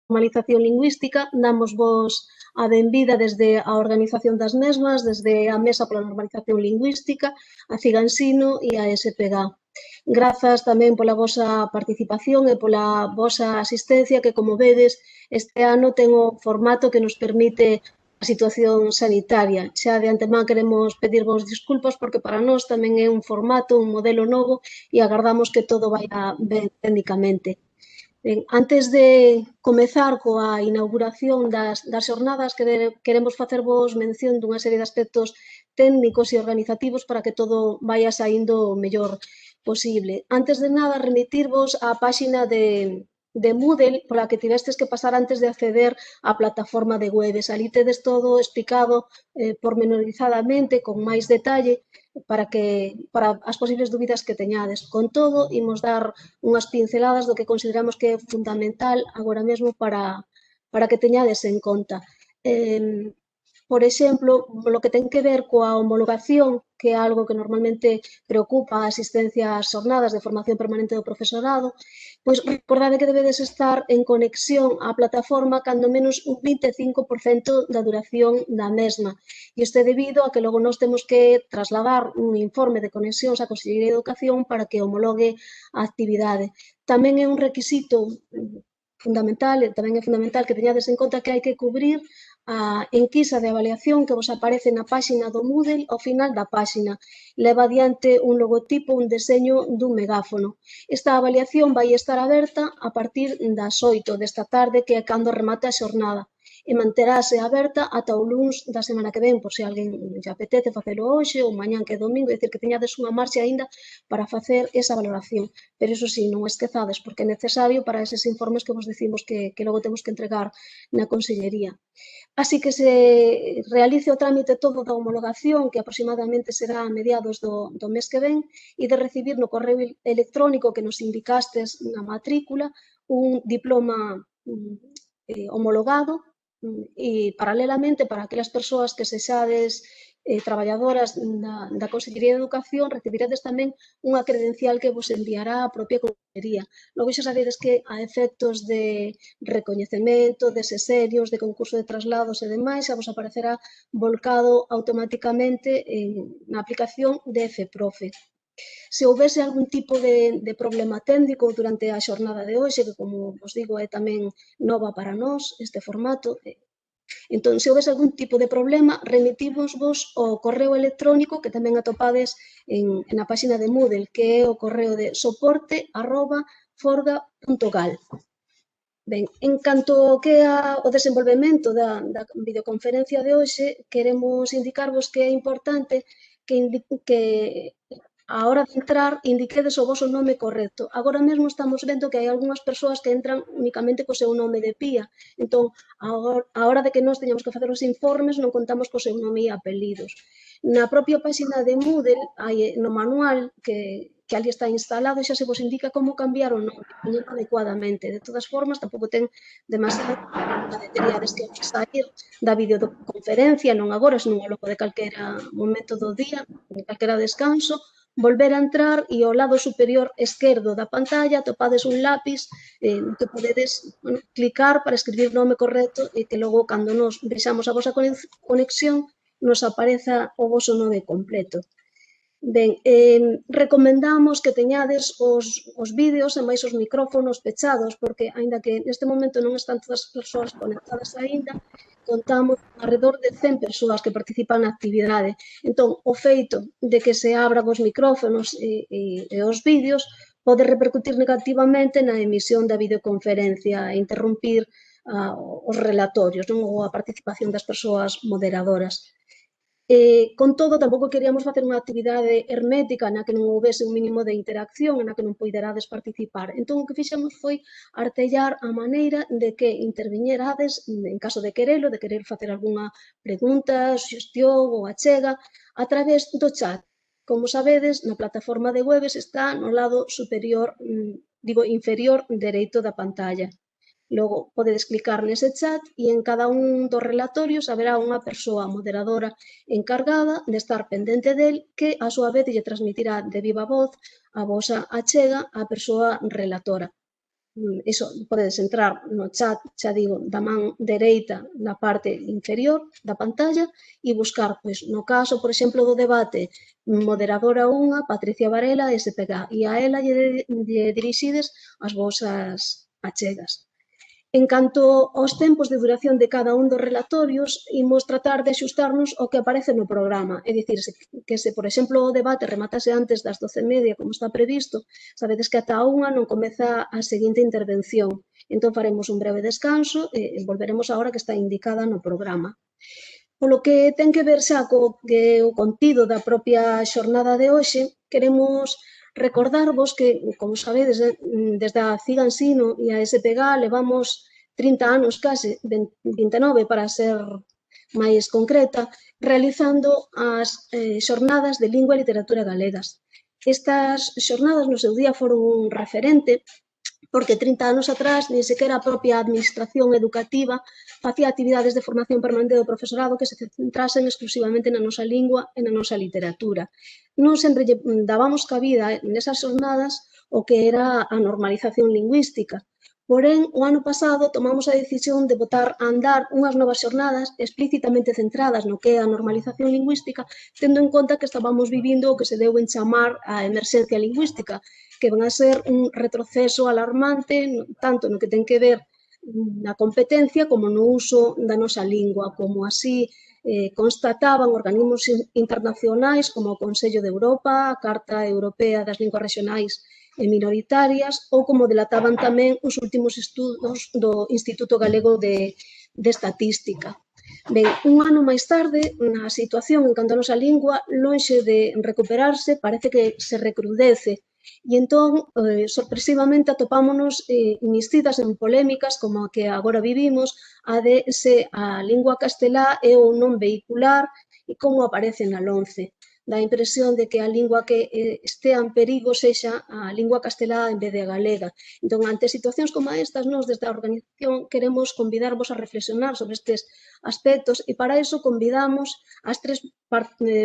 normalización lingüística, damos vos a benvida desde a organización das mesmas, desde a Mesa pola Normalización Lingüística, a Cigansino e a SPG. Grazas tamén pola vosa participación e pola vosa asistencia que, como vedes, este ano ten o formato que nos permite a situación sanitaria. Xa de antemán queremos pedirvos disculpas porque para nós tamén é un formato, un modelo novo e agardamos que todo vaya ben técnicamente. Ben, antes de comezar coa inauguración das xornadas, queremos facervos mención dunha serie de aspectos técnicos e organizativos para que todo vaya saindo o mellor posible. Antes de nada, remitirvos á páxina de Moodle pola que tivestes que pasar antes de acceder á plataforma de webs. Ali tedes todo explicado pormenorizadamente, con máis detalle, para as posibles dúbidas que teñades. Con todo, imos dar unhas pinceladas do que consideramos que é fundamental agora mesmo para que teñades en conta. Por exemplo, lo que ten que ver coa homologación, que é algo que normalmente preocupa a asistencia ás xornadas de formación permanente do profesorado, pois recordade que debedes estar en conexión á plataforma cando menos un 25% da duración da mesma. E isto é debido a que logo nós temos que trasladar un informe de conexións á Consellería de Educación para que homologue a actividade. Tamén é un requisito fundamental, tamén é fundamental que teñades en conta que hai que cubrir a enquisa de avaliación que vos aparece na páxina do Moodle ao final da páxina. Leva adiante un logotipo, un deseño dun megáfono. Esta avaliación vai estar aberta a partir das 8 desta tarde, que é cando remata a xornada, e manterase aberta ata o luns da semana que ven, por se alguén lle apetece facelo hoxe ou mañán que é domingo, é dicir, que teñades unha marxe aínda para facer esa valoración. Pero iso sí, non esquezades, porque é necesario para eses informes que vos decimos que logo temos que entregar na Consellería. Así que se realice o trámite todo da homologación, que aproximadamente será a mediados do mes que ven, e de recibir no correo electrónico que nos indicastes na matrícula un diploma homologado e, paralelamente, para aquelas persoas que sexades traballadoras da Consellería de Educación, recibiredes tamén unha credencial que vos enviará a propia Consellería. Logo xa sabedes que a efectos de recoñecemento, de seserios, de concurso de traslados e demais, xa vos aparecerá volcado automáticamente na aplicación de FProfe. Se houvese algún tipo de problema técnico durante a xornada de hoxe, que, como vos digo, é tamén nova para nós este formato, entón, se houvese algún tipo de problema, remitimos-vos ao correo electrónico que tamén atopades na páxina de Moodle, que é o correo de soporte@forga.gal. Ben, en canto que ao desenvolvemento da videoconferencia de hoxe, queremos indicarvos que é importante que a hora de entrar indiquedes o voso nome correcto. Agora mesmo estamos vendo que hai algunhas persoas que entran únicamente co seu nome de pía. Entón, a hora de que nós teñamos que facer os informes, non contamos co seu nome e apelidos. Na propia páxina de Moodle, no manual que ali está instalado, xa se vos indica como cambiar o nome adecuadamente. De todas formas, tampouco ten demasiado teríades que sair da videoconferencia, non agora, senón ao longo de calquera momento do día, de calquera descanso, volver a entrar e ao lado superior esquerdo da pantalla atopades un lápis no que podedes clicar para escribir o nome correcto e que logo, cando nos vexamos a vosa conexión, nos apareza o voso nome completo. Ben, recomendamos que teñades os vídeos e máis os micrófonos pechados, porque, aínda que neste momento non están todas as persoas conectadas aínda, contamos alrededor de 100 persoas que participan na actividade. Entón, o feito de que se abran os micrófonos e os vídeos pode repercutir negativamente na emisión da videoconferencia e interrumpir os relatorios, non, ou a participación das persoas moderadoras. Con todo, tampouco queríamos facer unha actividade hermética na que non houvese un mínimo de interacción, na que non poiderades participar. Entón, o que fixemos foi artellar a maneira de que interviñerades, en caso de querelo, de querer facer algunha pregunta, suxestión ou achega, a través do chat. Como sabedes, na plataforma de webs está no lado superior, inferior dereito da pantalla. Logo, podedes clicar nese chat e en cada un dos relatorios haberá unha persoa moderadora encargada de estar pendente del que, a súa vez, lle transmitirá de viva voz a vosa achega á persoa relatora. iso, podedes entrar no chat, xa digo, da man dereita na parte inferior da pantalla e buscar, pois, no caso, por exemplo, do debate, moderadora 1, Patricia Varela, SPK, e a ela lle dirixides as vosas achegas. En canto aos tempos de duración de cada un dos relatorios, imos tratar de axustarnos ao que aparece no programa. É dicir, que se, por exemplo, o debate rematase antes das 12:30, como está previsto, sabedes que ata a 1 non comeza a seguinte intervención. Entón faremos un breve descanso e volveremos á hora que está indicada no programa. Polo que ten que ver xa co que o contido da propia xornada de hoxe, queremos recordarvos que, como sabedes, desde a CIGA Ensino e a SPG levamos 30 anos case, 29 para ser máis concreta, realizando as xornadas de lingua e literatura galegas. Estas xornadas no seu día foron un referente porque 30 anos atrás nin sequera a propia administración educativa facía actividades de formación permanente do profesorado que se centrasen exclusivamente na nosa lingua e na nosa literatura. Non sempre lle dábamos cabida nesas xornadas o que era a normalización lingüística. Porén, o ano pasado tomamos a decisión de botar a andar unhas novas xornadas explícitamente centradas no que é a normalización lingüística, tendo en conta que estábamos vivindo o que se deu en chamar a emerxencia lingüística, que van a ser un retroceso alarmante, tanto no que ten que ver na competencia como no uso da nosa lingua, como así constataban organismos internacionais como o Consello de Europa, a Carta Europea das Linguas Regionais e minoritarias, ou como delataban tamén os últimos estudos do Instituto Galego de Estatística. Ben, un ano máis tarde, a situación en canto a nosa lingua, lonxe de recuperarse, parece que se recrudece. E entón, sorpresivamente, atopámonos inmiscidas en polémicas como a que agora vivimos, a de se a lingua castelá é ou non vehicular e como aparece na LOMCE. Dá a impresión de que a lingua que estea en perigo sexa a lingua castelá en vez de a galega. Entón, ante situacións como estas, nós desde a organización queremos convidarvos a reflexionar sobre estes aspectos e para iso convidamos as tres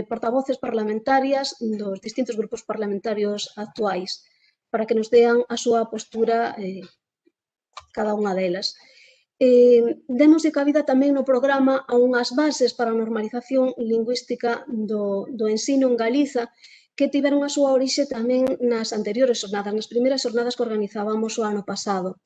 portavoces parlamentarias dos distintos grupos parlamentarios actuais para que nos dean a súa postura cada unha delas. Demos de cabida tamén no programa a unhas bases para a normalización lingüística do ensino en Galiza que tiveron a súa orixe tamén nas anteriores xornadas, nas primeiras xornadas que organizábamos o ano pasado.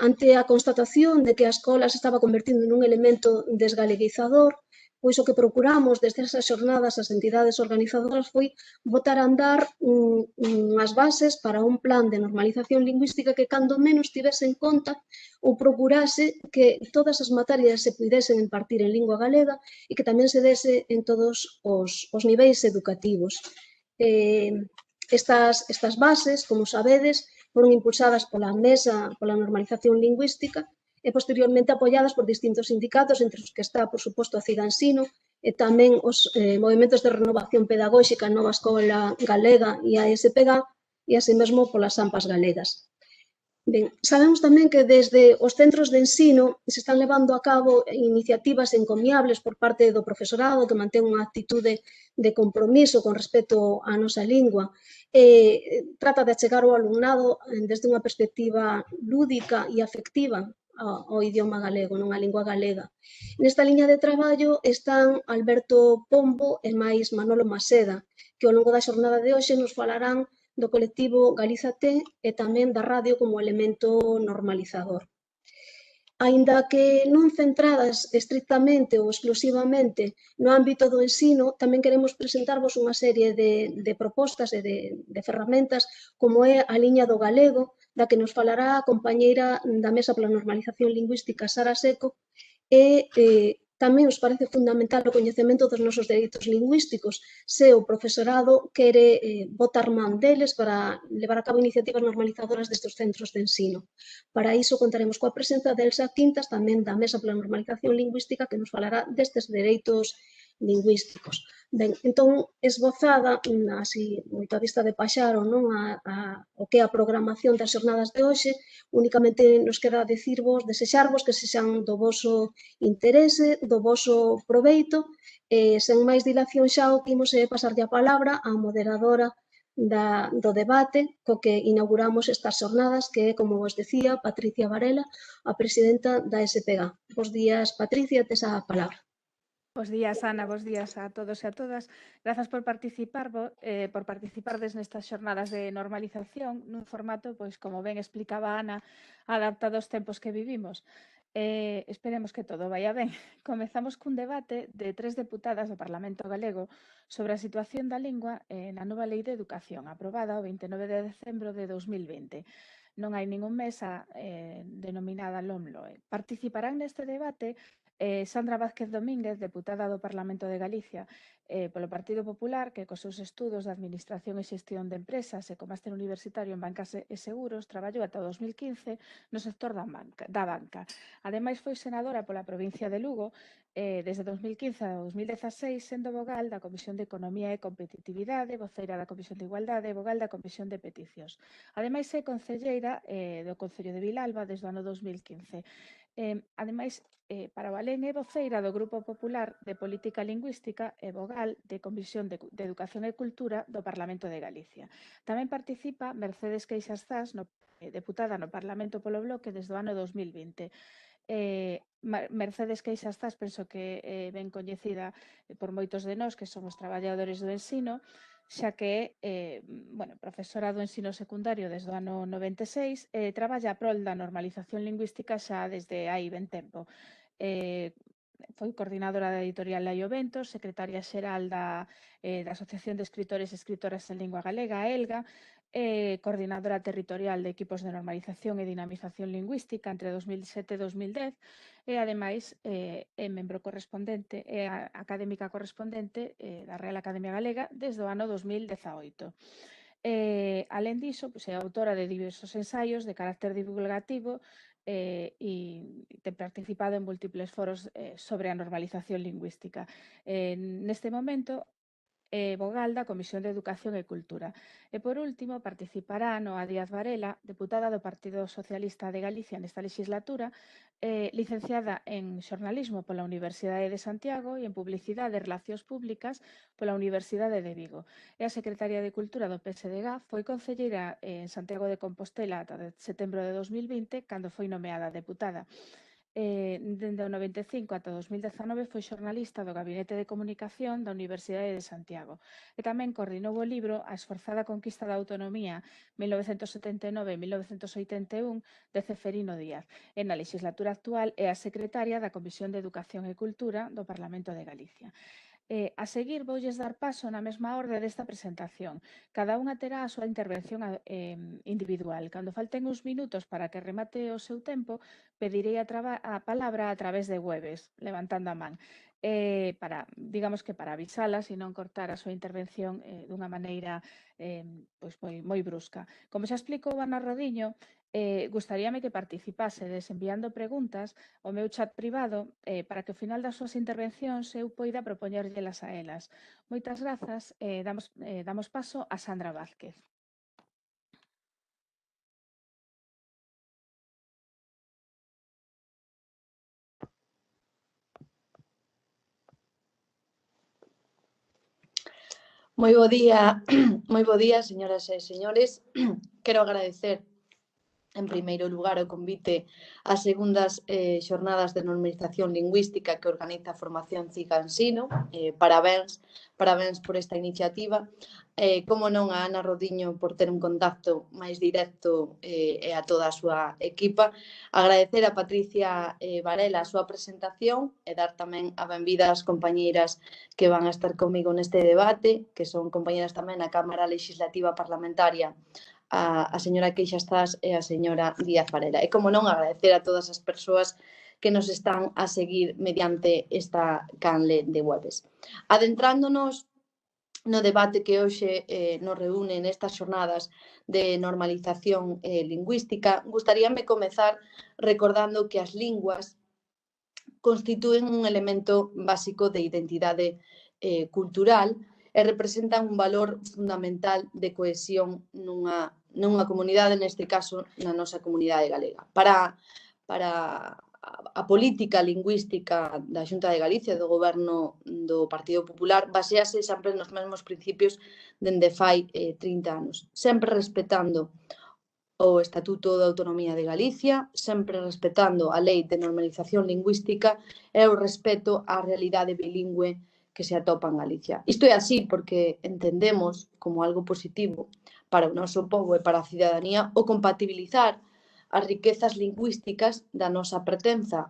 Ante a constatación de que a escola se estaba convertindo nun elemento desgaleguizador, pois o que procuramos desde esas xornadas as entidades organizadoras foi botar a andar unhas bases para un plan de normalización lingüística que cando menos tivese en conta ou procurase que todas as materias se pudesen impartir en lingua galega e que tamén se dese en todos os niveis educativos. Estas bases, como sabedes, foron impulsadas pola Mesa pola Normalización Lingüística e posteriormente apoiadas por distintos sindicatos, entre os que está, por suposto, a CIGA Ensino e tamén os movimentos de renovación pedagóxica Nova Escola Galega e a SPG e así mesmo polas AMPAs galegas. Ben, sabemos tamén que desde os centros de ensino se están levando a cabo iniciativas encomiables por parte do profesorado que mantén unha actitude de compromiso con respecto á nosa lingua. Trata de achegar ao alumnado desde unha perspectiva lúdica e afectiva ao idioma galego, non á lingua galega. Nesta liña de traballo están Alberto Pombo e máis Manolo Maseda, que ao longo da xornada de hoxe nos falarán do colectivo Galiza T e tamén da radio como elemento normalizador. Aínda que non centradas estrictamente ou exclusivamente no ámbito do ensino, tamén queremos presentarvos unha serie de propostas e de ferramentas como é a liña do galego, da que nos falará a compañeira da Mesa pola Normalización Lingüística, Sara Seco, e tamén nos parece fundamental o coñecemento dos nosos dereitos lingüísticos, se o profesorado quere botar man deles para levar a cabo iniciativas normalizadoras destes centros de ensino. Para iso contaremos coa presenza de Elsa Quintas, tamén da Mesa pola Normalización Lingüística, que nos falará destes dereitos lingüísticos. Ben, entón, esbozada, así, moito a vista de paxaro, non, o que é a programación das xornadas de hoxe, únicamente nos queda decirvos, desexarvos que sexan do voso interese, do voso proveito, sen máis dilación xa o que imos pasarlle a palabra á moderadora do debate co que inauguramos estas xornadas, que é, como vos decía, Patricia Varela, a presidenta da SPG. Bos días, Patricia, tes a palabra. Bos días, Ana, bos días a todos e a todas. Grazas por participardes nestas xornadas de normalización nun formato, pois, como ben explicaba Ana, adaptado aos tempos que vivimos. Esperemos que todo vaya ben. Comezamos cun debate de 3 deputadas do Parlamento Galego sobre a situación da lingua na nova Lei de Educación, aprobada o 29 de decembro de 2020. Non hai ningún mesa denominada LOMLOE. Participarán neste debate Sandra Vázquez Domínguez, deputada do Parlamento de Galicia polo Partido Popular, que cos seus estudos de Administración e Xestión de Empresas e co máster universitario en Bancas e Seguros traballou ata o 2015 no sector da banca. Ademais, foi senadora pola provincia de Lugo desde 2015 a 2016, sendo vogal da Comisión de Economía e Competitividade, voceira da Comisión de Igualdade e vogal da Comisión de Peticións. Ademais, é concelleira do Concello de Vilalba desde o ano 2015. Ademais, para o alén é voceira do Grupo Popular de Política Lingüística e vogal de Comisión de Educación e Cultura do Parlamento de Galicia. Tamén participa Mercedes Queixas Zas, deputada no Parlamento polo Bloque desde o ano 2020. Mercedes Queixas Zas penso que é ben coñecida por moitos de nós que somos traballadores do ensino, xa que é profesora do ensino secundario desde o ano 96 e traballa a prol da normalización lingüística xa desde hai ben tempo. Foi coordinadora da editorial Laio Vento, secretaria xeral da Asociación de Escritores e Escritoras en Lingua Galega, ELGA, coordinadora territorial de equipos de normalización e dinamización lingüística entre 2007 e 2010 e, ademais, é membro correspondente e académica correspondente da Real Academia Galega desde o ano 2018. Alén diso, é autora de diversos ensaios de carácter divulgativo e ten participado en múltiples foros sobre a normalización lingüística. Neste momento, vogal da Comisión de Educación e Cultura. E, por último, participará Noa Díaz Varela, deputada do Partido Socialista de Galicia nesta legislatura, licenciada en Xornalismo pola Universidade de Santiago e en Publicidade e Relacións Públicas pola Universidade de Vigo. É a secretaria de Cultura do PSDG, foi concelleira en Santiago de Compostela ata setembro de 2020, cando foi nomeada deputada. Dende o 95 ata 2019 foi xornalista do Gabinete de Comunicación da Universidade de Santiago e tamén coordinou o libro A esforzada conquista da autonomía 1979-1981 de Ceferino Díaz e na legislatura actual é a secretaria da Comisión de Educación e Cultura do Parlamento de Galicia. A seguir, voulles dar paso na mesma orde desta presentación. Cada unha terá a súa intervención individual. Cando falten uns minutos para que remate o seu tempo, pedirei a palabra a través de webes, levantando a man, para avisalas e non cortar a súa intervención dunha maneira moi brusca. Como xa explicou Ana Rodiño, gustaríame que participasedes enviando preguntas ao meu chat privado para que ao final das súas intervencións eu poida propoñerllelas a elas. Moitas grazas e damos paso a Sandra Vázquez. Moi bo día, señoras e señores. Quero agradecer en primeiro lugar o convite ás segundas xornadas de normalización lingüística que organiza a Formación Ciga Ensino. Parabéns por esta iniciativa. Como non a Ana Rodiño por ter un contacto máis directo e a toda a súa equipa. Agradecer a Patricia Varela a súa presentación e dar tamén a benvida ás compañeiras que van a estar comigo neste debate, que son compañeras tamén na Cámara Legislativa Parlamentaria, a señora Queixas Zas e a señora Díaz Varela. E, como non, agradecer a todas as persoas que nos están a seguir mediante esta canle de webes. Adentrándonos no debate que hoxe nos reúne nestas xornadas de normalización lingüística, gustaríame comezar recordando que as linguas constitúen un elemento básico de identidade cultural e representan un valor fundamental de cohesión nunha comunidade, neste caso na nosa comunidade galega. Para a política lingüística da Xunta de Galicia, do goberno do Partido Popular, basease sempre nos mesmos principios dende fai 30 anos, sempre respetando o Estatuto de Autonomía de Galicia, sempre respetando a Lei de Normalización Lingüística e o respeto á realidade bilingüe que se atopa en Galicia. Isto é así porque entendemos como algo positivo para o noso pobo e para a cidadanía o compatibilizar as riquezas lingüísticas da nosa pertenza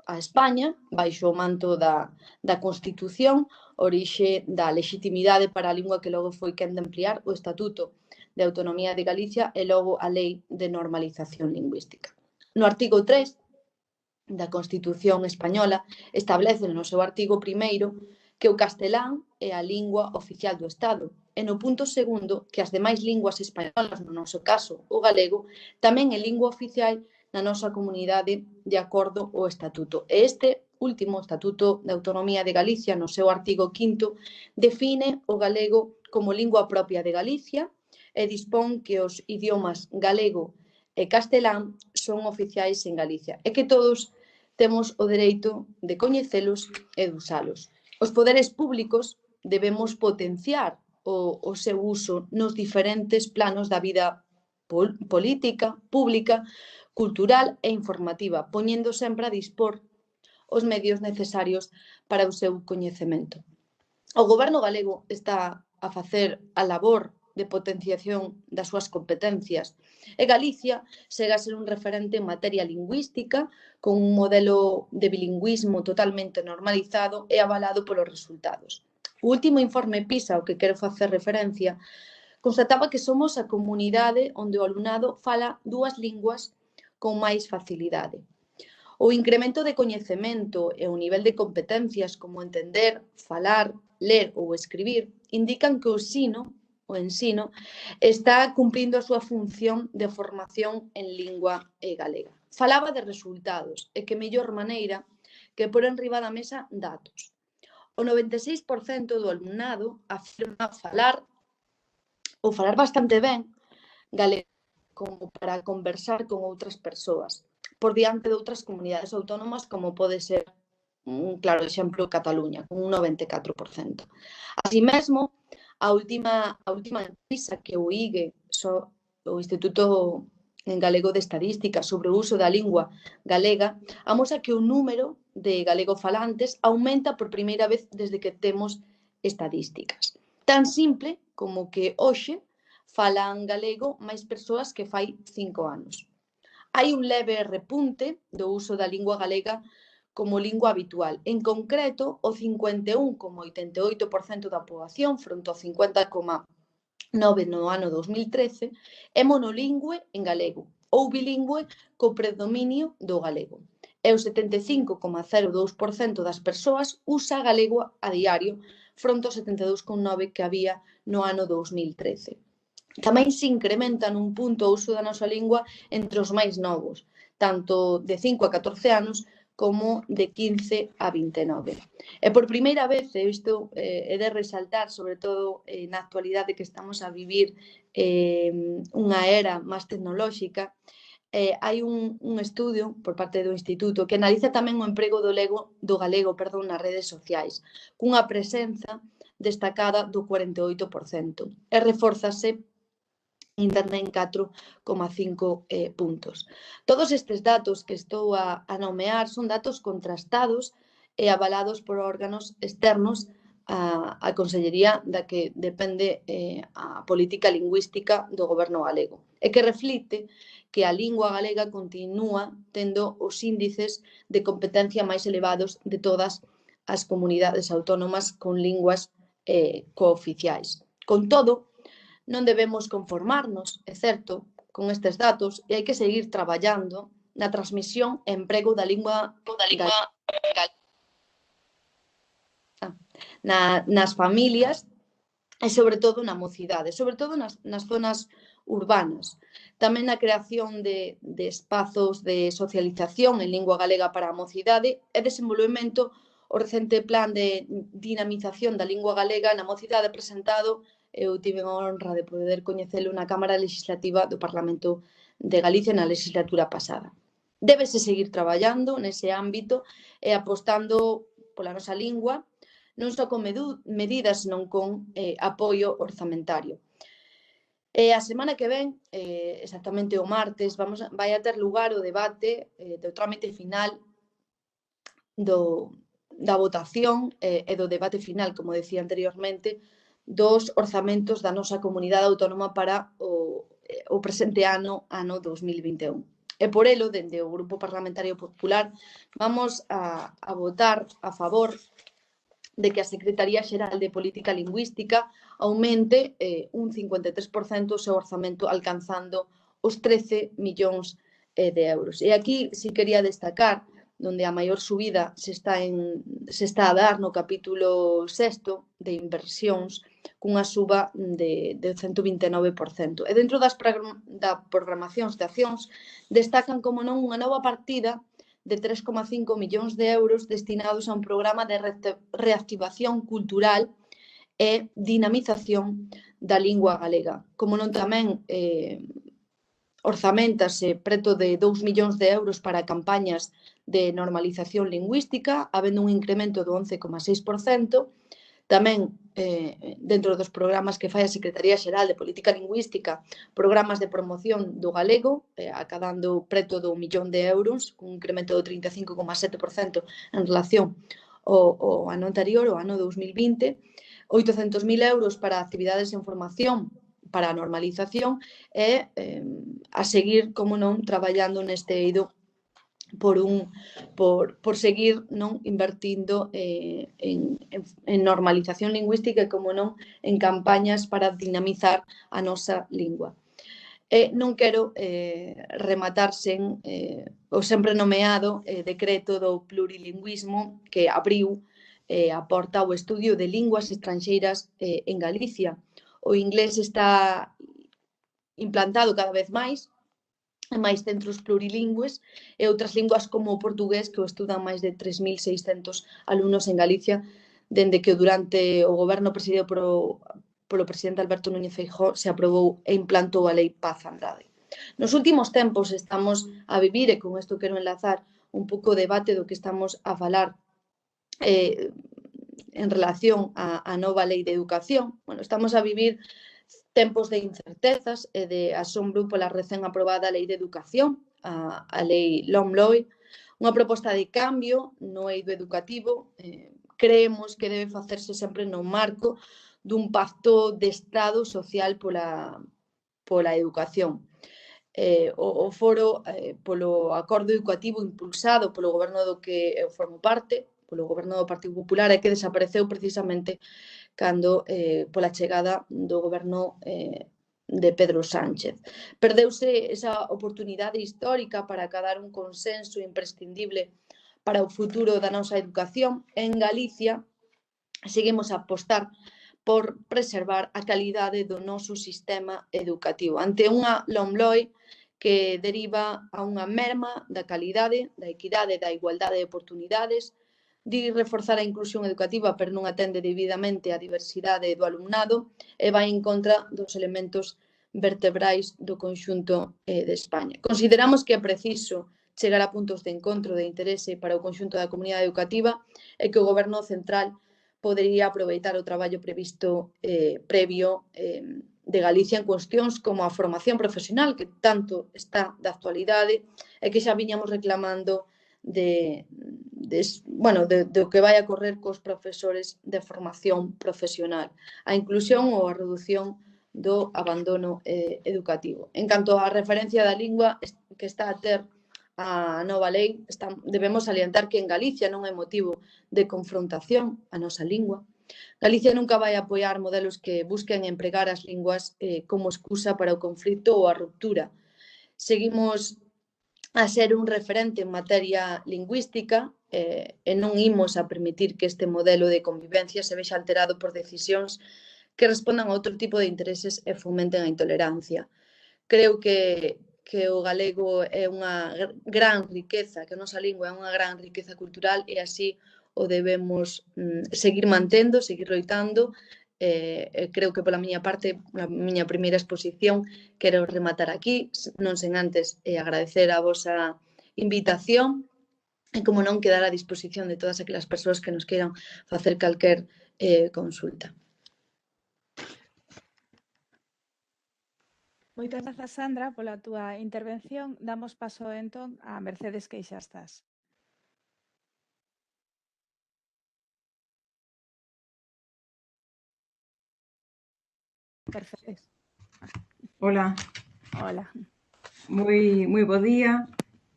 a España, baixo o manto da Constitución, orixe da legitimidade para a lingua que logo foi quen de ampliar o Estatuto de Autonomía de Galicia e logo a Lei de Normalización Lingüística. No artigo 3 da Constitución española establece no seu artigo primeiro que o castelán é a lingua oficial do Estado e no punto segundo que as demais linguas españolas, no noso caso o galego, tamén é lingua oficial na nosa comunidade de acordo ao Estatuto. E este último Estatuto de Autonomía de Galicia, no seu artigo 5º, define o galego como lingua propia de Galicia e dispón que os idiomas galego e castelán son oficiais en Galicia e que todos temos o dereito de coñecelos e de usalos. Os poderes públicos debemos potenciar o seu uso nos diferentes planos da vida política, pública, cultural e informativa, poñendo sempre a dispor os medios necesarios para o seu coñecemento. O goberno galego está a facer a labor de potenciación das súas competencias e Galicia segue a ser un referente en materia lingüística con un modelo de bilingüismo totalmente normalizado e avalado polos resultados. O último informe PISA, ao que quero facer referencia, constataba que somos a comunidade onde o alumnado fala dúas linguas con máis facilidade. O incremento de coñecemento e o nivel de competencias como entender, falar, ler ou escribir indican que o ensino está cumprindo a súa función de formación en lingua galega. Falaba de resultados e que mellor maneira que pôr enriba da mesa datos. O 96% do alumnado afirma falar bastante ben galego como para conversar con outras persoas por diante de outras comunidades autónomas como pode ser un claro exemplo Cataluña, con un 94%. Así mesmo, a última enquisa que o IGE, o Instituto Galego de Estadística, sobre o uso da lingua galega, amosa que o número de galegofalantes aumenta por primeira vez desde que temos estadísticas. Tan simple como que hoxe falan galego máis persoas que fai 5 anos. Hai un leve repunte do uso da lingua galega como lingua habitual. En concreto, o 51,88% da poboación, fronte ao 50,9% no ano 2013, é monolingüe en galego ou bilingüe co predominio do galego. E o 75,02% das persoas usa galego a diario, fronte ao 72,9% que había no ano 2013. Tamén se incrementa nun punto o uso da nosa lingua entre os máis novos, tanto de 5 a 14 anos como de 15 a 29. E por primeira vez, isto é de resaltar, sobre todo na actualidade que estamos a vivir unha era máis tecnolóxica, hai un estudio por parte do Instituto que analiza tamén o emprego do galego nas redes sociais, cunha presenza destacada do 48%, e reforzase Internet en 4,5 puntos. Todos estes datos que estou a nomear son datos contrastados e avalados por órganos externos á Consellería da que depende a política lingüística do goberno galego e que reflicte que a lingua galega continúa tendo os índices de competencia máis elevados de todas as comunidades autónomas con linguas cooficiais. Con todo, non debemos conformarnos, é certo, con estes datos e hai que seguir traballando na transmisión e emprego da lingua nas familias e sobre todo na mocidade, sobre todo nas zonas urbanas. Tamén na creación de espazos de socialización en lingua galega para a mocidade e desenvolvemento o recente plan de dinamización da lingua galega na mocidade presentado. Eu tive a honra de poder coñecelo na Cámara Legislativa do Parlamento de Galicia na legislatura pasada. Débese seguir traballando nese ámbito e apostando pola nosa lingua, non só con medidas, senón con apoio orzamentario. A semana que ven, exactamente o martes, vai a ter lugar o debate do trámite final da votación e do debate final, como decía anteriormente, dos orzamentos da nosa comunidade autónoma para o presente ano 2021. E por elo, dende o Grupo Parlamentario Popular, vamos a votar a favor de que a Secretaría Xeral de Política Lingüística aumente un 53% o seu orzamento, alcanzando os 13 millóns de euros. E aquí si quería destacar donde a maior subida se está a dar no capítulo 6 de inversións, cunha suba de 129%. E dentro da programacións de accións destacan, como non, unha nova partida de 3,5 millóns de euros destinados a un programa de reactivación cultural e dinamización da lingua galega. Como non, tamén orzamentase preto de 2 millóns de euros para campañas de normalización lingüística, habendo un incremento do 11,6%. Tamén, dentro dos programas que fai a Secretaría Xeral de Política Lingüística, programas de promoción do galego, acadando preto do 1 millón de euros, cun incremento do 35,7% en relación ao ano anterior, ao ano 2020, 800.000 euros para actividades en formación para a normalización e a seguir, como non, traballando neste eido por seguir non invertindo en normalización lingüística e, como non, en campañas para dinamizar a nosa lingua. Non quero rematar sen o sempre nomeado decreto do plurilingüismo que abriu a porta ao estudio de linguas estranxeiras en Galicia. O inglés está implantado cada vez máis en máis centros plurilingües e outras linguas como o portugués, que o estudan máis de 3.600 alumnos en Galicia, dende que durante o goberno presidido polo presidente Alberto Núñez Feijóo se aprobou e implantou a Lei Paz Andrade. Nos últimos tempos estamos a vivir, e con isto quero enlazar un pouco o debate do que estamos a falar en relación á nova Lei de Educación. Bueno, estamos a vivir tempos de incertezas e de asombro pola recén aprobada Lei de Educación, a Lei LOMLOE, unha proposta de cambio no eido educativo. Creemos que debe facerse sempre no marco dun pacto de Estado social pola educación. O foro polo acordo educativo impulsado polo goberno do que eu formo parte, polo goberno do Partido Popular, e que desapareceu precisamente cando pola chegada do goberno de Pedro Sánchez. Perdeuse esa oportunidade histórica para acadar un consenso imprescindible para o futuro da nosa educación. En Galicia seguimos a apostar por preservar a calidade do noso sistema educativo ante unha LOMLOE que deriva a unha merma da calidade, da equidade e da igualdade de oportunidades, de reforzar a inclusión educativa, pero non atende debidamente a diversidade do alumnado e vai en contra dos elementos vertebrais do conxunto de España. Consideramos que é preciso chegar a puntos de encontro de interese para o conxunto da comunidade educativa e que o Goberno central podería aproveitar o traballo previsto previo de Galicia en cuestións como a formación profesional, que tanto está de actualidade e que xa viñamos reclamando do que vai a correr cos profesores de formación profesional, a inclusión ou a redución do abandono educativo. En canto á referencia da lingua que está a ter a nova lei, debemos salientar que en Galicia non é motivo de confrontación a nosa lingua. Galicia nunca vai apoiar modelos que busquen empregar as linguas como excusa para o conflito ou a ruptura. Seguimos a ser un referente en materia lingüística e non imos a permitir que este modelo de convivencia se vexa alterado por decisións que respondan a outro tipo de intereses e fomenten a intolerancia. Creo que o galego é unha gran riqueza, que a nosa lingua é unha gran riqueza cultural e así o debemos seguir mantendo, seguir loitando. Creo que pola miña parte, na miña primeira exposición, quero rematar aquí, non sen antes agradecer a vosa invitación e, como non, quedar a disposición de todas aquelas persoas que nos queiran facer calquer consulta. Moitas grazas, Sandra, pola túa intervención. Damos paso, entón, a Mercedes Queixastas. Mercedes. Hola, Hola. moi bo día.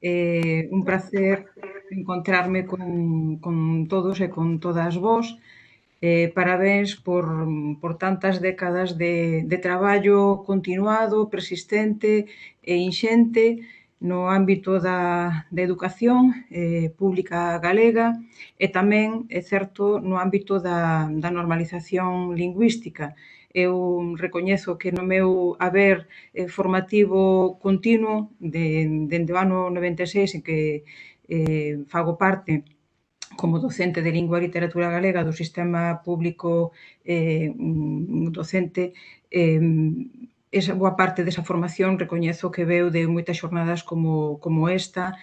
Un placer encontrarme con todos e con todas vós. Parabéns por tantas décadas de traballo continuado, persistente e inxente no ámbito da educación pública galega e tamén, é certo, no ámbito da normalización lingüística. Eu recoñezo que no meu haber formativo continuo dende o ano 96 en que fago parte como docente de Lingua e Literatura Galega do sistema público docente, esa boa parte desa formación recoñezo que veu de moitas xornadas como esta,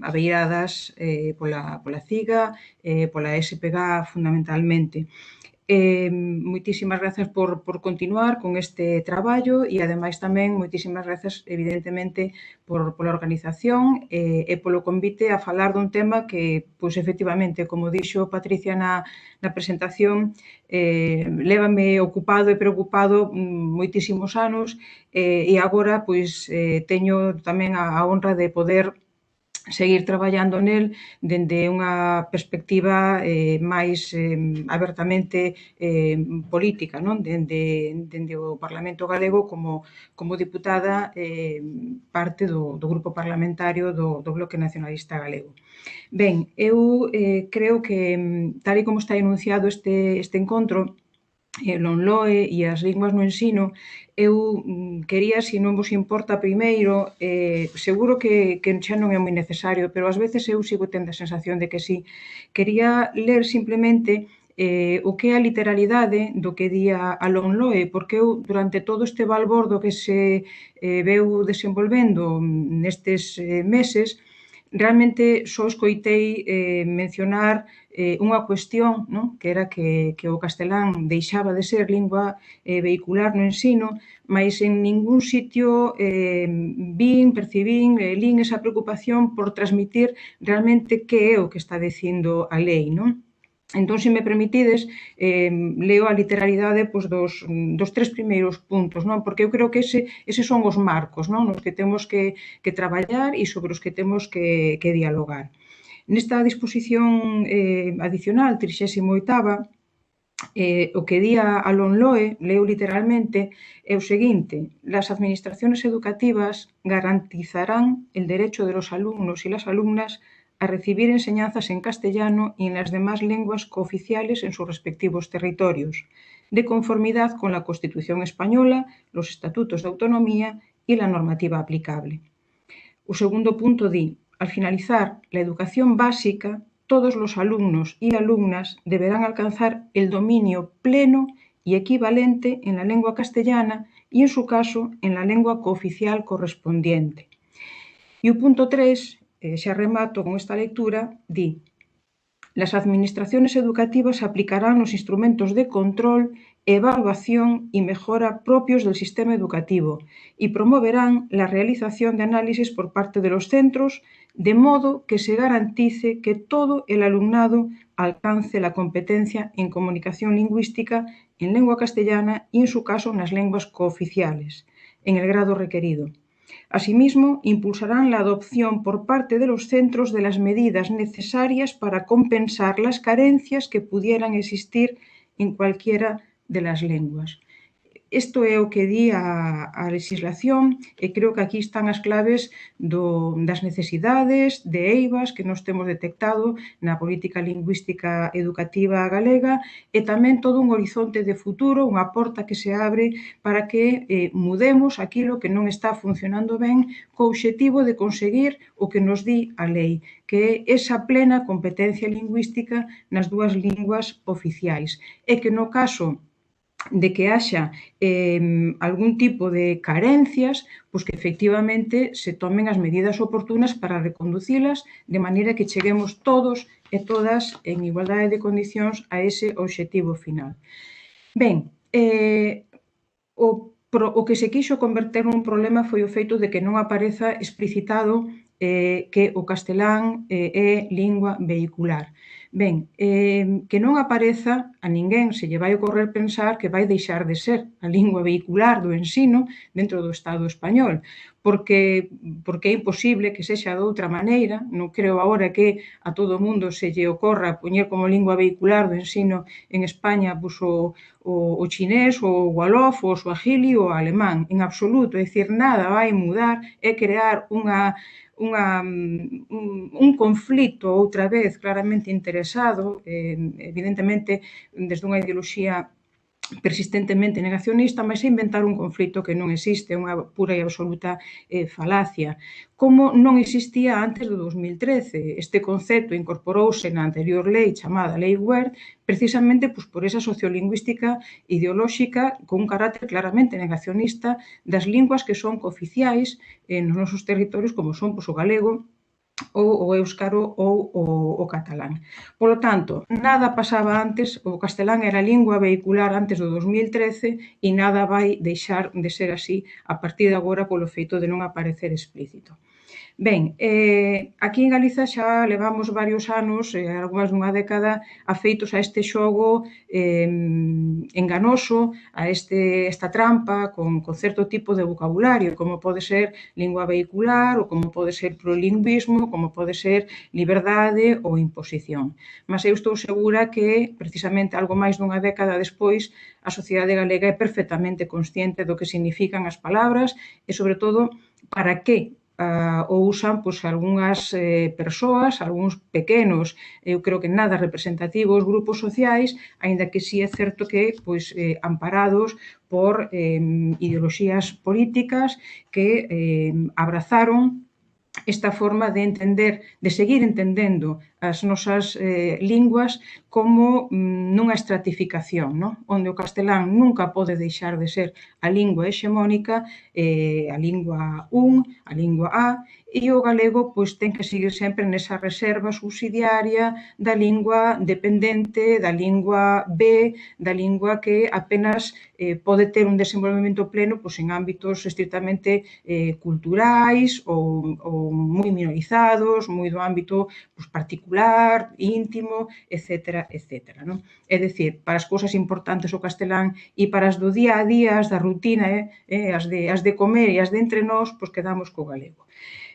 abeiradas pola CIGA, pola SPG fundamentalmente. Moitísimas grazas por continuar con este traballo e, ademais, tamén moitísimas grazas, evidentemente, pola organización e polo convite a falar dun tema que, pois, efectivamente, como dixo Patricia na presentación, lévame ocupado e preocupado moitísimos anos e agora, pois, teño tamén a honra de poder seguir traballando nel dende unha perspectiva máis abertamente política, non? Dende o Parlamento Galego como diputada parte do grupo parlamentario do Bloque Nacionalista Galego. Ben, eu creo que, tal e como está enunciado este encontro, LONLOE e as linguas no ensino, eu quería, se non vos importa primeiro, seguro que xa non é moi necesario, pero ás veces eu sigo tendo a sensación de que sí, quería ler simplemente o que é a literalidade do que di a LONLOE, porque eu, durante todo este balbordo que se veu desenvolvendo nestes meses, realmente só escoitei mencionar unha cuestión, non? Que era que o castelán deixaba de ser lingua vehicular no ensino, mas en ningún sitio percibín, lín esa preocupación por transmitir realmente que é o que está dicindo a lei, non? Entón, se me permitides, leo a literalidade dos tres primeiros puntos, non? Porque eu creo que eses son os marcos, non? Nos que temos que traballar e sobre os que temos que dialogar. Nesta disposición adicional, 38ª, o que di a LONLOE, leo literalmente, é o seguinte: las administraciones educativas garantizarán el derecho de los alumnos y las alumnas a recibir enseñanzas en castellano y en las demás lenguas cooficiales en sus respectivos territorios, de conformidad con la Constitución española, los estatutos de autonomía y la normativa aplicable. O segundo punto di: al finalizar la educación básica, todos los alumnos y alumnas deberán alcanzar el dominio pleno y equivalente en la lengua castellana y, en su caso, en la lengua cooficial correspondiente. Y o punto 3, xa remato con esta lectura, di: las administraciones educativas aplicarán los instrumentos de control, evaluación y mejora propios del sistema educativo y promoverán la realización de análisis por parte de los centros, de modo que se garantice que todo el alumnado alcance la competencia en comunicación lingüística en lengua castellana y, en su caso, en las lenguas cooficiales, en el grado requerido. Asimismo, impulsarán la adopción por parte de los centros de las medidas necesarias para compensar las carencias que pudieran existir en cualquiera de las lenguas. Isto é o que di a legislación e creo que aquí están as claves das necesidades de eivas que nos temos detectado na política lingüística educativa galega e tamén todo un horizonte de futuro, unha porta que se abre para que mudemos aquilo que non está funcionando ben co obxectivo de conseguir o que nos di a lei, que é esa plena competencia lingüística nas dúas linguas oficiais e que no caso de que haxa algún tipo de carencias, pois que efectivamente se tomen as medidas oportunas para reconducilas de maneira que cheguemos todos e todas en igualdade de condicións a ese obxectivo final. Ben, o que se quixo converter nun problema foi o feito de que non apareza explicitado que o castelán é lingua vehicular. Ben, que non apareza, a ninguén se lle vai ocorrer pensar que vai deixar de ser a lingua vehicular do ensino dentro do Estado español, porque é imposible que sexa de outra maneira. Non creo agora que a todo o mundo se lle ocorra poñer como lingua vehicular do ensino en España pois, o chinés, o wolof, o swahili ou o alemán, en absoluto. É dicir, nada vai mudar, é crear un conflito outra vez claramente interesado, evidentemente desde unha ideoloxía persistentemente negacionista, mas é inventar un conflito que non existe, unha pura e absoluta falacia. Como non existía antes do 2013. Este concepto incorporouse na anterior lei chamada Lei Wert, precisamente por esa sociolingüística ideolóxica con un carácter claramente negacionista das linguas que son cooficiais nos nosos territorios, como son o galego, ou o éuscaro ou o catalán. Polo tanto, nada pasaba antes, o castelán era lingua vehicular antes do 2013 e nada vai deixar de ser así a partir de agora polo feito de non aparecer explícito. Ben, aquí en Galiza xa levamos varios anos, algunhas dunha década, afeitos a este xogo enganoso, a esta trampa con certo tipo de vocabulario, como pode ser lingua vehicular, ou como pode ser plurilingüismo, como pode ser liberdade ou imposición. Mas eu estou segura que, precisamente, algo máis dunha década despois, a sociedade galega é perfectamente consciente do que significan as palabras e, sobre todo, para que o usan algunhas persoas, algúns pequenos, eu creo que nada representativos grupos sociais, aínda que si é certo que amparados por ideoloxías políticas que abrazaron esta forma de entender, de seguir entendendo as nosas linguas como nunha estratificación, non? Onde o castelán nunca pode deixar de ser a lingua hexemónica, a lingua 1, a lingua A, e o galego ten que seguir sempre nesa reserva subsidiaria da lingua dependente, da lingua B, da lingua que apenas pode ter un desenvolvemento pleno en ámbitos estritamente culturais ou moi minorizados, moi do ámbito particular, íntimo, etc. Non? É dicir, para as cousas importantes o castelán e para as do día a día, as da rutina, as de comer e as de entre nós, quedamos co galego.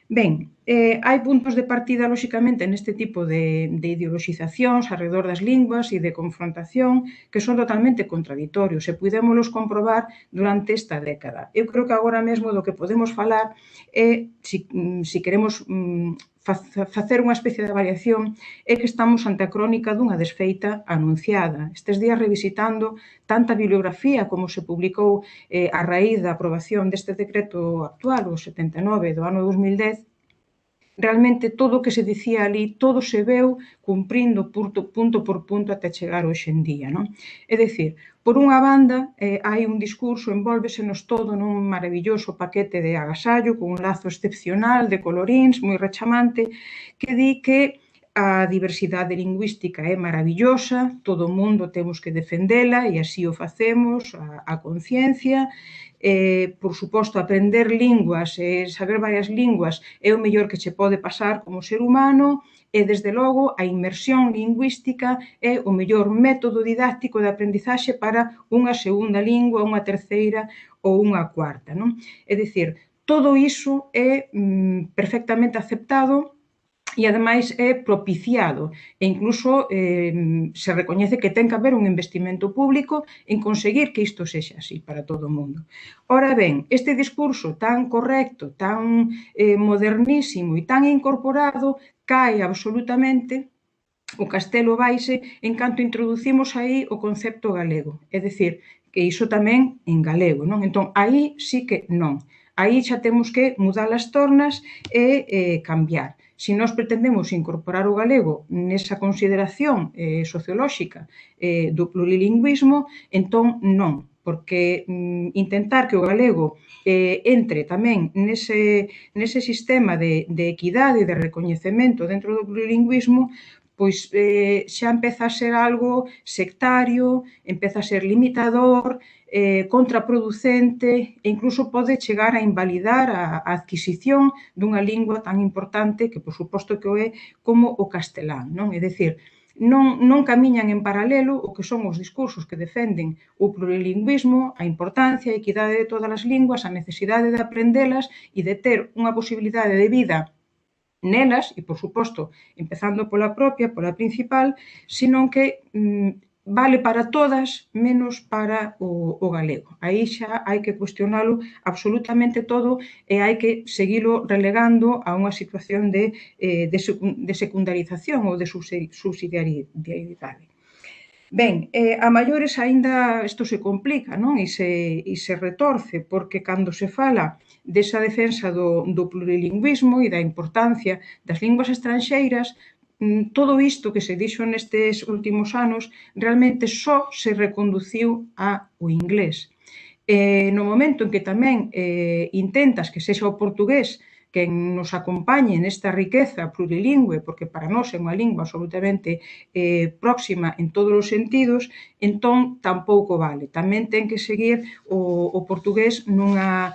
Ben, hai puntos de partida, lóxicamente, neste tipo de ideoloxizacións arredor das linguas e de confrontación que son totalmente contraditorios e pudémolos comprobar durante esta década. Eu creo que agora mesmo do que podemos falar é, se queremos facer unha especie de variación, é que estamos ante a crónica dunha desfeita anunciada. Estes días revisitando tanta bibliografía como se publicou a raíz da aprobación deste decreto actual, o 79 do ano 2010, realmente todo o que se dicía ali, todo se veu cumprindo punto por punto até chegar hoxe en día. Non? É dicir, por unha banda, hai un discurso, envólvesenos todo nun maravilloso paquete de agasallo, con un lazo excepcional de coloríns, moi rechamante, que di que a diversidade lingüística é maravillosa, todo o mundo temos que defendela e así o facemos, a conciencia. Por suposto, aprender linguas, saber varias linguas é o mellor que che pode pasar como ser humano e, desde logo, a inmersión lingüística é o mellor método didáctico de aprendizaxe para unha segunda lingua, unha terceira ou unha cuarta. Non? É dicir, todo iso é perfectamente aceptado e, ademais, é propiciado e incluso se recoñece que ten que haber un investimento público en conseguir que isto sexa así para todo o mundo. Ora ben, este discurso tan correcto, tan modernísimo e tan incorporado cae absolutamente, o castelo vaise en canto introducimos aí o concepto galego, é dicir, que iso tamén en galego, non? Entón, aí sí que non. Aí xa temos que mudar as tornas e cambiar. Se nós pretendemos incorporar o galego nesa consideración sociolóxica do plurilingüismo, entón non, porque intentar que o galego entre tamén nese sistema de equidade e de recoñecemento dentro do plurilingüismo, pois xa empeza a ser algo sectario, empeza a ser limitador, contraproducente e incluso pode chegar a invalidar a adquisición dunha lingua tan importante que, por suposto, que o é como o castelán, non? É dicir, non camiñan en paralelo o que son os discursos que defenden o plurilingüismo, a importancia e equidade de todas as linguas, a necesidade de aprendelas e de ter unha posibilidade de vida nelas, e, por suposto, empezando pola propia, pola principal, senón que vale para todas menos para o galego. Aí xa hai que cuestionalo absolutamente todo e hai que seguilo relegando a unha situación de secundarización ou de subsidiariedade. Ben, a maiores aínda isto se complica, non? E se retorce, porque cando se fala desa defensa do plurilingüismo e da importancia das linguas estranxeiras, todo isto que se dixo nestes últimos anos realmente só se reconduciu ao inglés. No momento en que tamén intentas que sexa o portugués quen nos acompañe nesta riqueza plurilingüe, porque para nós é unha lingua absolutamente próxima en todos os sentidos, entón tampouco vale. Tamén ten que seguir o portugués con unha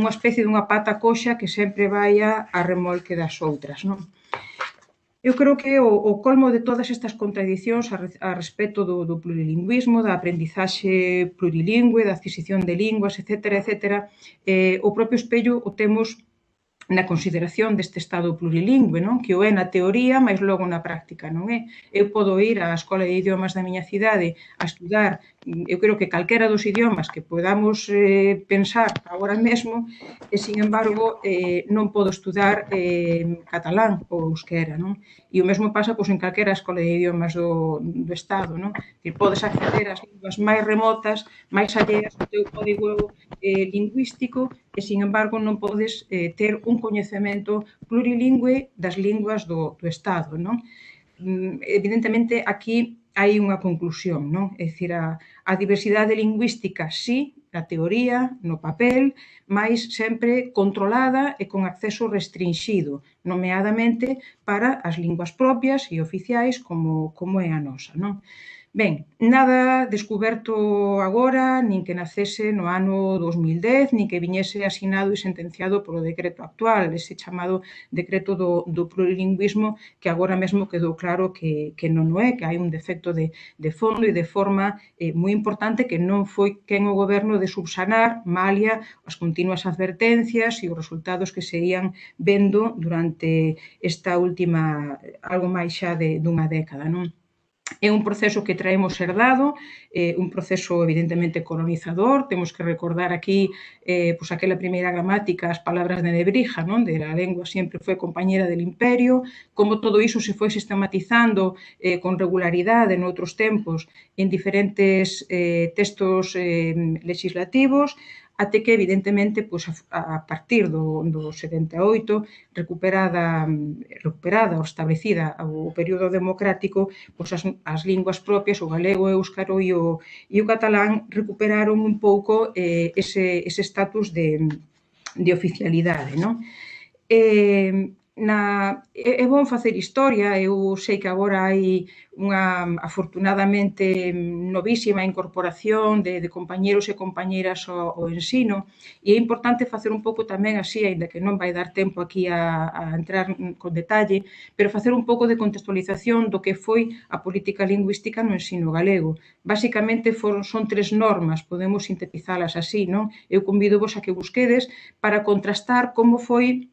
especie dunha pata coxa que sempre vai a remolque das outras, non? Eu creo que o colmo de todas estas contradicións a respecto do plurilingüismo, da aprendizaxe plurilingüe, da adquisición de linguas, etcétera, o propio espello o temos na consideración deste Estado plurilingüe, non? Que o é na teoría, mas logo na práctica non é. Eu podo ir á Escola de Idiomas da miña cidade a estudar, eu creo que calquera dos idiomas que podamos pensar agora mesmo, e, sin embargo, non podo estudar catalán ou euskera, non? E o mesmo pasa en calquera Escola de Idiomas do Estado, non? Podes acceder ás linguas máis remotas, máis alleas ao teu código lingüístico, e, sin embargo, non podes ter un coñecemento plurilingüe das linguas do Estado, non? Evidentemente, aquí hai unha conclusión, non? É dicir, a diversidade lingüística, sí, na teoría, no papel, mas sempre controlada e con acceso restringido, nomeadamente para as linguas propias e oficiais como é a nosa, non? Ben, nada descuberto agora, nin que nacese no ano 2010, nin que viñese asinado e sentenciado polo decreto actual, ese chamado decreto do plurilingüismo, que agora mesmo quedou claro que non o é, que hai un defecto de fondo e de forma moi importante que non foi quen o goberno de subsanar, malia as continuas advertencias e os resultados que se ían vendo durante esta última, algo máis xa dunha década, non? É un proceso que traemos herdado, un proceso evidentemente colonizador, temos que recordar aquí aquela primeira gramática, as palabras de Nebrija, non? De a lengua sempre foi compañera del imperio, como todo iso se foi sistematizando con regularidade noutros tempos en diferentes textos legislativos, até que, evidentemente, a partir do 78, recuperada ou establecida o período democrático, as linguas propias, o galego, o éuscaro e o catalán, recuperaron un pouco ese estatus de oficialidade, non? É bon facer historia, eu sei que agora hai unha afortunadamente novísima incorporación de compañeros e compañeras ao ensino, e é importante facer un pouco tamén así, aínda que non vai dar tempo aquí a entrar con detalle, pero facer un pouco de contextualización do que foi a política lingüística no ensino galego. Basicamente son 3 normas, podemos sintetizalas así, non? Eu convido-vos a que busquedes para contrastar como foi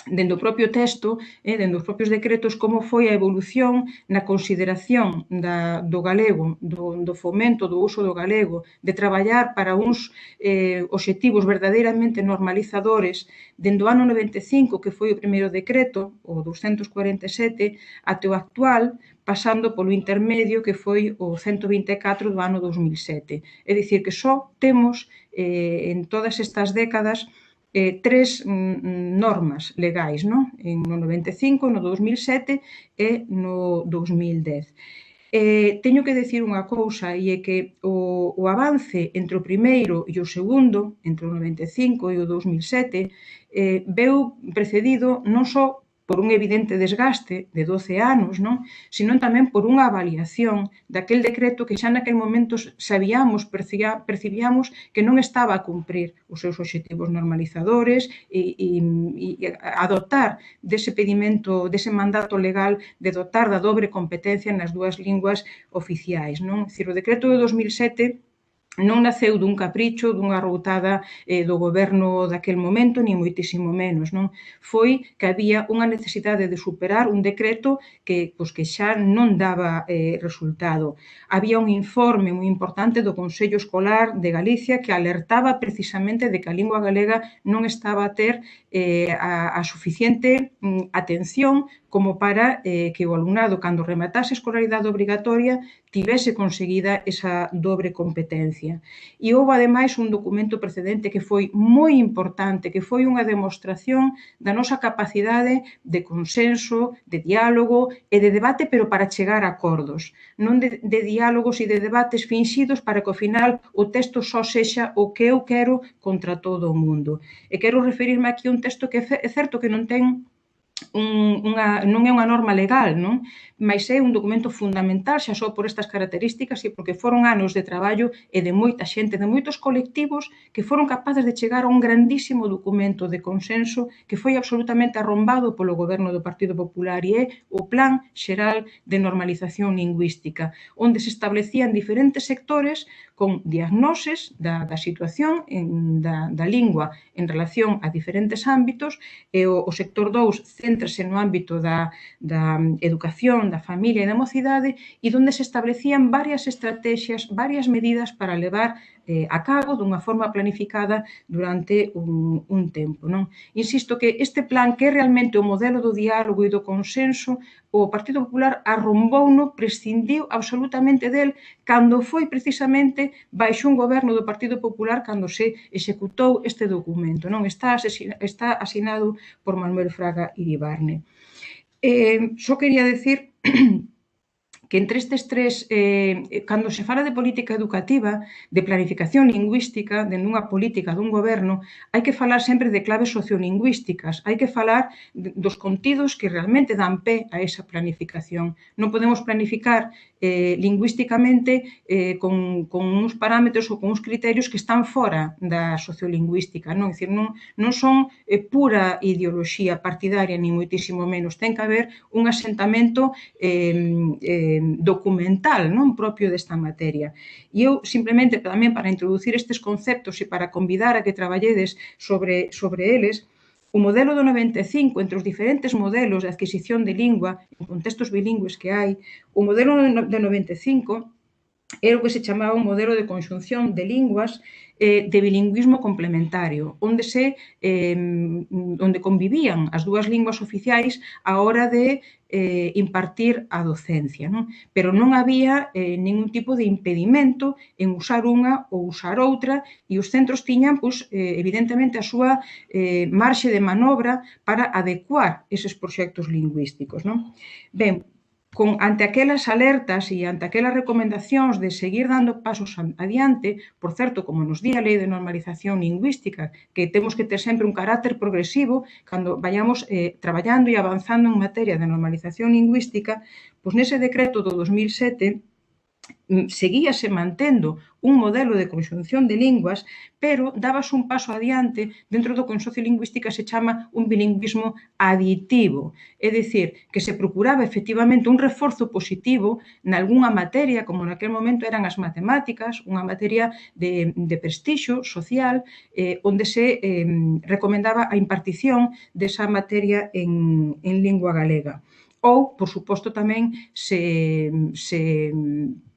dende o propio texto, dende os propios decretos, como foi a evolución na consideración do galego, do fomento do uso do galego, de traballar para uns obxectivos verdadeiramente normalizadores dende o ano 95, que foi o primeiro decreto, o 247, até o actual, pasando polo intermedio, que foi o 124 do ano 2007. É dicir, que só temos en todas estas décadas tres normas legais, no 95, no 2007 e no 2010. Teño que decir unha cousa, e é que o avance entre o primeiro e o segundo, entre o 95 e o 2007, veu precedido non só por un evidente desgaste de 12 anos, non? Sino tamén por unha avaliación daquel decreto que xa naquel momento sabíamos, percibíamos que non estaba a cumprir os seus obxectivos normalizadores e adoptar dese pedimento, dese mandato legal de dotar da dobre competencia nas dúas linguas oficiais, non? Dicir, o decreto de 2007 non naceu dun capricho, dunha routada do goberno daquel momento, ni moitísimo menos, non? Foi que había unha necesidade de superar un decreto que xa non daba resultado. Había un informe moi importante do Consello Escolar de Galicia que alertaba precisamente de que a lingua galega non estaba a ter a suficiente atención como para que o alumnado, cando rematase a escolaridade obrigatoria, tivese conseguida esa dobre competencia. E houve, ademais, un documento precedente que foi moi importante, que foi unha demostración da nosa capacidade de consenso, de diálogo e de debate, pero para chegar a acordos. Non de diálogos e de debates finxidos para que, ao final, o texto só sexa o que eu quero contra todo o mundo. E quero referirme aquí a un texto que é certo que non ten non é unha norma legal, non? Mas é un documento fundamental xa só por estas características e porque foron anos de traballo e de moita xente, de moitos colectivos que foron capaces de chegar a un grandísimo documento de consenso que foi absolutamente arrombado polo goberno do Partido Popular e é o Plan Xeral de Normalización Lingüística, onde se establecían diferentes sectores con diagnoses da situación da lingua en relación a diferentes ámbitos e o sector 2 céntrase no ámbito da educación, da familia e da mocidade e onde se establecían varias estrategias, varias medidas para levar a cabo dunha forma planificada durante un tempo, non? Insisto que este plan, que é realmente o modelo do diálogo e do consenso, o Partido Popular arrombouno, prescindiu absolutamente del cando foi precisamente baixo un goberno do Partido Popular cando se executou este documento, non? Está asinado por Manuel Fraga Iribarne. Só quería decir que entre estes tres, cando se fala de política educativa, de planificación lingüística, de nunha política dun goberno, hai que falar sempre de claves sociolingüísticas, hai que falar dos contidos que realmente dan pé a esa planificación. Non podemos planificar lingüísticamente con uns parámetros ou con uns criterios que están fora da sociolingüística, non? É dicir, non son pura ideoloxía partidaria, ni moitísimo menos. Ten que haber un asentamento documental, non, propio desta materia. E eu, simplemente, tamén para introducir estes conceptos e para convidar a que traballedes sobre eles, o modelo do 95, entre os diferentes modelos de adquisición de lingua en contextos bilingües que hai, o modelo do 95 era o que se chamaba un modelo de conxunción de linguas de bilingüismo complementario, onde convivían as dúas linguas oficiais á hora de impartir a docencia, non? Pero non había ningún tipo de impedimento en usar unha ou usar outra e os centros tiñan, evidentemente, a súa marxe de manobra para adecuar eses proxectos lingüísticos, non? Ben, ante aquelas alertas e ante aquelas recomendacións de seguir dando pasos adiante, por certo, como nos di a Lei de Normalización Lingüística, que temos que ter sempre un carácter progresivo cando vayamos traballando e avanzando en materia de normalización lingüística, pois nese decreto do 2007 seguíase mantendo un modelo de conxunción de linguas, pero dábase un paso adiante dentro do que en sociolingüística se chama un bilingüismo aditivo, é dicir, que se procuraba efectivamente un reforzo positivo nalgúnha materia, como naquel momento eran as matemáticas, unha materia de prestixio social, onde se recomendaba a impartición desa materia en lingua galega. Ou, por suposto, tamén se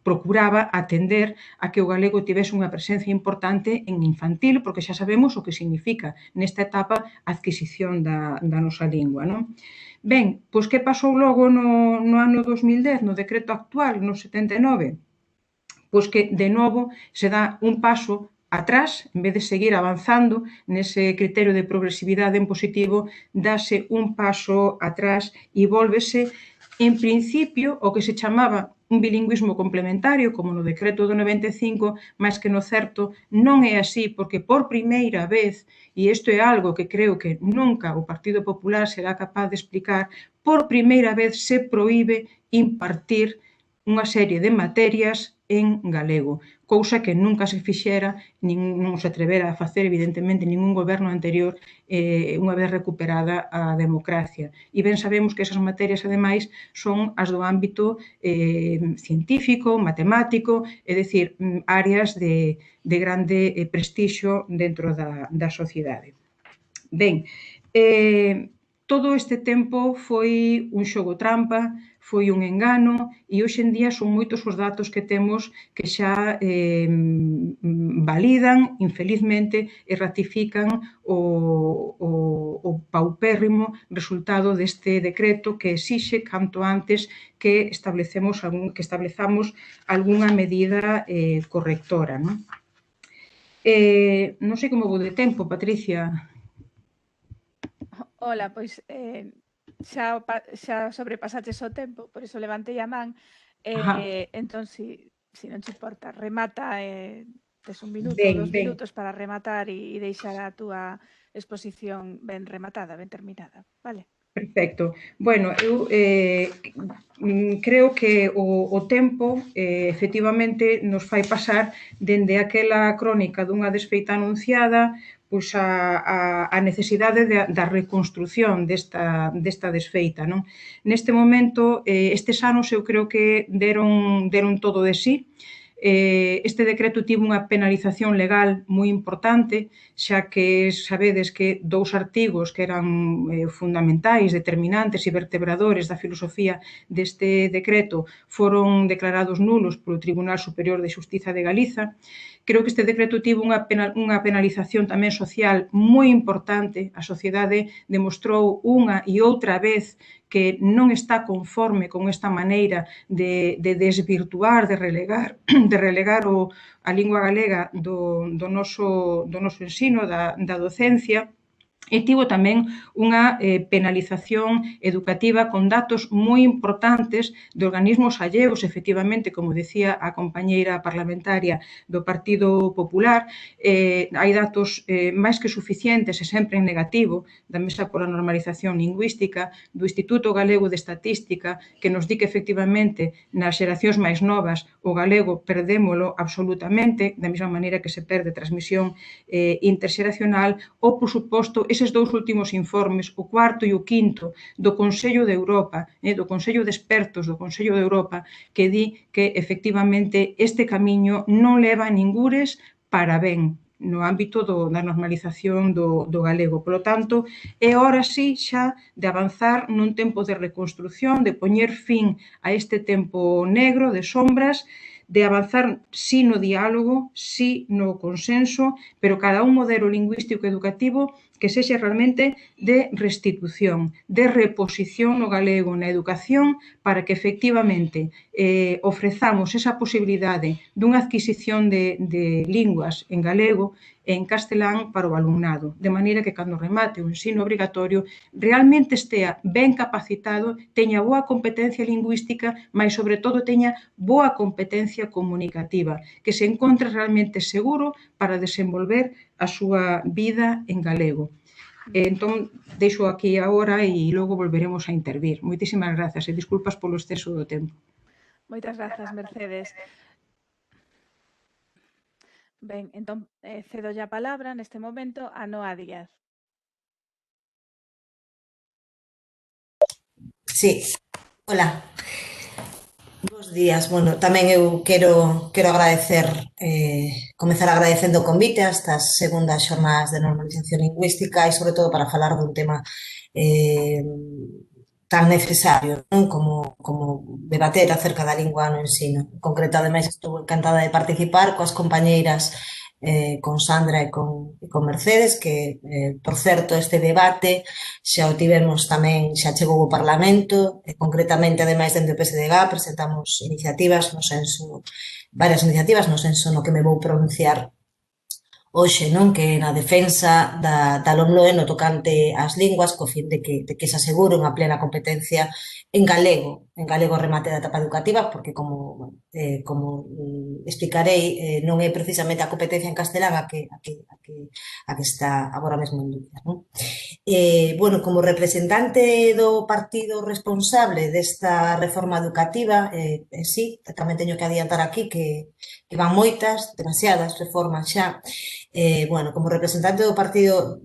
procuraba atender a que o galego tivese unha presencia importante en infantil, porque xa sabemos o que significa nesta etapa a adquisición da nosa lingua, non? Ben, pois que pasou logo no ano 2010, no decreto actual, no 79? Pois que, de novo, se dá un paso atrás, en vez de seguir avanzando nese criterio de progresividade en positivo, dase un paso atrás e vólvese, en principio, o que se chamaba un bilingüismo complementario, como no decreto do 95, mas que no certo non é así, porque por primeira vez, e isto é algo que creo que nunca o Partido Popular será capaz de explicar, por primeira vez se proíbe impartir unha serie de materias en galego, cousa que nunca se fixera, non se atrevera a facer, evidentemente, ningún goberno anterior unha vez recuperada a democracia. E ben sabemos que esas materias, ademais, son as do ámbito científico, matemático, é dicir, áreas de grande prestixio dentro da sociedade. Ben, todo este tempo foi un xogo trampa, foi un engano e hoxe en día son moitos os datos que temos que xa validan, infelizmente, e ratifican o paupérrimo resultado deste decreto que exixe canto antes que establezamos algunha medida correctora. Non sei como vou de tempo, Patricia. Ola, pois xa sobrepasaches o tempo, por iso levantei a man. Entón, si non te importa, remata, tes un minuto ou 2 minutos para rematar e deixar a túa exposición ben rematada, ben terminada, vale? Perfecto. Bueno, eu creo que o tempo efectivamente nos fai pasar dende aquela crónica dunha desfeita anunciada pois a necesidade da reconstrución desta desfeita. Non? Neste momento, estes anos eu creo que deron todo de sí. Este decreto tivo unha penalización legal moi importante, xa que sabedes que 2 artigos que eran fundamentais, determinantes e vertebradores da filosofía deste decreto foron declarados nulos polo Tribunal Superior de Xustiza de Galiza. Creo que este decreto tivo unha penalización tamén social moi importante. A sociedade demostrou unha e outra vez que non está conforme con esta maneira de desvirtuar, de relegar a lingua galega do noso ensino, da docencia, e tivo tamén unha penalización educativa con datos moi importantes de organismos allegos, efectivamente, como decía a compañeira parlamentaria do Partido Popular, hai datos máis que suficientes e sempre en negativo da Mesa pola Normalización Lingüística, do Instituto Galego de Estatística, que nos di que efectivamente nas xeracións máis novas o galego perdémolo absolutamente, da mesma maneira que se perde transmisión interxeracional, ou, por suposto, eses 2 últimos informes, o cuarto e o quinto, do Consello de Europa, do Consello de Expertos do Consello de Europa, que di que, efectivamente, este camiño non leva a ningures para ben no ámbito da normalización do galego. Polo tanto, é hora sí xa de avanzar nun tempo de reconstrucción, de poñer fin a este tempo negro, de sombras, de avanzar sí no diálogo, sí no consenso, pero cada un modelo lingüístico educativo que sexa realmente de restitución, de reposición no galego na educación para que efectivamente ofrezamos esa posibilidade dunha adquisición de linguas en galego e en castelán para o alumnado, de maneira que cando remate o ensino obrigatorio realmente estea ben capacitado, teña boa competencia lingüística, mas sobre todo teña boa competencia comunicativa, que se encontre realmente seguro para desenvolver a súa vida en galego. Entón, deixo aquí agora e logo volveremos a intervir. Moitísimas grazas e disculpas polo exceso do tempo. Moitas grazas, Mercedes. Ben, entón, cedo a palabra neste momento a Noa Díaz. Sí, hola. Bos días. Bueno, tamén eu quero agradecer, comezar agradecendo o convite a estas segundas xornadas de normalización lingüística e, sobre todo, para falar dun tema tan necesario, non? Como debater acerca da lingua no ensino. En concreto, ademais, estou encantada de participar coas compañeiras con Sandra e con Mercedes, que, por certo, este debate xa o tivemos tamén, xa chegou ao Parlamento, concretamente, ademais, dentro do PSDG, presentamos iniciativas no senso, varias iniciativas no senso no que me vou pronunciar hoxe, non? Que na defensa da LOMLOE no tocante ás linguas, co fin de que se asegure unha plena competencia en galego remate da etapa educativa, porque como explicarei, non é precisamente a competencia en castelán a que está agora mesmo en dúbida, non? Bueno, como representante do partido responsable desta reforma educativa, sí, tamén teño que adiantar aquí que van moitas, demasiadas reformas xa. Bueno, como representante do partido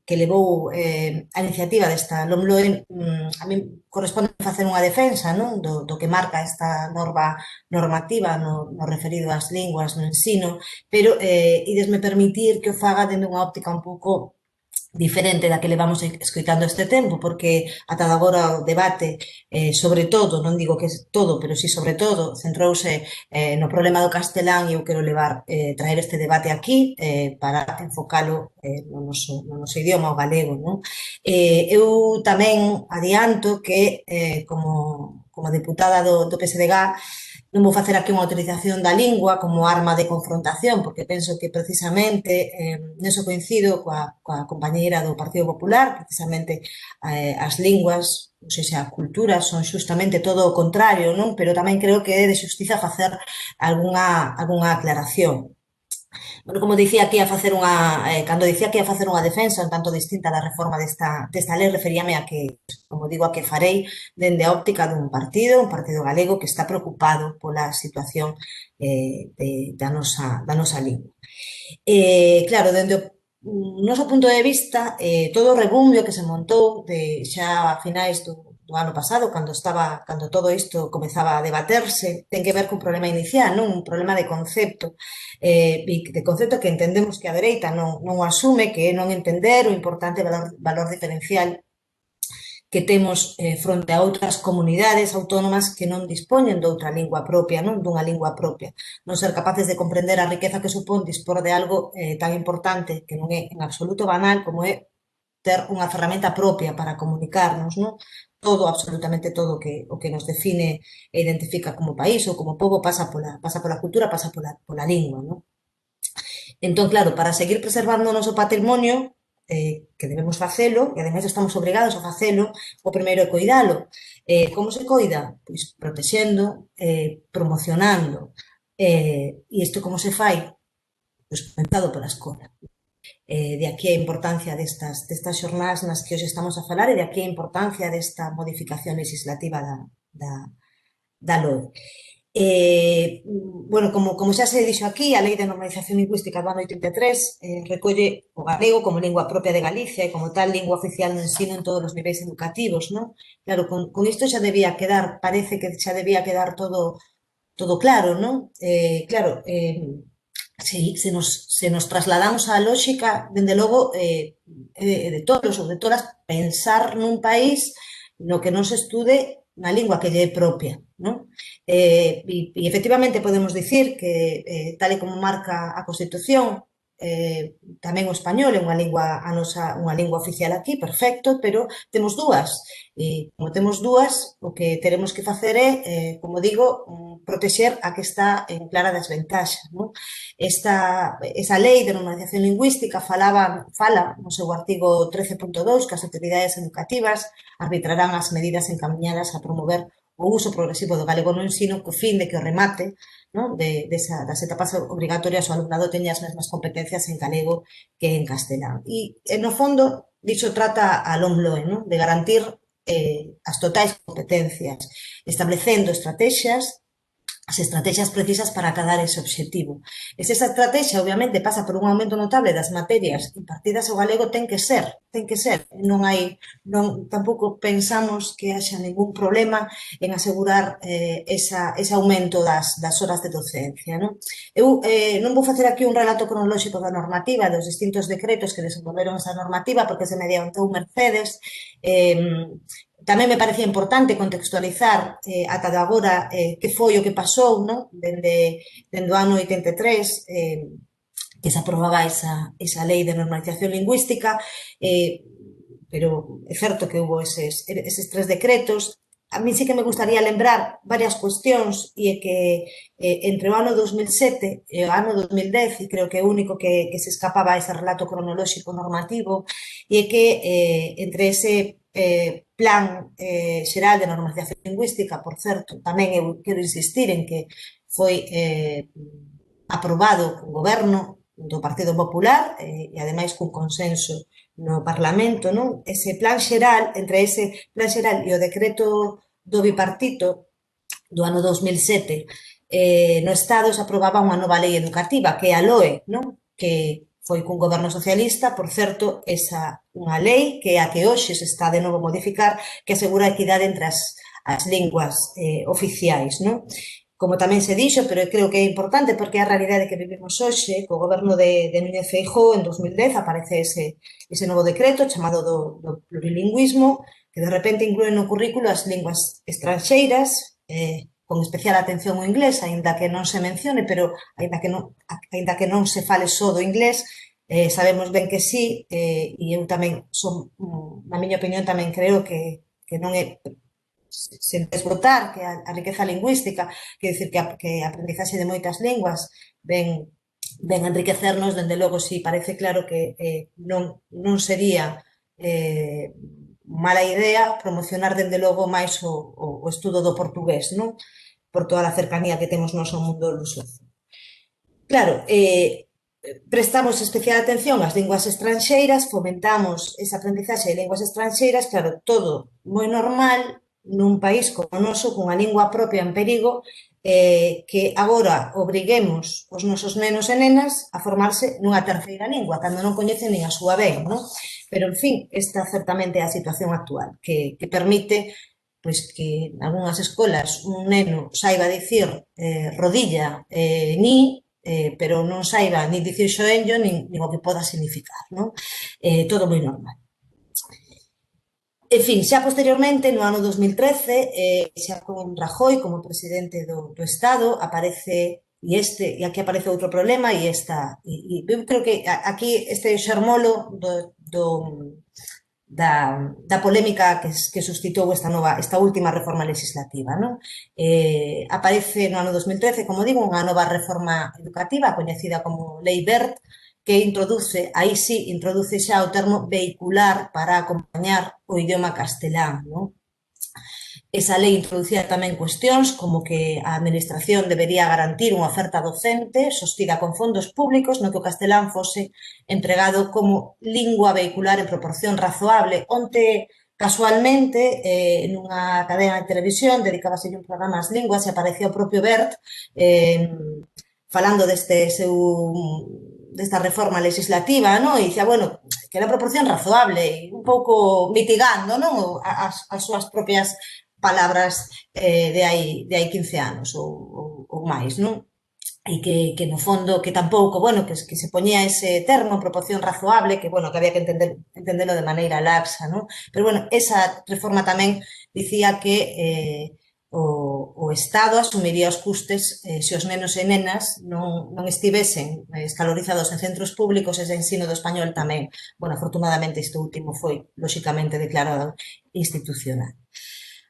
que levou a iniciativa desta LOMLOE, a mí corresponde facer unha defensa, non? Do que marca esta normativa no referido ás linguas no ensino, pero idesme permitir que o faga dende unha óptica un pouco diferente da que levamos escoitando este tempo, porque ata agora o debate, sobre todo, non digo que todo, pero sí sobre todo, centrouse no problema do castelán e eu quero traer este debate aquí para enfocalo no noso idioma, o galego, non? Eu tamén adianto que como deputada do PSDG non vou facer aquí unha utilización da lingua como arma de confrontación, porque penso que precisamente neso coincido coa compañeira do Partido Popular, precisamente as linguas, ou seja, a cultura son xustamente todo o contrario, non? Pero tamén creo que é de xustiza facer algunha aclaración. Bueno, como dicía que ia facer cando dicía que ia facer unha defensa un tanto distinta da reforma desta lei, referíame a que, como digo, a que farei dende a óptica un partido galego que está preocupado pola situación da nosa lingua. Claro, dende o noso punto de vista, todo o rebumbio que se montou xa a finais do ano pasado, cando todo isto comezaba a debaterse, ten que ver cun problema inicial, non? Un problema de concepto, que entendemos que a dereita non o asume, que é non entender o importante valor diferencial que temos fronte a outras comunidades autónomas que non dispoñen doutra lingua propia, non? Dunha lingua propia. Non ser capaces de comprender a riqueza que supón dispor de algo tan importante que non é en absoluto banal como é ter unha ferramenta propia para comunicarnos, non? Todo, absolutamente todo o que nos define e identifica como país ou como pobo pasa pola cultura, pasa pola lingua, non? Entón, claro, para seguir preservando o noso patrimonio, que debemos facelo, e ademais estamos obrigados a facelo, o primeiro é coidalo. Como se coida? Pois protexendo, promocionando. E isto como se fai? Pois comenzado pola escola. De aquí a importancia destas xornadas nas que hoxe estamos a falar e de aquí a importancia desta modificación legislativa da LOE. Bueno, como xa se dixo aquí, a Lei de Normalización Lingüística do ano 83 recolle o galego como lingua propia de Galicia e como tal lingua oficial no ensino en todos os niveis educativos, non? Claro, con isto xa debía quedar, parece que xa debía quedar todo claro, non? Claro, se nos trasladamos á lógica, dende logo, de todos ou de todas, pensar nun país no que non se estude na lingua que lle é propia, non? E efectivamente podemos dicir que, tal e como marca a Constitución, tamén o español é unha lingua oficial aquí, perfecto, pero temos dúas. E como temos dúas, o que teremos que facer é, como digo, protexer a que está en clara desventaxa, non? Esa lei de normalización lingüística fala no seu artigo 13.2 que as autoridades educativas arbitrarán as medidas encaminhadas a promover o uso progresivo do galego no ensino co fin de que o remate, non? Das etapas obrigatorias o alumnado teña as mesmas competencias en galego que en castelán. E, no fondo, diso trata a LOMLOE, non? De garantir as totais competencias, establecendo as estrategias precisas para acadar ese obxectivo. E se esa estrategia, obviamente, pasa por un aumento notable das materias impartidas ao galego, ten que ser. Tampouco pensamos que haxa ningún problema en asegurar ese aumento das horas de docencia, non? Eu non vou facer aquí un relato cronolóxico da normativa, dos distintos decretos que desenvolveron esa normativa, porque se me adiantou Mercedes. Tamén me parecía importante contextualizar ata de agora que foi o que pasou, non? Dende o ano 83, que se aprobaba esa lei de normalización lingüística, pero é certo que houve eses 3 decretos. a mí sí que me gustaría lembrar varias cuestións e é que entre o ano 2007 e o ano 2010, e creo que é o único que se escapaba a ese relato cronolóxico normativo, e é que entre ese plan xeral de normalización lingüística, por certo, tamén eu quero insistir en que foi aprobado co goberno do Partido Popular e ademais cun consenso no Parlamento, non? Ese plan xeral, entre ese plan xeral e o decreto do bipartito do ano 2007, no Estado se aprobaba unha nova lei educativa, que é a LOE, non? Que foi cun goberno socialista, por certo, esa unha lei que é a que hoxe se está de novo a modificar, que asegura a equidade entre as linguas oficiais, non? Como tamén se dixo, pero creo que é importante porque é a realidade que vivimos hoxe, co goberno de Núñez Feijóo en 2010 aparece ese novo decreto chamado do plurilingüismo, que de repente inclúe no currículo as linguas estranxeiras, con especial atención ao inglés, aínda que non se mencione, pero aínda que non se fale só do inglés, sabemos ben que sí, e eu tamén na miña opinión tamén creo que non é sen desbotar que a riqueza lingüística, quer dicir que a aprendizaxe de moitas linguas ven enriquecernos, dende logo si parece claro que non sería mala idea promocionar dende logo máis o estudo do portugués, non? Por toda a cercanía que temos nos ao mundo lusófono. Claro, prestamos especial atención ás linguas estranxeiras, fomentamos esa aprendizaxe de linguas estranxeiras, claro, todo moi normal nun país como o noso, cunha lingua propia en perigo, que agora obriguemos os nosos nenos e nenas a formarse nunha terceira lingua, cando non coñecen nin a súa ben, non? Pero, en fin, esta certamente é a situación actual, que permite pois que en algunhas escolas un neno saiba dicir rodilla ni, pero non saiba ni dicir xoenllo nin o que poda significar, non? Todo moi normal. En fin, xa posteriormente, no ano 2013, xa con Rajoy como presidente do Estado, aparece, e aquí aparece outro problema, e eu creo que aquí este xermolo da polémica que suscitou esta última reforma legislativa, non? Aparece no ano 2013, como digo, unha nova reforma educativa coñecida como Lei Wert, que introduce xa o termo vehicular para acompañar o idioma castelán, non? Esa lei introducía tamén cuestións como que a administración debería garantir unha oferta docente sostida con fondos públicos no que o castelán fose empregado como lingua vehicular en proporción razoable, onte casualmente nunha cadena de televisión dedicábase un programa ás linguas e aparecía o propio Wert falando desta reforma legislativa, non? E dicía, bueno, que era proporción razoable, un pouco mitigando, non? As súas propias palabras de hai 15 anos ou máis, non? E que no fondo, que tampouco, bueno, que se poñía ese termo en proporción razoable, que, bueno, que había que entendelo de maneira laxa, non? Pero, bueno, esa reforma tamén dicía que o Estado asumiría os custes se os nenos e nenas non estivesen escalorizados en centros públicos e de ensino do español tamén. Bueno, afortunadamente isto último foi, lóxicamente, declarado institucional.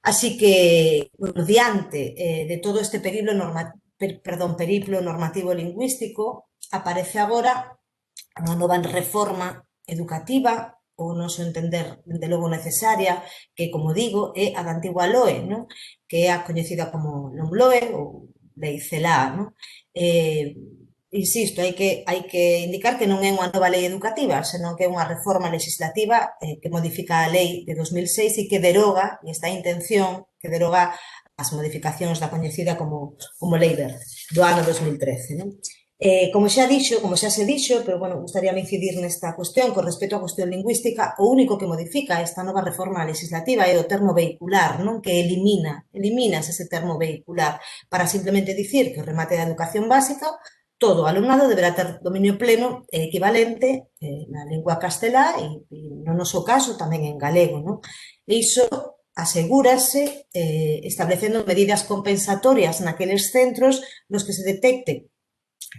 Así que, bueno, diante de todo este periplo normativo lingüístico, aparece agora unha nova reforma educativa, ou noso entender, dende logo necesaria, que, como digo, é a da antigua LOE, non? Que é a coñecida como LOMLOE ou Lei CELA, non? Insisto, hai que indicar que non é unha nova lei educativa, senón que é unha reforma legislativa que modifica a lei de 2006 e que deroga, e esta intención, que deroga as modificacións da coñecida como Lei Wert do ano 2013, non? Como xa se dixo, pero, bueno, gustaríame incidir nesta cuestión con respecto á cuestión lingüística, o único que modifica esta nova reforma legislativa é o termo vehicular, non? Que eliminas ese termo vehicular para simplemente dicir que o remate da educación básica todo o alumnado deberá ter dominio pleno e equivalente na lingua castelá e, no noso caso, tamén en galego, non? E iso asegúrase establecendo medidas compensatorias naqueles centros nos que se detecte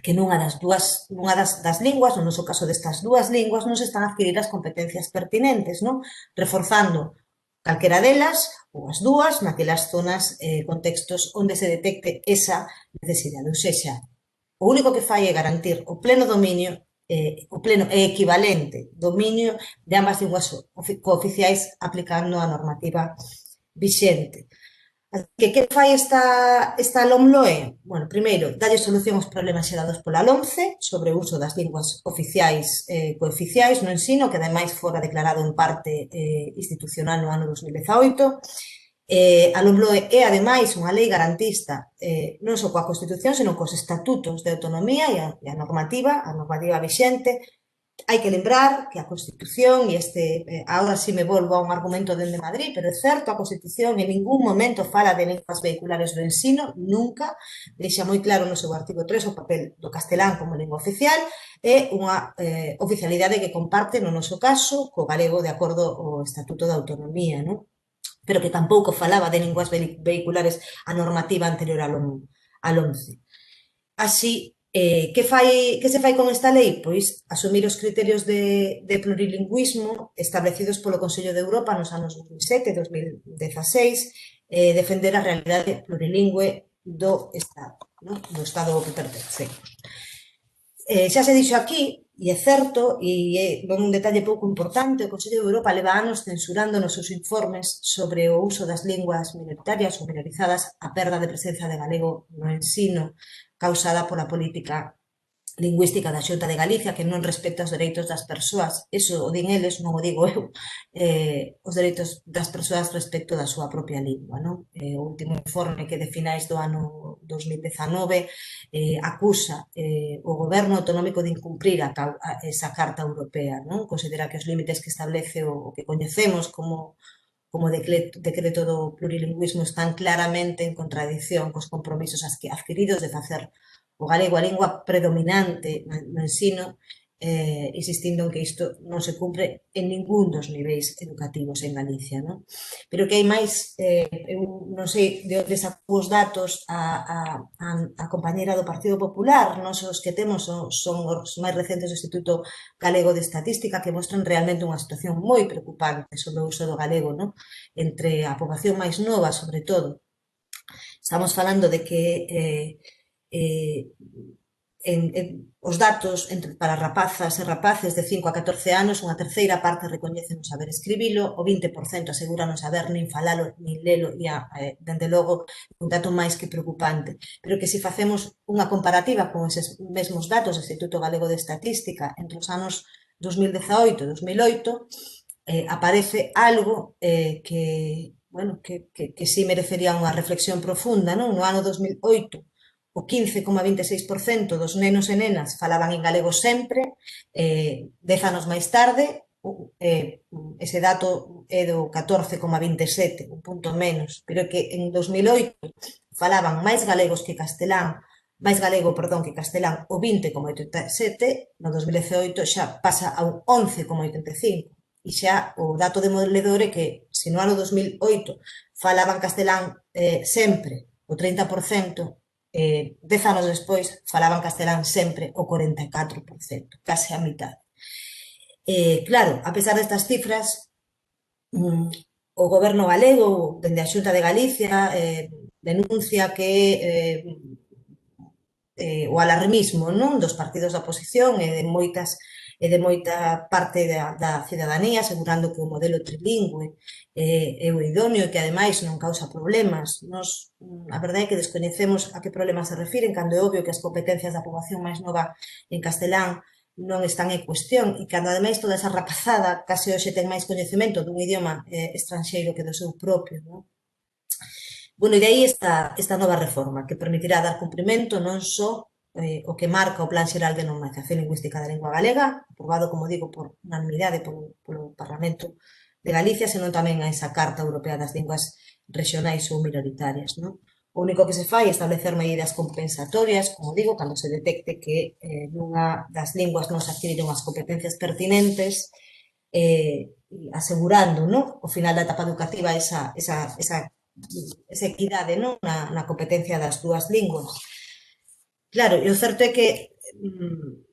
que nunha das linguas, no noso caso destas dúas linguas, non se están a adquirir as competencias pertinentes, non? Reforzando calquera delas ou as dúas naquelas zonas, contextos onde se detecte esa necesidade. Ou seja, o único que fai é garantir o pleno dominio, o pleno e equivalente dominio de ambas linguas cooficiais aplicando a normativa vixente. Que fai esta LOMLOE? Bueno, primeiro, dalle solución aos problemas xerados pola LOMCE sobre o uso das linguas oficiais cooficiais no ensino, que ademais fora declarado en parte institucional no ano 2018. A LOMLOE é, ademais, unha lei garantista non só coa Constitución, senón cos estatutos de autonomía e a normativa vixente. Hai que lembrar que a Constitución, e agora si me volvo a un argumento dende Madrid, pero é certo, a Constitución en ningún momento fala de linguas vehiculares do ensino, nunca, deixa moi claro no seu artigo 3 o papel do castelán como lingua oficial, e unha oficialidade que comparte, no noso caso, co galego de acordo ao Estatuto de Autonomía, non? Pero que tampouco falaba de linguas vehiculares a normativa anterior a LOMCE. Así, que se fai con esta lei? Pois asumir os criterios de plurilingüismo establecidos polo Consello de Europa nos anos 2007 e 2016, defender a realidade plurilingüe do Estado, do Estado ao que pertencemos. Xa se dixo aquí, e é certo, e é un detalle pouco importante, o Consello de Europa leva anos censurando nos seus informes sobre o uso das linguas minoritarias ou minorizadas a perda de presenza de galego no ensino causada pola política lingüística da Xunta de Galicia que non respecta os dereitos das persoas. Eso o din eles, non o digo eu, os dereitos das persoas respecto da súa propia lingua, non? O último informe que de finais do ano 2019 acusa o goberno autonómico de incumprir esa Carta Europea, non? Considera que os límites que establece o que coñecemos como decreto do plurilingüismo están claramente en contradición cos compromisos adquiridos de facer o galego a lingua predominante no ensino, insistindo en que isto non se cumpre en ningún dos niveis educativos en Galicia, non? Pero que hai máis, eu non sei de onde sacou os datos a compañera do Partido Popular, nós os que temos son os máis recentes do Instituto Galego de Estatística que mostran realmente unha situación moi preocupante sobre o uso do galego, non? Entre a poboación máis nova, sobre todo. Estamos falando de que os datos para rapazas e rapaces de 5 a 14 anos, unha terceira parte recoñece non saber escribilo, o 20% asegura non saber nin falalo, nin lelo, e, dende logo, un dato máis que preocupante. Pero que se facemos unha comparativa con eses mesmos datos do Instituto Galego de Estatística entre os anos 2018 e 2008, aparece algo que si merecería unha reflexión profunda, non? No ano 2008, o 15,26% dos nenos e nenas falaban en galego sempre, 10 anos máis tarde, ese dato é do 14,27, un punto menos, pero que en 2008 falaban máis galego que castelán o 20,87, no 2018 xa pasa a un 11,85. E xa o dato demoledor é que se no ano 2008 falaban castelán sempre o 30%, 10 anos despois falaban castelán sempre o 44%, case a mitad. Claro, a pesar destas cifras, o goberno galego, dende a Xunta de Galicia, denuncia que o alarmismo, non, dos partidos da oposición e de moita parte da cidadanía, asegurando que o modelo trilingüe é o idóneo e que, ademais, non causa problemas. Nos, a verdade é que descoñecemos a que problemas se refiren, cando é obvio que as competencias da poboación máis nova en castelán non están en cuestión e cando, ademais, toda esa rapazada case hoxe ten máis coñecemento dun idioma estranxeiro que do seu propio, non? Bueno, e de aí esta nova reforma que permitirá dar cumprimento non só o que marca o Plan Xeral de Normalización Lingüística da Lingua Galega, aprobado, como digo, por unanimidade polo Parlamento de Galicia, senón tamén a esa Carta Europea das Linguas Regionais ou Minoritarias, non? O único que se fai é establecer medidas compensatorias, como digo, cando se detecte que nunha das linguas non se adquiriron as competencias pertinentes, asegurando, non, ao final da etapa educativa esa equidade, non, na competencia das dúas linguas. Claro, e o certo é que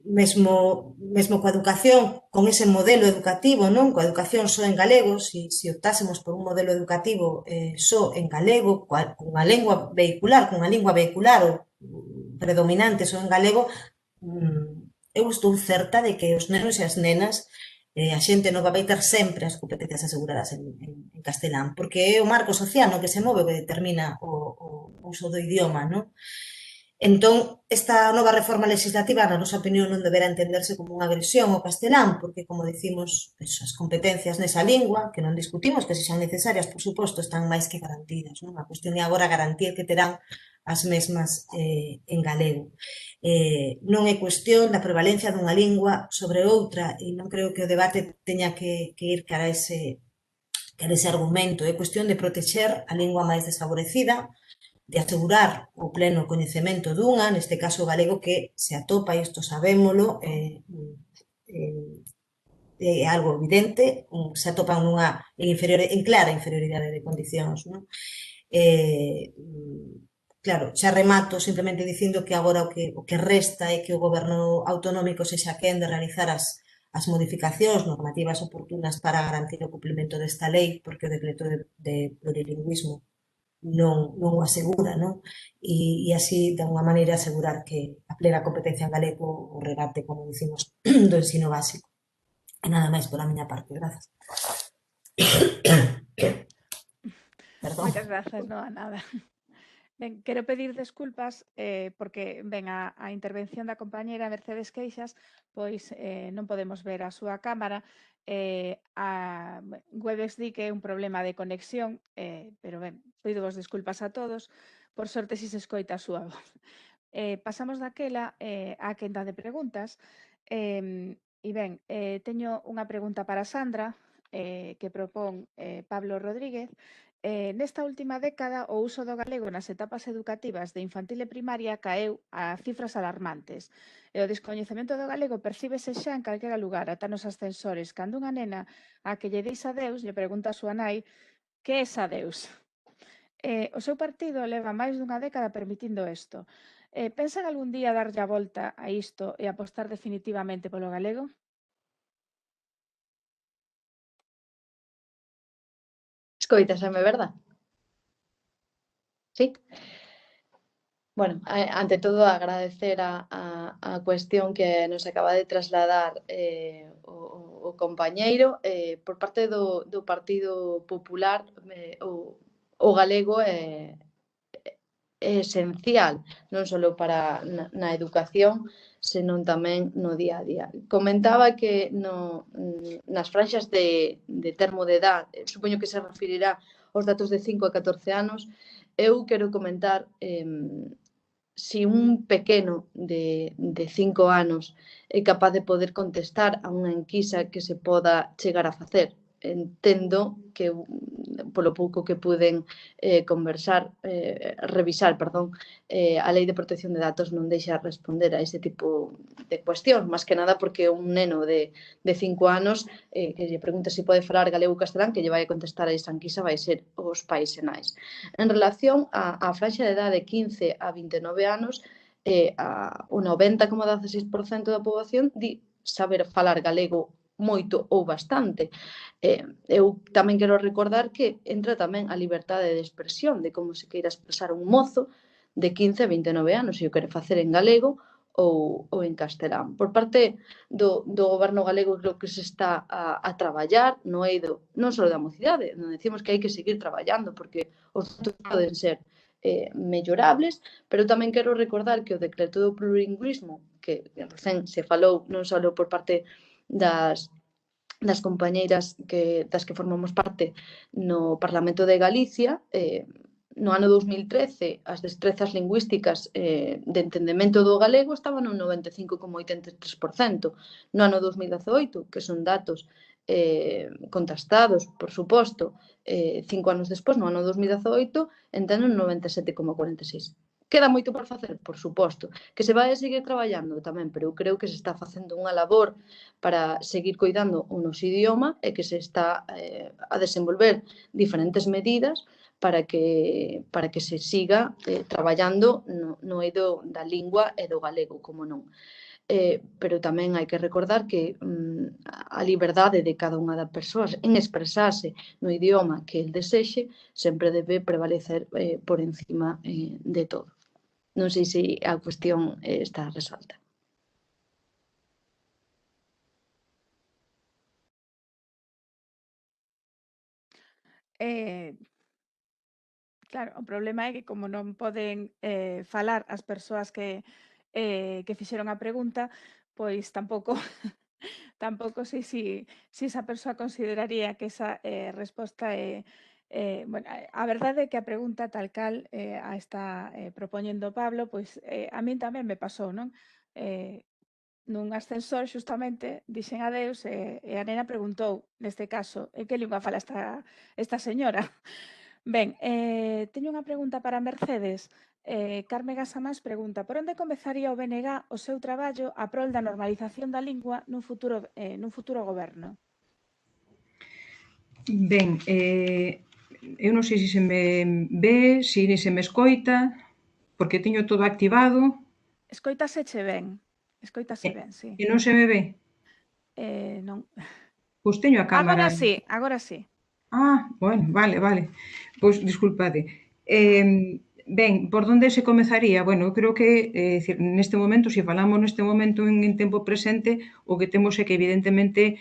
mesmo coa educación, con ese modelo educativo, non? Coa educación só en galego, se optásemos por un modelo educativo só en galego, cunha lingua vehicular ou predominante só en galego, eu estou certa de que os nenos e as nenas a xente nova vai ter sempre as competencias aseguradas en castelán, porque é o marco social no que se move o que determina o uso do idioma, non? Entón, esta nova reforma legislativa, na nosa opinión, non deberá entenderse como unha agresión ao castelán, porque, como dicimos, as competencias nesa lingua, que non discutimos que sexan necesarias, por suposto, están máis que garantidas, non? A cuestión é agora garantir que terán as mesmas en galego. Non é cuestión da prevalencia dunha lingua sobre outra, e non creo que o debate teña que ir cara a ese argumento. É cuestión de protexer a lingua máis desfavorecida, de asegurar o pleno coñecemento dunha, neste caso o galego, que se atopa, e isto sabémolo, é algo evidente, se atopan en clara inferioridade de condicións, non? Claro, xa remato simplemente dicindo que agora o que resta é que o goberno autonómico sexa quen de realizar as modificacións normativas oportunas para garantir o cumplimento desta lei, porque o decreto de plurilingüismo non o asegura, non? E así, de alguma maneira, asegurar que a plena competencia en galego o regate, como dicimos, do ensino básico. E nada máis por a miña parte, grazas. Perdón. Moitas grazas, non a nada. Ben, quero pedir desculpas porque, ben, a intervención da compañera Mercedes Queixas, pois non podemos ver a súa cámara. A Webex di que é un problema de conexión, pero ben, pido vos desculpas a todos. Por sorte, si se escoita a súa voz. Pasamos daquela á quenda de preguntas. E ben, teño unha pregunta para Sandra, que propón Pablo Rodríguez. Nesta última década, o uso do galego nas etapas educativas de infantil e primaria caeu a cifras alarmantes. E o descoñecemento do galego percíbese xa en calquera lugar, ata nos ascensores, cando unha nena a que lle deis adeus lle pregunta a súa nai que é adeus. O seu partido leva máis dunha década permitindo isto. Pensan algún día darlle a volta a isto e apostar definitivamente polo galego? Escoitaseme, verdad? Sí? Bueno, ante todo agradecer a cuestión que nos acaba de trasladar o compañeiro. Por parte do Partido Popular, o galego é esencial, non só para na educación, senón tamén no día a día. Comentaba que nas franxas de termo de edad, supoño que se referirá aos datos de 5 a 14 anos, eu quero comentar si un pequeno de 5 anos é capaz de poder contestar a unha enquisa que se poda chegar a facer. Entendo que, polo pouco que puden revisar, a Lei de Protección de Datos non deixa responder a ese tipo de cuestión, máis que nada porque un neno de 5 anos que lle pregunta se pode falar galego ou castelán, que lle vai a contestar a esa enquisa vai ser os pais e nais. En relación á franxa de edade de 15 a 29 anos, o 90,16% da poboación di saber falar galego moito ou bastante. Eu tamén quero recordar que entra tamén a liberdade de expresión, de como se queira expresar un mozo de 15 a 29 anos, se o quere facer en galego ou en castelán. Por parte do goberno galego, creo que se está a traballar no eido, non só da mocidade, non decimos que hai que seguir traballando, porque os datos poden ser mellorables, pero tamén quero recordar que o decreto do plurilingüismo, que recén se falou non só por parte das compañeiras das que formamos parte no Parlamento de Galicia, no ano 2013 as destrezas lingüísticas de entendemento do galego estaban no 95,83%. No ano 2018, que son datos contrastados, por suposto, 5 anos despois, no ano 2018, entendo no 97,46%. Queda moito por facer, por suposto, que se vai a seguir traballando tamén, pero eu creo que se está facendo unha labor para seguir coidando o noso idioma e que se está a desenvolver diferentes medidas para que se siga traballando no eido da lingua e do galego, como non. pero tamén hai que recordar que a liberdade de cada unha das persoas en expresarse no idioma que el desexe sempre debe prevalecer por encima de todo. Non sei se a cuestión está resolta. Claro, o problema é que como non poden falar as persoas que fixeron a pregunta, pois tampouco tampouco sei se esa persoa consideraría que esa resposta é bueno, a verdade é que a pregunta tal cal a está propoñendo Pablo, pois a min tamén me pasou, non? Nun ascensor xustamente dixen adeus e a nena preguntou, neste caso, en que lingua fala esta señora? Ben, teño unha pregunta para Mercedes. Carme Gasamás pregunta: por onde comezaría o BNG o seu traballo a prol da normalización da lingua nun futuro goberno? Ben, eu non sei se se me ve, se se me escoita, porque teño todo activado. Escóitaseche ben, sí. E non se me ve? Non. Pois teño a cámara. Agora sí. Bueno, vale. Pois, disculpade. Ben, por onde se comezaría? Bueno, eu creo que, neste momento, se falamos neste momento en tempo presente, o que temos é que, evidentemente,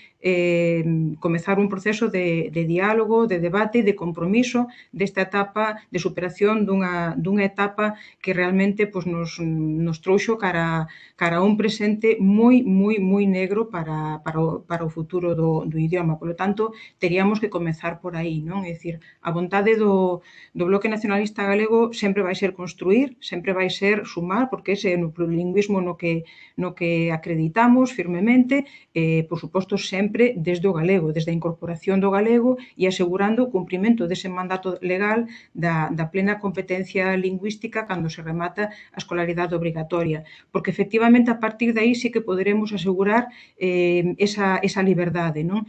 comezar un proceso de diálogo, de debate, de compromiso desta etapa de superación dunha etapa que realmente nos trouxo cara a un presente moi negro para o futuro do idioma. Por lo tanto, teríamos que comezar por aí, non? É dicir, a vontade do Bloque Nacionalista Galego sempre vai ser construir, sempre vai ser sumar, porque ese é no plurilingüismo no que acreditamos firmemente, por suposto, sempre desde o galego, desde a incorporación do galego e asegurando o cumprimento dese mandato legal da plena competencia lingüística cando se remata a escolaridade obrigatoria, porque efectivamente a partir de aí sí que poderemos asegurar esa liberdade, non?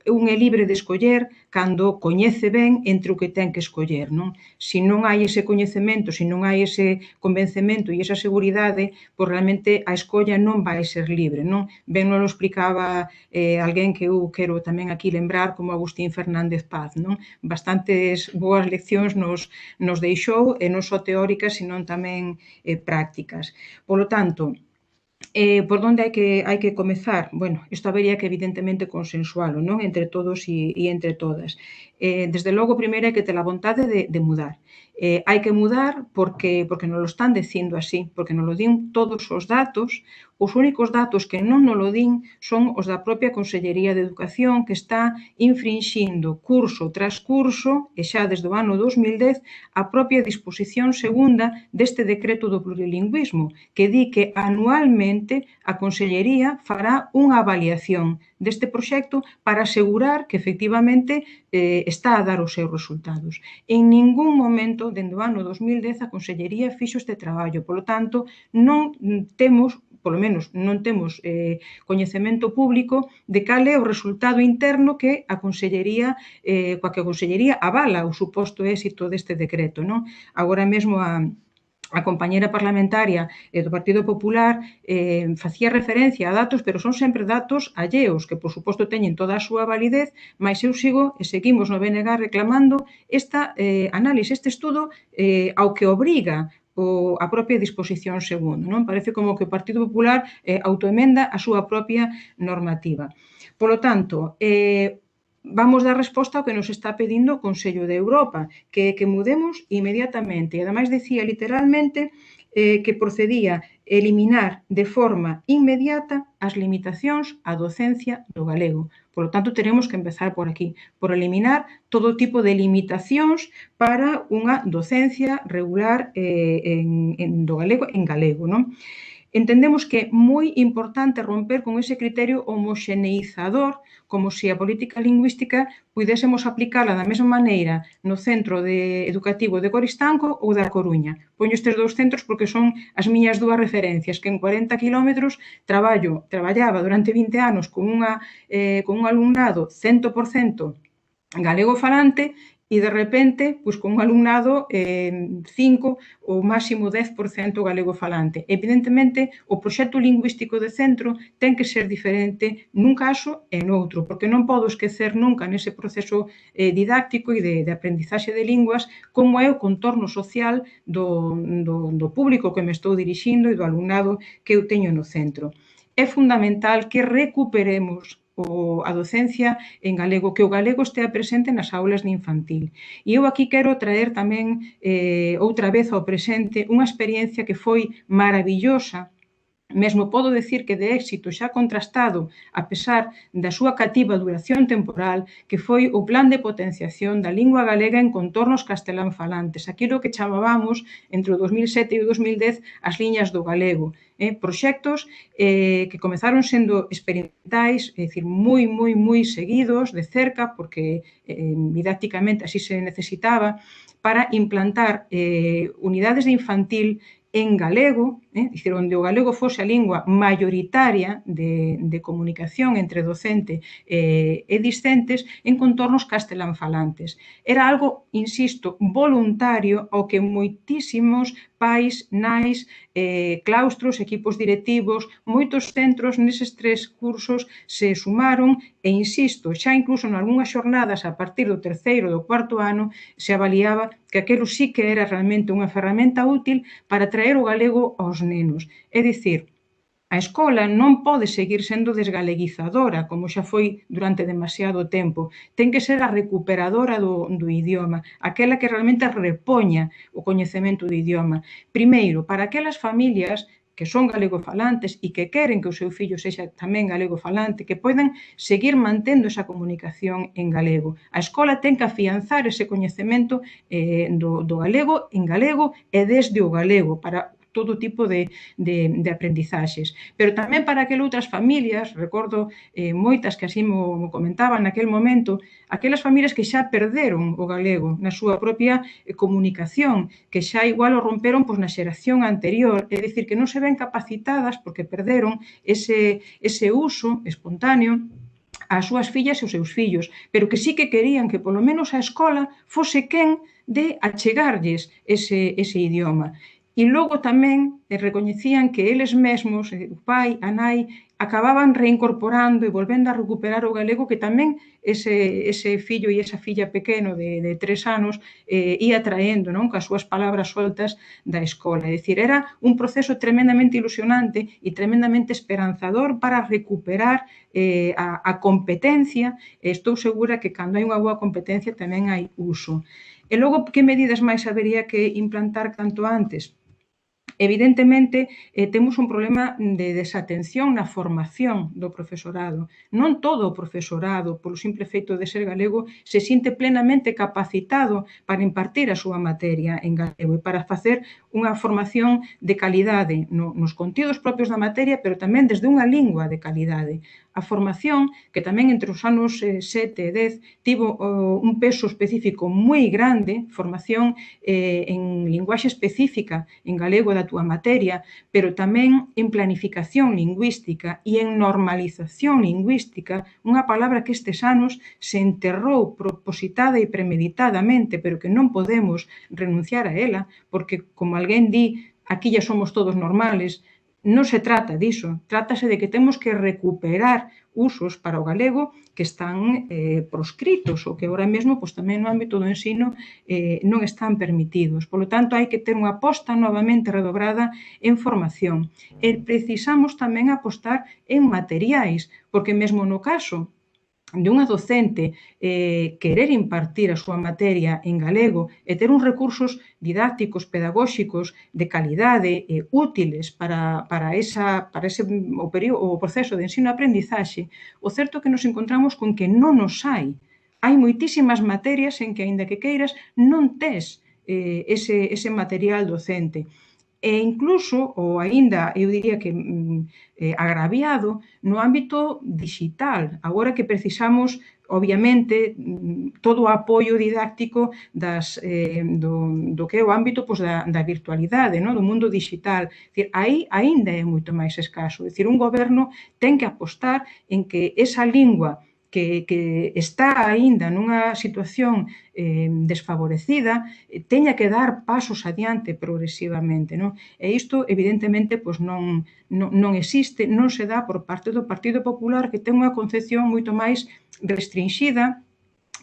Un é libre de escoller cando coñece ben entre o que ten que escoller, non? Se non hai ese coñecemento, se non hai ese convencemento e esa seguridade, pois realmente a escolla non vai ser libre, non? Ben nos lo explicaba alguén que eu quero tamén aquí lembrar, como Agustín Fernández Paz, non? Bastantes boas leccións nos deixou, e non só teóricas, senón tamén prácticas. Polo tanto, por onde hai que comezar? Bueno, isto habería que evidentemente consensualo, non? Entre todos e entre todas. Desde logo, primeiro hai que ter a vontade de mudar. Hai que mudar porque nos lo están dicindo así, porque nos lo din todos os datos. Os únicos datos que non nos lo din son os da propia Consellería de Educación, que está infrinxindo curso tras curso, e xa desde o ano 2010, a propia disposición segunda deste decreto do plurilingüismo, que di que anualmente a Consellería fará unha avaliación deste proxecto para asegurar que efectivamente está a dar os seus resultados. En ningún momento, dende o ano 2010, a Consellería fixo este traballo. Polo tanto, non temos, polo menos non temos coñecemento público de cal é o resultado interno que a Consellería, coa que a Consellería avala o suposto éxito deste decreto, non? Agora mesmo a compañera parlamentaria do Partido Popular facía referencia a datos, pero son sempre datos alleos, que por suposto teñen toda a súa validez, mas eu sigo e seguimos no BNG reclamando esta análise, este estudo ao que obriga a propia disposición segunda, non? Parece como que o Partido Popular autoemenda a súa propia normativa. Polo tanto, vamos dar resposta ao que nos está pedindo o Consello de Europa, que mudemos inmediatamente. E, ademais, decía literalmente que procedía eliminar de forma inmediata as limitacións á docencia do galego. Por lo tanto, teremos que empezar por aquí, por eliminar todo tipo de limitacións para unha docencia regular do galego en galego, non? Entendemos que é moi importante romper con ese criterio homoxeneizador, como se a política lingüística puidésemos aplicala da mesma maneira no centro educativo de Coristanco ou da Coruña. Poño estes dous centros porque son as miñas dúas referencias, que en 40 kilómetros traballaba durante 20 anos con un alumnado 100% galego falante e de repente, pois con un alumnado 5 ou máximo 10% galego falante. Evidentemente, o proxecto lingüístico de centro ten que ser diferente nun caso e noutro, porque non podo esquecer nunca nese proceso didáctico e de aprendizaxe de linguas como é o contorno social do público que me estou dirixindo e do alumnado que eu teño no centro. É fundamental que recuperemos a docencia en galego, que o galego estea presente nas aulas de infantil. E eu aquí quero traer tamén outra vez ao presente unha experiencia que foi maravillosa. Mesmo podo decir que de éxito xa contrastado, a pesar da súa cativa duración temporal, que foi o plan de potenciación da lingua galega en contornos castelán falantes, aquilo que chamábamos entre o 2007 e o 2010 as liñas do galego. Proxectos que comezaron sendo experimentais, é dicir, moi seguidos, de cerca, porque didácticamente así se necesitaba, para implantar unidades de infantil en galego, dicir, onde o galego fose a lingua maioritaria de comunicación entre docente e discentes en contornos castelán falantes. Era algo, insisto, voluntario ao que moitísimos pais, nais, claustros, equipos directivos, moitos centros neses 3 cursos se sumaron e, insisto, xa incluso en algunhas xornadas a partir do 3º ou do 4º ano se avaliaba que aquilo sí que era realmente unha ferramenta útil para traer o galego aos nenos. É dicir, a escola non pode seguir sendo desgaleguizadora, como xa foi durante demasiado tempo. Ten que ser a recuperadora do idioma, aquela que realmente repoña o coñecemento do idioma. Primeiro, para aquelas familias que son galegofalantes e que queren que o seu fillo sexa tamén galegofalante, que poden seguir mantendo esa comunicación en galego. A escola ten que afianzar ese coñecemento do galego en galego e desde o galego para todo tipo de aprendizaxes. Pero tamén para aquelas outras familias, recordo moitas que así mo comentaban naquel momento, aquelas familias que xa perderon o galego na súa propia comunicación, que xa igual o romperon na xeración anterior, é dicir, que non se ven capacitadas porque perderon ese uso espontáneo ás súas fillas e os seus fillos, pero que sí que querían que polo menos a escola fose quen de achegarlles ese idioma. E logo tamén recoñecían que eles mesmos, o pai, a nai, acababan reincorporando e volvendo a recuperar o galego que tamén ese fillo e esa filla pequeno de 3 anos ia traendo, non, coas súas palabras soltas da escola. É dicir, era un proceso tremendamente ilusionante e tremendamente esperanzador para recuperar a competencia. Estou segura que cando hai unha boa competencia tamén hai uso. E logo, que medidas máis habería que implantar canto antes? Evidentemente, temos un problema de desatención na formación do profesorado. Non todo o profesorado, polo simple feito de ser galego, se sinte plenamente capacitado para impartir a súa materia en galego e para facer unha formación de calidade nos contidos propios da materia, pero tamén desde unha lingua de calidade. A formación, que tamén entre os anos 7 e 10 tivo un peso específico moi grande, formación en linguaxe específica en galego da túa materia, pero tamén en planificación lingüística e en normalización lingüística, unha palabra que estes anos se enterrou propositada e premeditadamente, pero que non podemos renunciar a ela, porque, como alguén di, aquí ya somos todos normales. Non se trata diso, trátase de que temos que recuperar usos para o galego que están proscritos ou que agora mesmo tamén no ámbito do ensino non están permitidos. Por lo tanto, hai que ter unha aposta novamente redobrada en formación. E precisamos tamén apostar en materiais, porque mesmo no caso de unha docente querer impartir a súa materia en galego e ter uns recursos didácticos, pedagóxicos de calidade útiles para ese o proceso de ensino-aprendizaxe, o certo é que nos encontramos con que non os hai. Hai moitísimas materias en que, aínda que queiras, non tes ese material docente. E incluso, ou aínda, eu diría que agraviado, no ámbito digital. Agora que precisamos, obviamente, todo o apoio didáctico do que é o ámbito da virtualidade, non? Do mundo digital. Dicir, aí aínda é moito máis escaso. Dicir, un goberno ten que apostar en que esa lingua que está aínda nunha situación desfavorecida, teña que dar pasos adiante progresivamente, non? E isto, evidentemente, pois non existe, non se dá por parte do Partido Popular, que ten unha concepción moito máis restringida,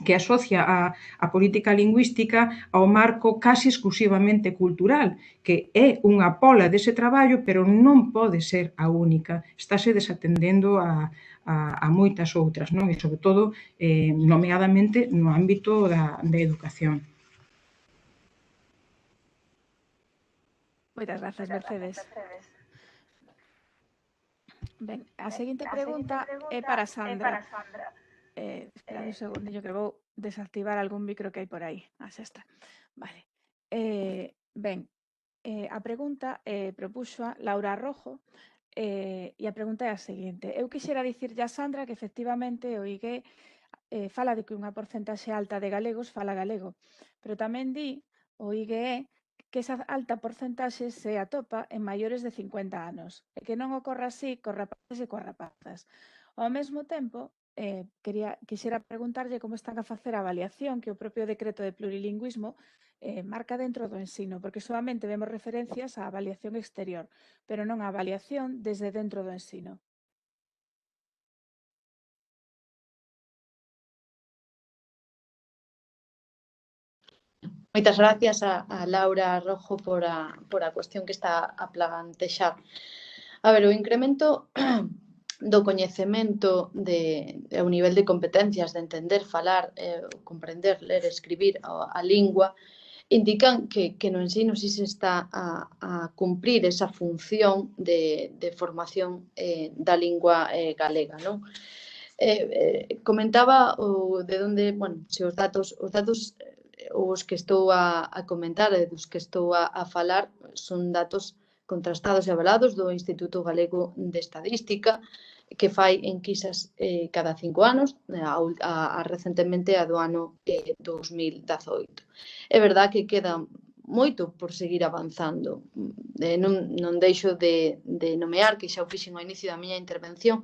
que asocia a política lingüística ao marco casi exclusivamente cultural, que é unha pola dese traballo, pero non pode ser a única. Estáse desatendendo a moitas outras, non? E, sobre todo, nomeadamente no ámbito da educación. Moitas grazas, Mercedes. Ben, a seguinte pregunta é para Sandra. Esperad un segundillo que vou desactivar algún micro que hai por aí. Xa está. Vale. Ben, a pregunta propuxo a Laura Rojo e a pregunta é a seguinte. Eu quixera dicirlle a Sandra que efectivamente o IGE fala de que unha porcentaxe alta de galegos fala galego, pero tamén di o IGE que esa alta porcentaxe se atopa en maiores de 50 anos e que non ocorra así cos rapaces e coas rapazas. Ao mesmo tempo, quixera preguntarlle como están a facer a avaliación que o propio decreto de plurilingüismo marca dentro do ensino, porque solamente vemos referencias á avaliación exterior, pero non á avaliación desde dentro do ensino. Moitas gracias a Laura Rojo por a cuestión que está a plantexar. A ver, o incremento do coñecemento ao nivel de competencias de entender, falar, comprender, ler, escribir a lingua, indican que no ensino sí se está a cumprir esa función de formación da lingua galega, non? Comentaba de onde, bueno, se os datos os que estou a comentar e dos que estou a falar son datos contrastados e avalados do Instituto Galego de Estadística, que fai enquisas cada 5 anos, recentemente a do ano 2018. É verdad que queda moito por seguir avanzando. Non deixo de nomear, que xa o fixen ao inicio da miña intervención,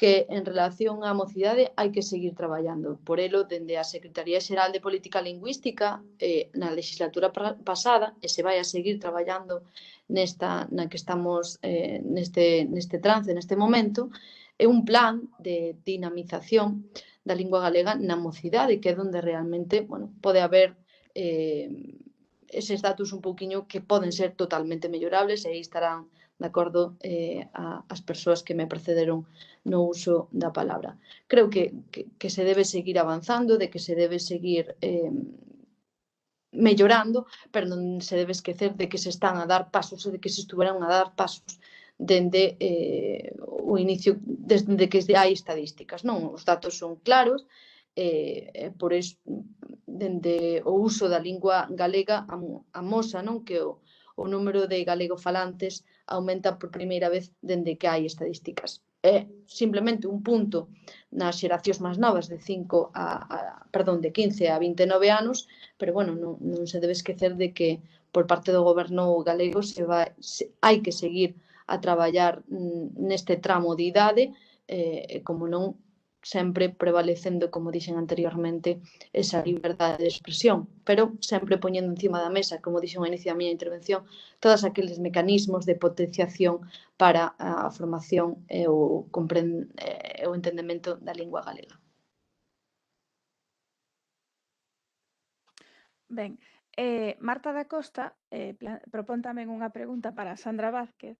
que en relación á mocidade hai que seguir traballando. Por elo, dende a Secretaría Xeral de Política Lingüística na legislatura pasada, e se vai a seguir traballando na que estamos neste trance, neste momento, é un plan de dinamización da lingua galega na mocidade, que é onde realmente pode haber eses datos un pouquiño que poden ser totalmente mellorables, e aí estarán de acordo as persoas que me precederon no uso da palabra. Creo que se debe seguir avanzando, de que se debe seguir mellorando, pero non se debe esquecer de que se están a dar pasos e de que se estuveran a dar pasos dende o inicio, desde que hai estadísticas, non? Os datos son claros, por iso, dende o uso da lingua galega amosa, non? Que o número de galego-falantes aumenta por primeira vez dende que hai estadísticas. É simplemente un punto nas xeracións máis novas de 15 a 29 anos, pero non se debe esquecer de que por parte do goberno galego hai que seguir a traballar neste tramo de idade, como non sempre prevalecendo, como dixen anteriormente, esa liberdade de expresión, pero sempre poñendo encima da mesa, como dixen ao inicio da miña intervención, todos aqueles mecanismos de potenciación para a formación e o entendemento da lingua galega. Ben, Marta da Costa propón tamén unha pregunta para Sandra Vázquez.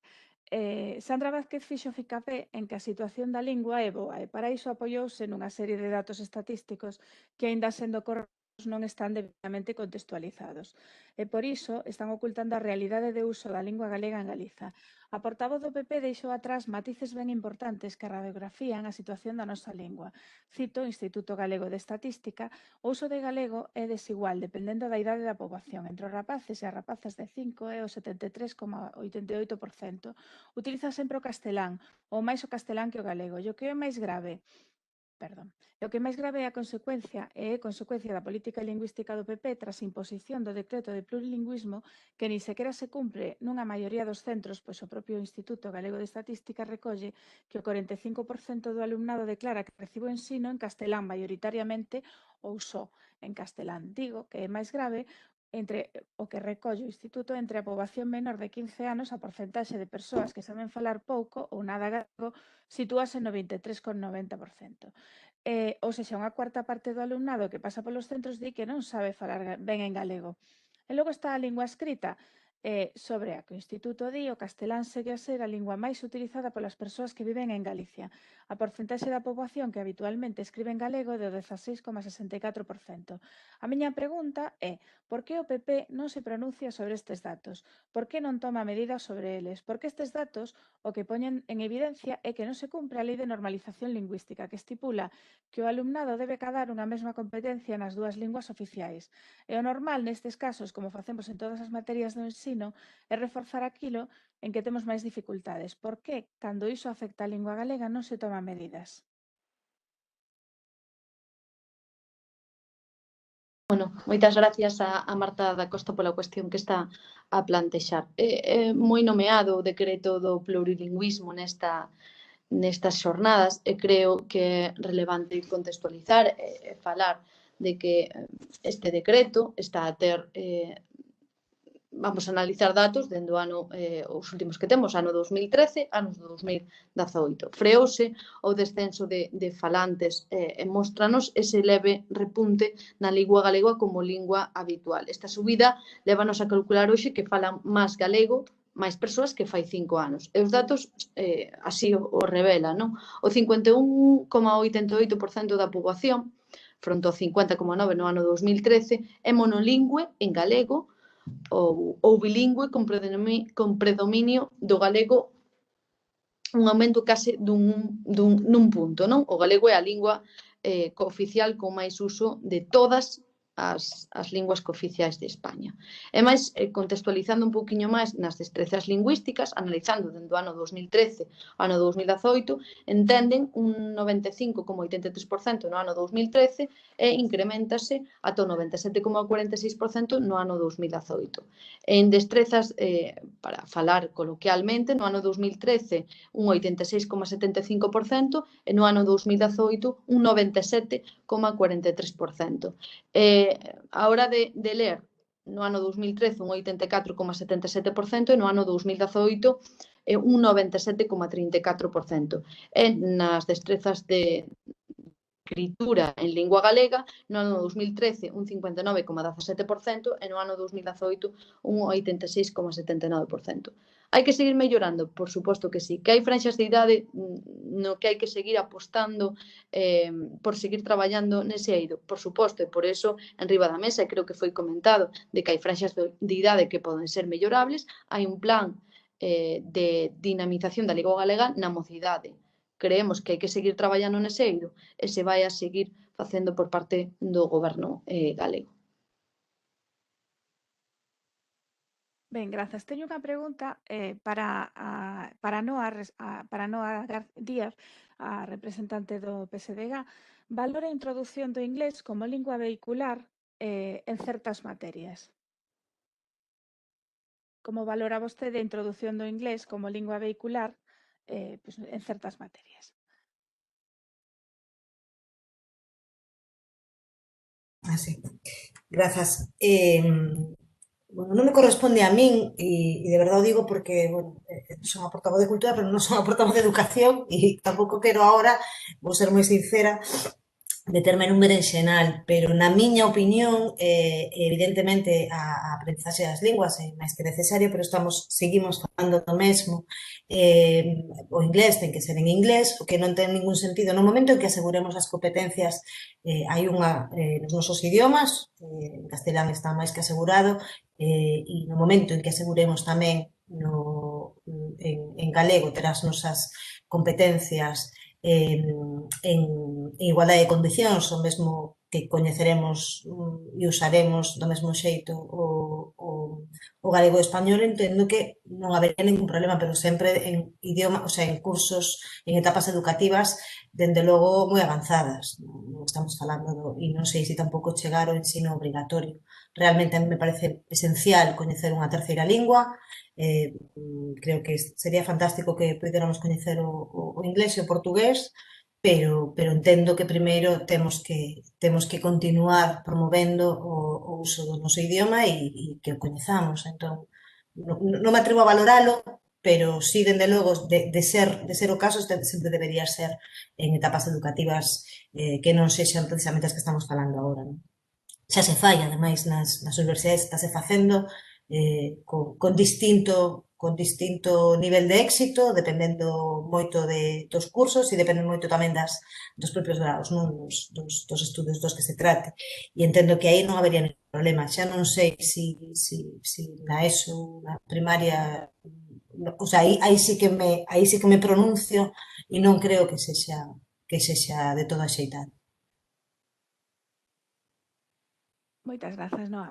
Sandra Vázquez fixo fincapé en que a situación da lingua é boa e para iso apoiouse nunha serie de datos estatísticos que, aínda sendo correctos, non están debidamente contextualizados e por iso están ocultando a realidade de uso da lingua galega en Galiza. A portavoz do PP deixou atrás matices ben importantes que radiografían a situación da nosa lingua. Cito o Instituto Galego de Estatística: o uso de galego é desigual dependendo da idade da poboación. Entre os rapaces e as rapazas de 5 é o 73,88%. Utiliza sempre o castelán, ou máis o castelán que o galego. E o que é máis grave, Perdón. E o que máis grave é a consecuencia da política lingüística do PP tras a imposición do decreto de plurilingüismo que ni sequera se cumpre nunha maioría dos centros, pois o propio Instituto Galego de Estatística recolle que o 45% do alumnado declara que recibe o ensino en castelán maioritariamente ou só en castelán. Digo que é máis grave entre o que recolle o Instituto entre a poboación menor de 15 anos, a porcentaxe de persoas que saben falar pouco ou nada galego sitúase no 23,90%. Ou seja, unha cuarta parte do alumnado que pasa polos centros di que non sabe falar ben en galego. E logo está a lingua escrita, sobre a que o Instituto di, o castelán segue a ser a lingua máis utilizada polas persoas que viven en Galicia. A porcentaxe da poboación que habitualmente escribe en galego é do 16,64%. A miña pregunta é: por que o PP non se pronuncia sobre estes datos? Por que non toma medidas sobre eles? Porque estes datos o que poñen en evidencia é que non se cumpre a Lei de Normalización Lingüística, que estipula que o alumnado debe cadar unha mesma competencia nas dúas linguas oficiais. E o normal nestes casos, como facemos en todas as materias do ensino, é reforzar aquilo en que temos máis dificultades. Por que, cando iso afecta a lingua galega, non se toman medidas? Bueno, moitas gracias a Marta da Costa pola cuestión que está a plantexar. É moi nomeado o decreto do plurilingüismo nestas xornadas e creo que é relevante contextualizar e falar de que este decreto está a ter vamos a analizar datos dende o ano, os últimos que temos, ano 2013, anos do 2018. Freouse o descenso de falantes e mostranos ese leve repunte na lingua galega como lingua habitual. Esta subida lévanos a calcular hoxe que falan máis galego máis persoas que fai 5 anos. E os datos así o revelan, non? O 51,88% da poboación, fronte ao 50,9% no ano 2013, é monolingüe en galego ou bilingüe con predominio do galego, un aumento case nun punto, non? O galego é a lingua cooficial con máis uso de todas as linguas cooficiais de España. E máis, contextualizando un pouquiño máis nas destrezas lingüísticas, analizando dentro do ano 2013 ao ano 2018, entenden un 95,83% no ano 2013 e incrementase ata o 97,46% no ano 2018. En destrezas, para falar coloquialmente, no ano 2013 un 86,75% e no ano 2018 un 97,43%. A hora de ler, no ano 2013 un 84,77% e no ano 2018 un 97,34%. E nas destrezas de escritura en lingua galega, no ano 2013 un 59,17% e no ano 2018 un 86,79%. Hai que seguir mellorando? Por suposto que sí. Que hai franxas de idade no que hai que seguir apostando por seguir traballando nese eido? Por suposto, e por eso, en riba da mesa, e creo que foi comentado, de que hai franxas de idade que poden ser mellorables, hai un plan de dinamización da lingua galega na mocidade. Creemos que hai que seguir traballando nese eido e se vai a seguir facendo por parte do goberno galego. Ben, grazas. Teño unha pregunta para Noa Díaz, a representante do PSDG. Valora a introdución do inglés como lingua vehicular en certas materias? Como valora vostede a introdución do inglés como lingua vehicular pues, en certas materias? Así. Grazas. Bueno, non me corresponde a min e de verdade o digo porque, bueno, son a portavoz de Cultura, pero non son a portavoz de Educación e tampouco quero agora, vou ser moi sincera, meterme nun berenxenal, pero na miña opinión, evidentemente, a aprendizaxe das linguas é máis que necesario, pero seguimos falando do mesmo. O inglés ten que ser en inglés, o que non ten ningún sentido. No momento en que aseguremos as competencias, hai unha nos nosos idiomas, en castelán está máis que asegurado, e no momento en que aseguremos tamén en galego ter as nosas competencias en igualdade de condicións, o mesmo que coñeceremos e usaremos do mesmo xeito o galego e o español, entendo que non habería ningún problema, pero sempre en idioma, o sea, en cursos, en etapas educativas, dende logo moi avanzadas. Non estamos falando e non sei se tampouco chegar ao ensino obrigatorio. Realmente a mí me parece esencial coñecer unha terceira lingua. Creo que sería fantástico que puidéramos coñecer o inglés e o portugués, pero entendo que primeiro temos que continuar promovendo o uso do noso idioma e que o coñezamos. Entón, non me atrevo a valoralo, pero sí, dende logo, de ser o caso, sempre debería ser en etapas educativas que non sexan precisamente as que estamos falando agora, non? Xa se fai, ademais, nas universidades estáse facendo con distinto nivel de éxito, dependendo moito dos cursos e depende moito tamén dos propios grados, non? Dos estudos dos que se trate. E entendo que aí non habería ningún problema. Xa non sei se na ESO, na primaria, o sea, aí sí que me pronuncio e non creo que sexa de todo axeitado. Moitas grazas, Noa.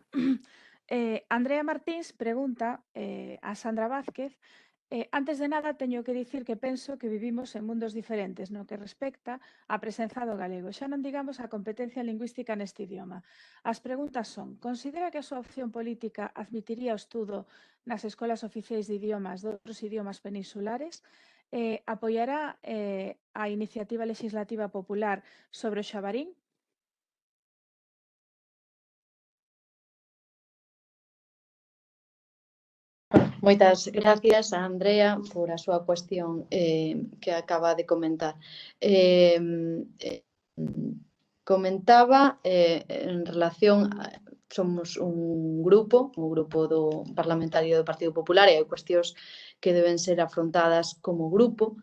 Andrea Martins pregunta a Sandra Vázquez: antes de nada, teño que dicir que penso que vivimos en mundos diferentes no que respecta á presenza do galego, xa non digamos a competencia lingüística neste idioma. As preguntas son: considera que a súa opción política admitiría o estudo nas escolas oficiais de idiomas de outros idiomas peninsulares? Apoiará a iniciativa legislativa popular sobre o xabarín? Moitas gracias a Andrea por a súa cuestión que acaba de comentar. Comentaba en relación somos un grupo, o grupo do parlamentario do Partido Popular, e hai cuestións que deben ser afrontadas como grupo.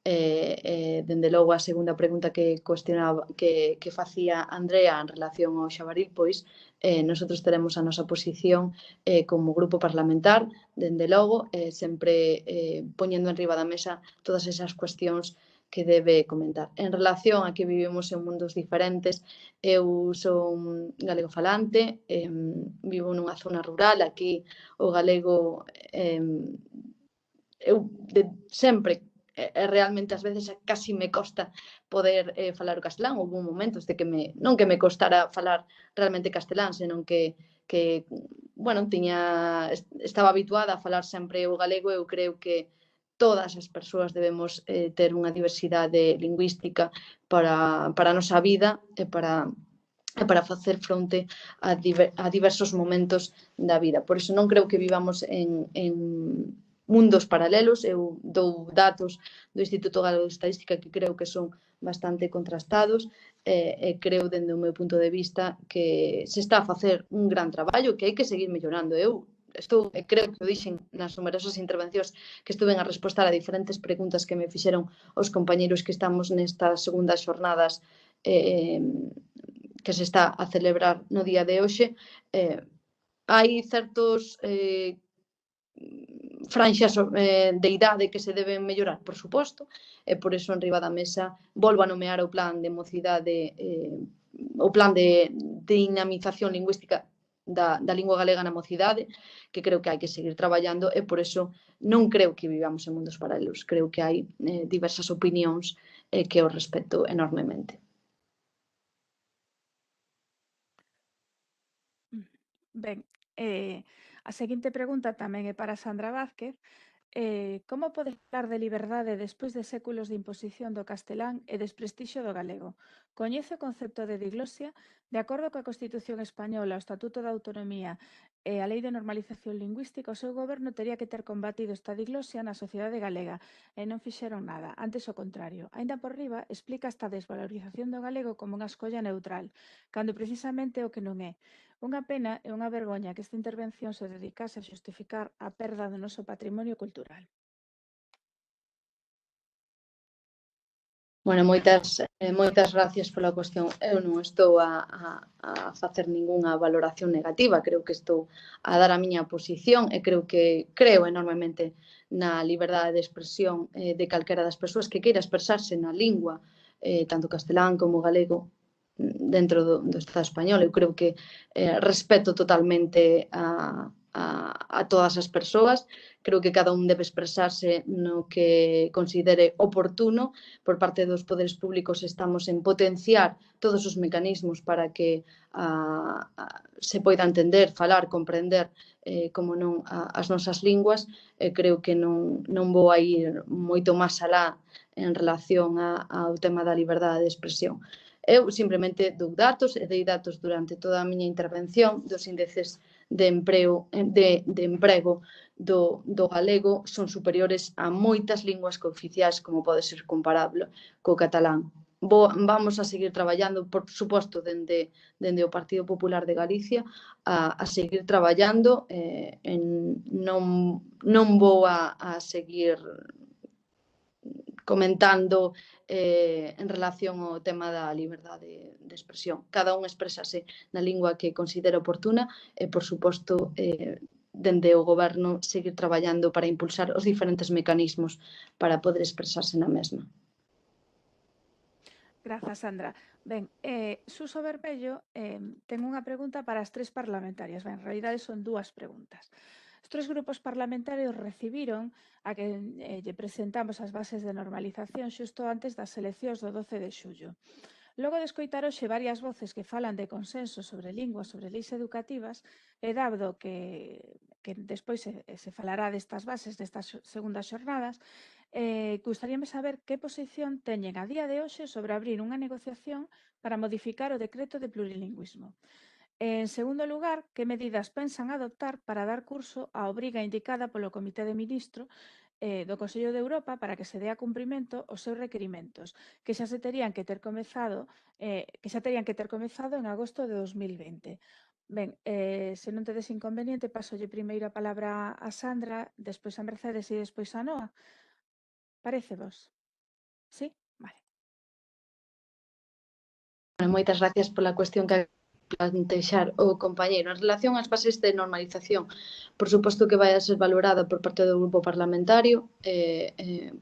Dende logo a segunda pregunta que cuestionaba que facía Andrea en relación ao xabaril, pois nosotros teremos a nosa posición como grupo parlamentar, dende logo, sempre poñendo enriba da mesa todas esas cuestións que debe comentar. En relación a que vivimos en mundos diferentes, eu son galego falante, vivo nunha zona rural, aquí o galego eu sempre realmente ás veces casi me costa poder falar o castelán. Houve momentos de que non que me costara falar realmente castelán, senón que bueno, estaba habituada a falar sempre o galego. Eu creo que todas as persoas debemos ter unha diversidade lingüística para a nosa vida e para facer fronte a diversos momentos da vida. Por iso non creo que vivamos en mundos paralelos. Eu dou datos do Instituto Galego de Estadística que creo que son bastante contrastados e creo, dende o meu punto de vista, que se está a facer un gran traballo que hai que seguir mellorando. Eu creo que o dixen nas numerosas intervencións que estuven a respostar a diferentes preguntas que me fixeron os compañeros que estamos nestas segundas xornadas que se está a celebrar no día de hoxe. Hai certos franxas de idade que se deben mellorar, por suposto, e por iso en riba da mesa volvo a nomear o plan de mocidade, o plan de dinamización lingüística da lingua galega na mocidade, que creo que hai que seguir traballando, e por iso non creo que vivamos en mundos paralelos. Creo que hai diversas opinións que os respeto enormemente. Ben, a seguinte pregunta tamén é para Sandra Vázquez. Como pode falar de liberdade despois de séculos de imposición do castelán e desprestixio do galego? Coñece o concepto de diglosia? De acordo coa Constitución española, o Estatuto da Autonomía e a Lei de Normalización Lingüística, o seu goberno tería que ter combatido esta diglosia na sociedade galega e non fixeron nada, antes o contrario. Aínda por riba, explica esta desvalorización do galego como unha escolla neutral, cando precisamente o que non é. Unha pena e unha vergoña que esta intervención se dedicase a xustificar a perda do noso patrimonio cultural. Bueno, moitas gracias pola cuestión. Eu non estou a facer ningunha valoración negativa, creo que estou a dar a miña posición e creo enormemente na liberdade de expresión de calquera das persoas que queira expresarse na lingua, tanto castelán como galego, dentro do Estado español. Eu creo que respeto totalmente todas as persoas. Creo que cada un debe expresarse no que considere oportuno. Por parte dos poderes públicos estamos en potenciar todos os mecanismos para que se poida entender, falar, comprender como non as nosas linguas. Creo que non vou a ir moito máis alá en relación ao tema da liberdade de expresión. Eu simplemente dou datos e dei datos durante toda a miña intervención dos índices de emprego do galego son superiores a moitas linguas cooficiais, como pode ser comparable co catalán. Vamos a seguir traballando, por suposto, dende o Partido Popular de Galicia, a seguir traballando. Non vou a seguir comentando en relación ao tema da liberdade de expresión. Cada un expresase na lingua que considera oportuna e, por suposto, dende o Goberno seguir traballando para impulsar os diferentes mecanismos para poder expresarse na mesma. Grazas, Sandra. Ben, Suso Vermello ten unha pregunta para as tres parlamentarias. Ben, en realidade son dúas preguntas. Os tres grupos parlamentarios recibiron a que lle presentamos as bases de normalización xusto antes das eleccións do 12 de xullo. Logo de escoitar hoxe varias voces que falan de consenso sobre linguas, sobre leis educativas, e dado que despois se falará destas bases, destas segundas xornadas, gustaríame saber que posición teñen a día de hoxe sobre abrir unha negociación para modificar o decreto de plurilingüismo. En segundo lugar, que medidas pensan adoptar para dar curso á obriga indicada polo Comité de Ministros do Consello de Europa para que se dea cumprimento aos seus requerimentos, que xa terían que ter comezado en agosto de 2020. Ben, se non tedes inconveniente, pasolle primeiro a palabra a Sandra, despois a Mercedes e despois a Noa. Parécevos? Sí? Vale. Moitas gracias pola cuestión que plantexar o compañeiro. En relación ás bases de normalización, por suposto que vai a ser valorada por parte do grupo parlamentario,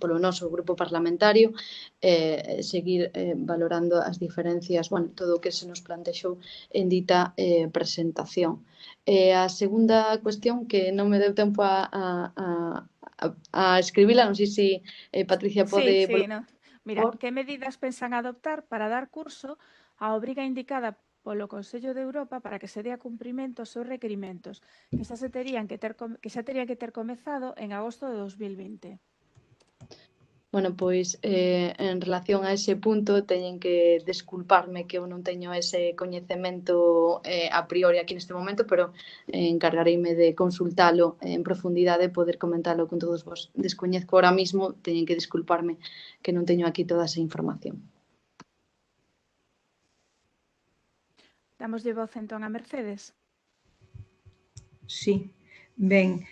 polo noso grupo parlamentario, seguir valorando as diferencias, todo o que se nos plantexou en dita presentación. A segunda cuestión, que non me deu tempo a escribila, non sei se Patricia pode... Sí, no. Mira, que medidas pensan adoptar para dar curso á obriga indicada polo Consello de Europa para que se dea cumprimento aos seus requerimentos, que xa terían que ter comezado en agosto de 2020. Pois, en relación a ese punto, teñen que desculparme que eu non teño ese coñecemento a priori aquí neste momento, pero encargareime de consultalo en profundidade e poder comentalo con todos vos. Descoñezco ahora mismo, teñen que disculparme que non teño aquí toda esa información. Damoslle voz entón a Mercedes. Sí, ben,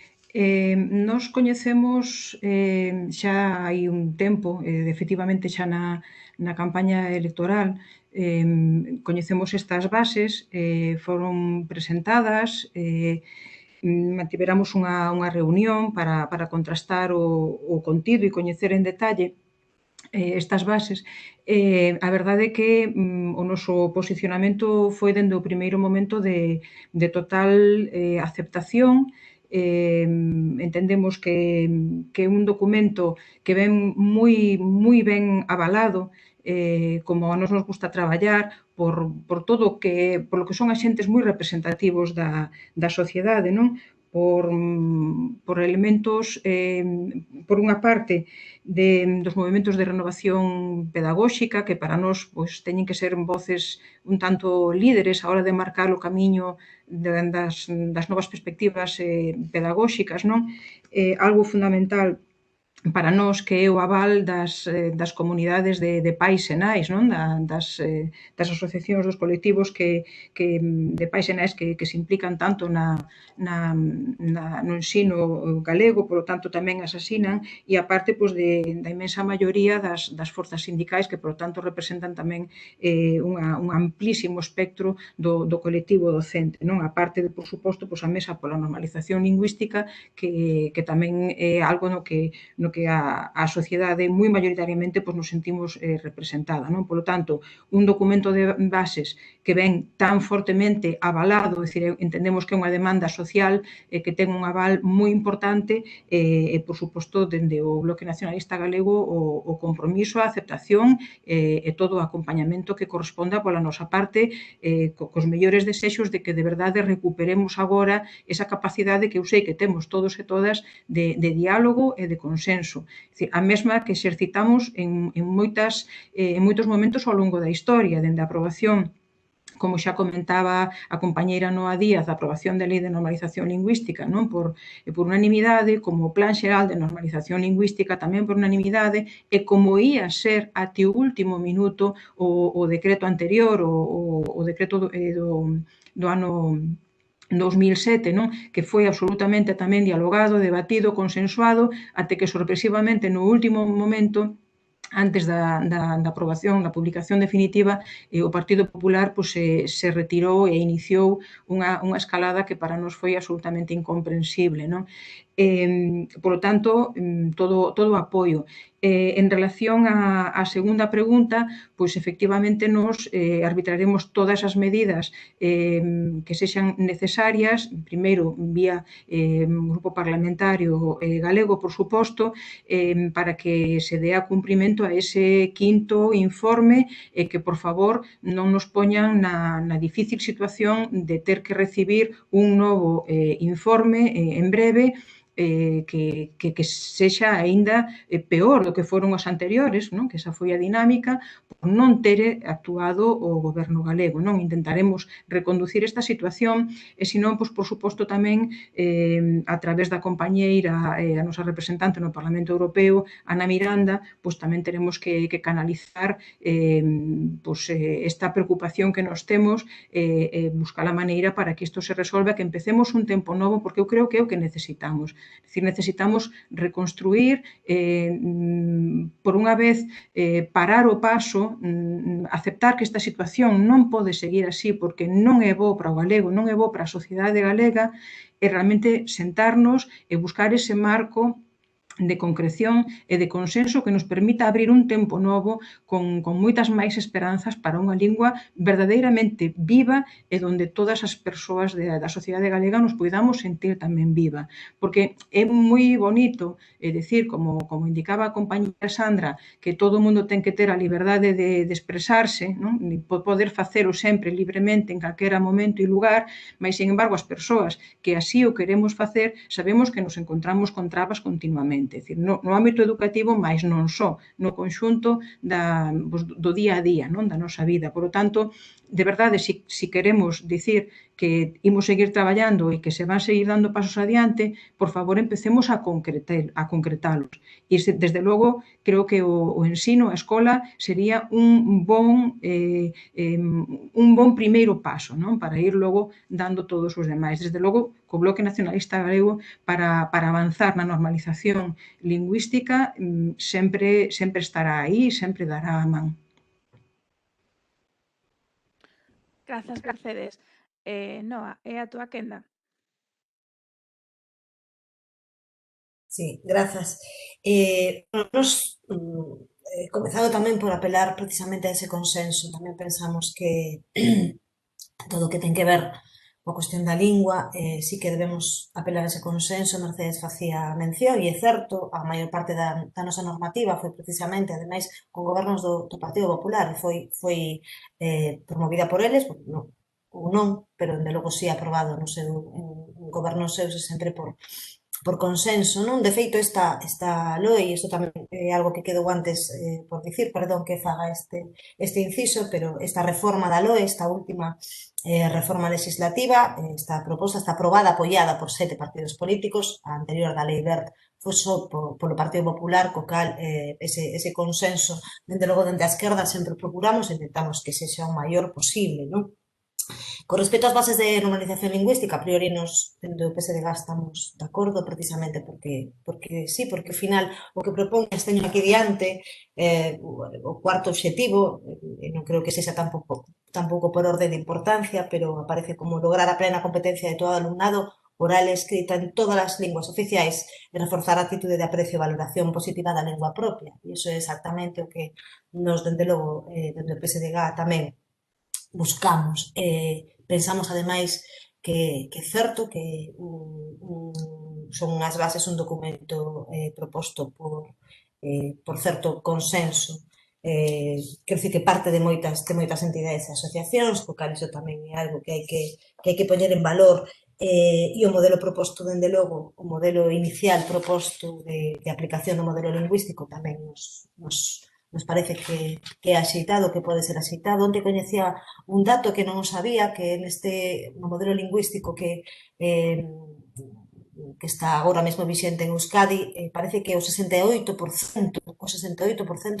nos coñecemos xa hai un tempo, efectivamente xa na campaña electoral, coñecemos estas bases, foron presentadas, mantiveramos unha reunión para contrastar o contido e coñecer en detalle estas bases. A verdade é que o noso posicionamento foi dende o primeiro momento de total aceptación. Entendemos que é un documento que ven moi ben avalado, como a nos gusta traballar, por todo polo que son axentes moi representativos da sociedade, non? Por elementos, por unha parte, dos movimentos de renovación pedagóxica, que para nós teñen que ser voces un tanto líderes a hora de marcar o camiño das novas perspectivas pedagóxicas, non? Algo fundamental para nós que é o aval das comunidades de pais e nais, non? Das asociacións dos colectivos de pais e nais que se implican tanto no ensino galego, polo tanto tamén asasinan, e a parte da imensa maioría das forzas sindicais que, polo tanto, representan tamén un amplísimo espectro do colectivo docente, non? A parte, por suposto, a Mesa pola Normalización Lingüística, que tamén é algo no que que a sociedade moi maioritariamente nos sentimos representada, non? Polo tanto, un documento de bases que ven tan fortemente avalado, é dicir, entendemos que é unha demanda social que ten un aval moi importante e, por suposto, dende o Bloque Nacionalista Galego o compromiso, a aceptación e todo o acompañamento que corresponda pola nosa parte cos mellores desexos de que de verdade recuperemos agora esa capacidade que eu sei que temos todos e todas de diálogo e de consenso. É dicir, a mesma que exercitamos en moitos momentos ao longo da historia, dende a aprobación, como xa comentaba a compañeira Noa Díaz, a aprobación da Lei de Normalización Lingüística non por unanimidade, como o Plan Xeral de Normalización Lingüística tamén por unanimidade, e como ia ser até o último minuto o decreto anterior, o decreto do ano 2007, non? Que foi absolutamente tamén dialogado, debatido, consensuado, até que sorpresivamente no último momento, antes da aprobación, da publicación definitiva, o Partido Popular se retirou e iniciou unha escalada que para nós foi absolutamente incomprensible, non? Por lo tanto, todo o apoio. En relación á segunda pregunta, pois efectivamente nos arbitraremos todas as medidas que sexan necesarias, primeiro vía Grupo Parlamentario galego, por suposto, para que se dé a cumprimento a ese quinto informe e que, por favor, non nos poñan na difícil situación de ter que recibir un novo informe en breve que sexa aínda peor do que foron os anteriores, non? Que esa foi a dinámica, por non ter actuado o Goberno galego, non? Intentaremos reconducir esta situación e, senón, pois, por suposto, tamén a través da compañeira, a nosa representante no Parlamento Europeo, Ana Miranda, pois tamén teremos que canalizar esta preocupación que nos temos e buscar a maneira para que isto se resolva, que empecemos un tempo novo, porque eu creo que é o que necesitamos. É dicir, necesitamos reconstruir, por unha vez, parar o paso, aceptar que esta situación non pode seguir así porque non é bo para o galego, non é bo para a sociedade galega, e realmente sentarnos e buscar ese marco de concreción e de consenso que nos permita abrir un tempo novo con moitas máis esperanzas para unha lingua verdadeiramente viva e onde todas as persoas da sociedade galega nos poidamos sentir tamén viva. Porque é moi bonito decir, como indicaba a compañera Sandra, que todo o mundo ten que ter a liberdade de expresarse, non? Poder facelo sempre libremente en calquera momento e lugar, mas, sin embargo, as persoas que así o queremos facer, sabemos que nos encontramos con trabas continuamente. É dicir, no ámbito educativo, mais non só, no conxunto do día a día, non? Da nosa vida. Por lo tanto, de verdade, se queremos dicir que imos seguir traballando e que se van seguir dando pasos adiante, por favor, empecemos a concretalos. E, desde logo, creo que o ensino, a escola, sería un bon primeiro paso, non? Para ir logo dando todos os demais. Desde logo, co Bloque Nacionalista Galego, para avanzar na normalización lingüística, sempre estará aí, sempre dará a man. Grazas, Mercedes. Noa, é a túa quenda? Sí, grazas. Nos comezado tamén por apelar precisamente a ese consenso. Tamén pensamos que todo o que ten que ver coa cuestión da lingua, sí que debemos apelar a ese consenso. Mercedes facía mención, e é certo, a maior parte da nosa normativa foi precisamente, ademais, con gobernos do Partido Popular, e foi promovida por eles, ou non, pero, de logo, sí aprobado en gobernos seus, sempre por consenso, non? De feito, esta lei, isto tamén é algo que quedou antes por dicir, perdón que faga este inciso, pero esta reforma da lei, esta última reforma legislativa, está proposta, está aprobada, apoiada por 7 partidos políticos, a anterior da Lei Wert foi só polo Partido Popular, co cal ese consenso, dende logo, dende a esquerda, sempre procuramos e intentamos que sexa o maior posible, non? Con respecto ás bases de normalización lingüística, a priori nos, dentro do PSDG, estamos de acordo, precisamente porque sí, porque ao final o que propón, teño aquí diante, o cuarto obxectivo, non creo que sexa tampouco por orde de importancia, pero aparece como lograr a plena competencia de todo o alumnado oral e escrita en todas as linguas oficiais e reforzar a actitude de aprecio e valoración positiva da lingua propia. E iso é exactamente o que nos, dende logo, dende o PSDG tamén buscamos. Pensamos, ademais, que é certo que son as bases un documento proposto por certo consenso, quero dicir que parte de moitas entidades e asociacións, co cal iso tamén é algo que hai que poñer en valor, e o modelo proposto, dende logo, o modelo inicial proposto de aplicación do modelo lingüístico tamén nos parece que é axeitado, que pode ser axeitado. Onte coñecía un dato que non o sabía, que no modelo lingüístico que está agora mesmo vixente en Euskadi, parece que o 68%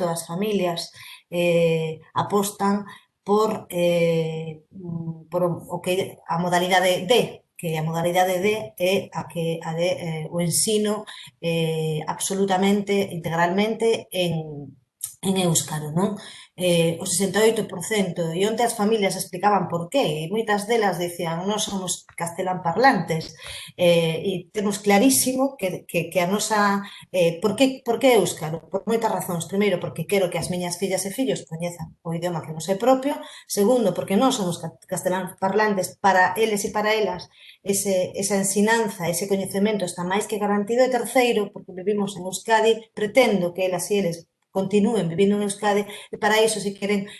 das familias apostan por o que a modalidade D, que a modalidade D é o ensino absolutamente, integralmente en éuscaro, non? O 68%, e onte as familias explicaban por qué, e moitas delas dicían, nós somos castelán parlantes, e temos clarísimo que a nosa... por que éuscaro? Por moitas razóns. Primeiro, porque quero que as miñas fillas e fillos coñezan o idioma que non é propio. Segundo, porque nós somos castelán parlantes, para eles e para elas esa ensinanza, ese coñecemento está máis que garantido. E terceiro, porque vivimos en Euskadi, pretendo que elas e eles continúen vivindo en Euskadi, e para iso, se queren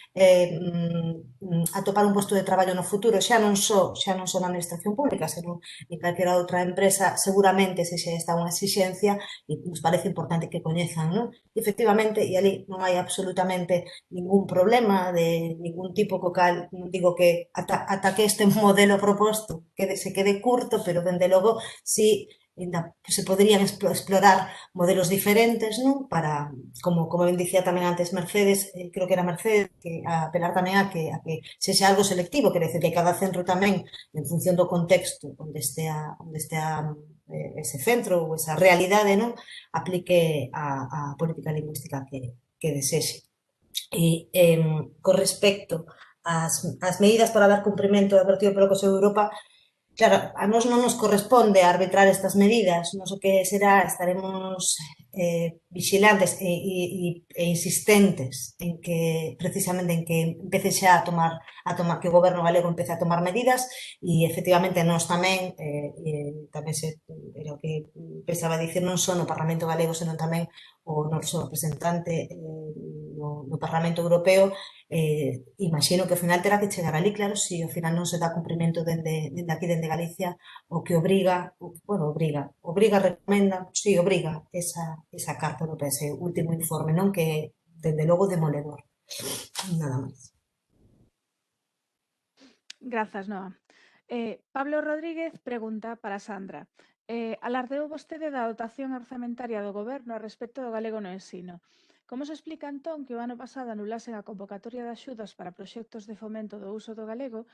atopar un posto de traballo no futuro, xa non só na administración pública, senón en calquera outra empresa, seguramente se xa está unha exixencia e nos parece importante que coñezan, non? E, efectivamente, e ali non hai absolutamente ningún problema de ningún tipo, co cal non digo que ata que este modelo proposto se quede curto, pero, dende logo, si se poderían explorar modelos diferentes, non? Para, como ben dicía tamén antes Mercedes, creo que era Mercedes, que apelar tamén a que sexa algo selectivo, quer dizer que cada centro tamén, en función do contexto onde estea ese centro ou esa realidade, non? Aplique a política lingüística que desexe. E con respecto ás medidas para dar cumprimento ao advertido polo Consello de Europa, claro, a nós non nos corresponde arbitrar estas medidas, non o que será, estaremos vigilantes e insistentes en que, precisamente, en que empece xa a tomar, que o Goberno galego empece a tomar medidas, e, efectivamente, nós tamén, tamén era o que pensaba dicir, non só no Parlamento galego, senón tamén o noso representante no Parlamento Europeo. Imagino que ao final terá que chegar ali, claro, se ao final non se dá cumprimento dende aquí, dende Galicia, o que obriga, recomenda, sí, obriga esa carta europea, ese último informe, non? Que é, dende logo, demoledor. Nada máis. Grazas, Noa. Pablo Rodríguez pregunta para Sandra. Alardeou vostede da dotación orzamentaria do Goberno a respecto do galego no ensino. Como se explica, entón, que o ano pasado anulasen a convocatoria de axudas para proxectos de fomento do uso do galego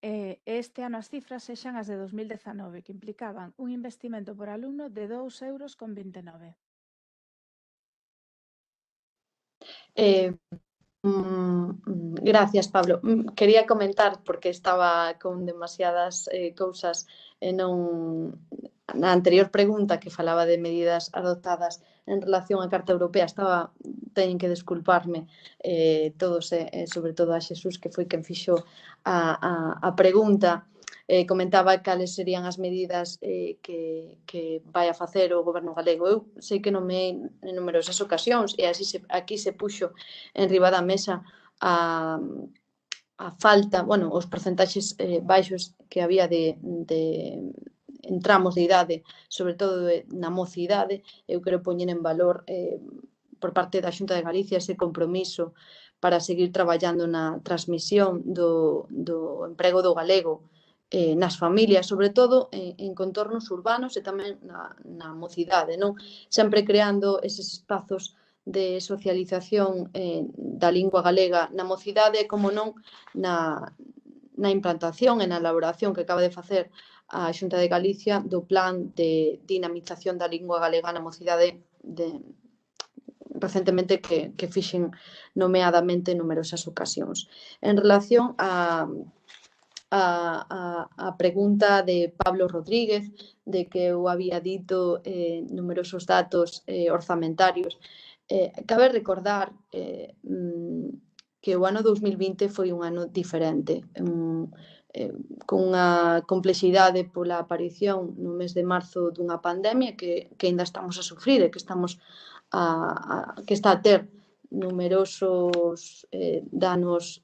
e este ano as cifras sexan as de 2019, que implicaban un investimento por alumno de 2,29 €? Gracias, Pablo. Quería comentar, porque estaba con demasiadas cousas e non... Na anterior pregunta, que falaba de medidas adoptadas en relación á Carta Europea, teñen que desculparme todos, sobre todo a Xesús, que foi quen fixo a pregunta. Comentaba cales serían as medidas que vai a facer o Goberno galego. Eu sei que nomeei en numerosas ocasións, e aquí se puxo en riba da mesa a falta, os porcentaxes baixos que había en tramos de idade, sobre todo na mocidade. Eu quero poñer en valor por parte da Xunta de Galicia ese compromiso para seguir traballando na transmisión do emprego do galego nas familias, sobre todo en contornos urbanos e tamén na mocidade, non? Sempre creando eses espazos de socialización da lingua galega na mocidade, e, como non, na implantación e na elaboración que acaba de facer a Xunta de Galicia do plan de dinamización da lingua galega na mocidade recentemente, que fixen nomeadamente en numerosas ocasións. En relación a a pregunta de Pablo Rodríguez de que eu había dito numerosos datos orzamentarios. Cabe recordar que o ano 2020 foi un ano diferente, con unha complexidade pola aparición no mes de marzo dunha pandemia que ainda estamos a sufrir e que que está a ter numerosos danos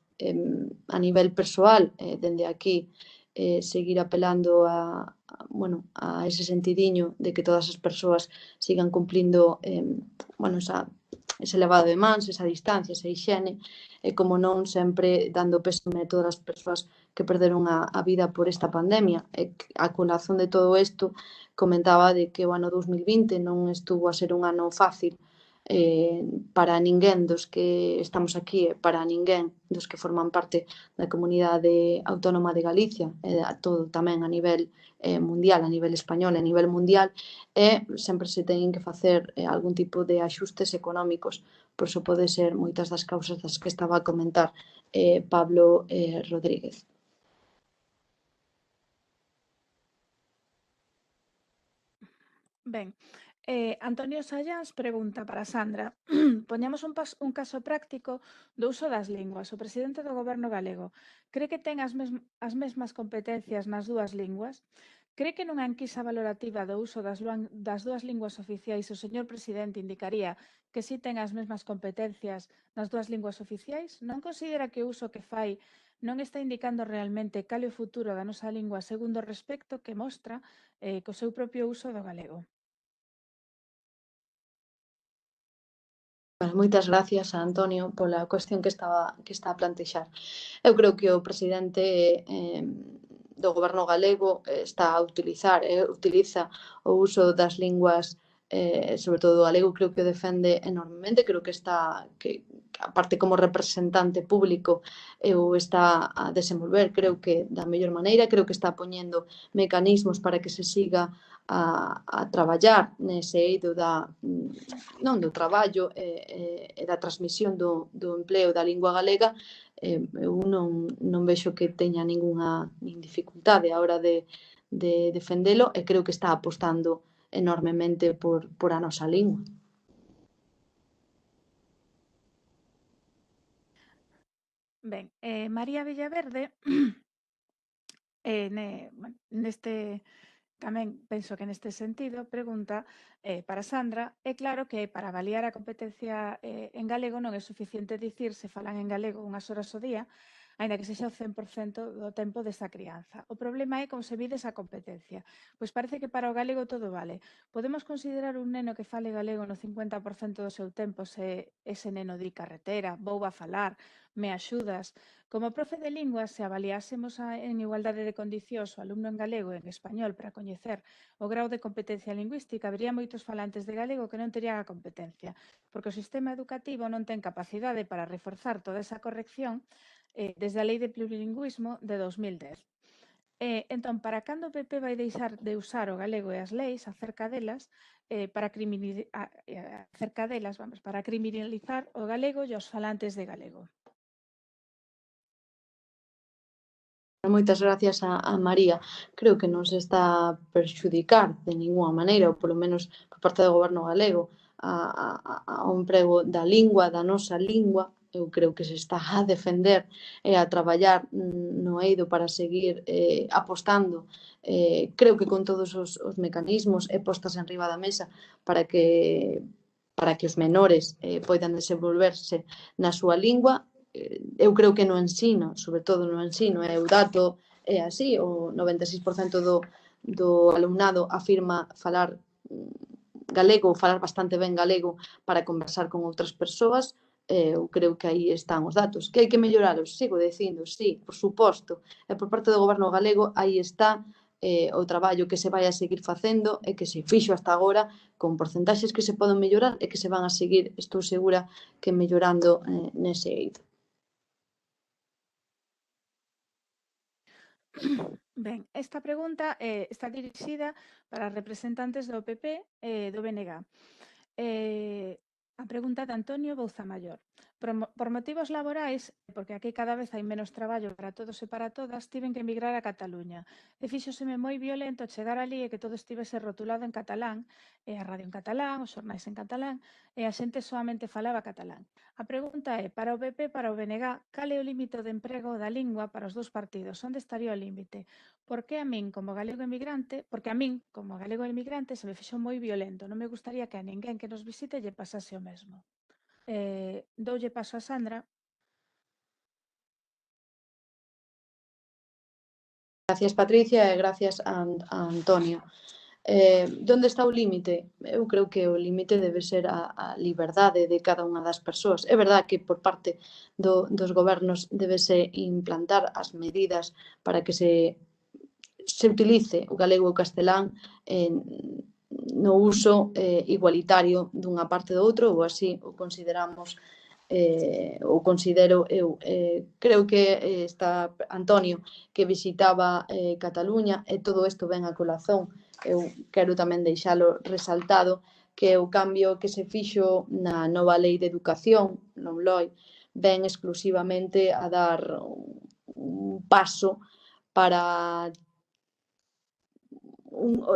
a nivel persoal, dende aquí seguir apelando a ese sentidiño de que todas as persoas sigan cumplindo ese lavado de mans, esa distancia, esa higiene, e como non sempre dando pésame a todas as persoas que perderon a vida por esta pandemia. E a colazón de todo isto comentaba de que o ano 2020 non estuvo a ser un ano fácil para ninguén dos que estamos aquí, para ninguén dos que forman parte da comunidade autónoma de Galicia, a todo tamén a nivel mundial, a nivel español, a nivel mundial, e sempre se teñen que facer algún tipo de axustes económicos. Por iso pode ser moitas das causas das que estaba a comentar Pablo Rodríguez. Ben, Antonio Sayans pregunta para Sandra. Poñamos un caso práctico do uso das linguas. O presidente do goberno galego cree que ten as mesmas competencias nas dúas linguas? Cree que nunha enquisa valorativa do uso das dúas linguas oficiais o señor presidente indicaría que si ten as mesmas competencias nas dúas linguas oficiais? Non considera que o uso que fai non está indicando realmente cal é o futuro da nosa lingua segundo o respecto que mostra co seu propio uso do galego? Moitas gracias a Antonio pola cuestión que está a plantexar. Eu creo que o presidente do goberno galego está a utiliza o uso das linguas, sobre todo o galego, creo que o defende enormemente, creo que aparte como representante público, o está a desenvolver, creo que da mellor maneira, creo que está poñendo mecanismos para que se siga a traballar nese eido non do traballo e da transmisión do empleo da lingua galega. Eu non vexo que teña ningunha dificultade a hora de defendelo e creo que está apostando enormemente por a nosa lingua. Ben, María Villaverde neste tamén penso que neste sentido pregunta para Sandra, é claro que para avaliar a competencia en galego non é suficiente dicir se falan en galego unhas horas ao día, aínda que sexa o 100% do tempo desa crianza. O problema é como se vide esa competencia. Pois parece que para o galego todo vale. Podemos considerar un neno que fale galego no 50% do seu tempo se ese neno di carretera, vou a falar, me axudas. Como profe de lingua, se avaliásemos en igualdade de condicións o alumno en galego e en español para coñecer o grau de competencia lingüística, habería moitos falantes de galego que non terían a competencia, porque o sistema educativo non ten capacidade para reforzar toda esa corrección desde a Lei de Plurilingüismo de 2010. Entón, para cando o PP vai deixar de usar o galego e as leis acerca delas para criminalizar o galego e os falantes de galego? Moitas gracias a María. Creo que non se está a perxudicar de ninguna maneira, ou polo menos por parte do goberno galego, ao emprego da lingua, da nosa lingua. Eu creo que se está a defender e a traballar no eido para seguir apostando. Creo que con todos os mecanismos e postas en riba da mesa para que os menores poidan desenvolverse na súa lingua. Eu creo que no ensino, sobre todo no ensino, o dato é así, o 96% do alumnado afirma falar galego ou falar bastante ben galego para conversar con outras persoas. Eu creo que aí están os datos. Que hai que melloralos? Sigo dicindo, sí, por suposto. E por parte do goberno galego aí está o traballo que se vai a seguir facendo e que se fixo hasta agora con porcentaxes que se poden mellorar e que se van a seguir, estou segura, que mellorando nese eido. Ben, esta pregunta está dirixida para representantes do PP e do BNG. A pregunta de Antonio Bouzamayor. Por motivos laborais, porque aquí cada vez hai menos traballo para todos e para todas, tiven que emigrar a Cataluña. E fíxoseme moi violento chegar ali e que todo estivese rotulado en catalán, e a radio en catalán, os xornais en catalán, e a xente soamente falaba catalán. A pregunta é, para o PP e para o BNG, cal é o límite de emprego da lingua para os dous partidos? Onde estaría o límite? Porque a min, como galego emigrante, se me fixo moi violento. Non me gustaría que a ninguén que nos visite lle pasase o mesmo. Doulle paso a Sandra. Gracias, Patricia, e gracias a Antonio. Onde está o límite? Eu creo que o límite debe ser a liberdade de cada unha das persoas. É verdade que por parte dos gobernos debese implantar as medidas para que se utilice o galego e o castelán no uso igualitario dunha parte do outro, ou así o consideramos ou considero eu. Creo que está Antonio, que visitaba Cataluña, e todo isto ven a colazón. Eu quero tamén deixalo resaltado, que o cambio que se fixo na nova lei de educación, non LOE, ven exclusivamente a dar un paso para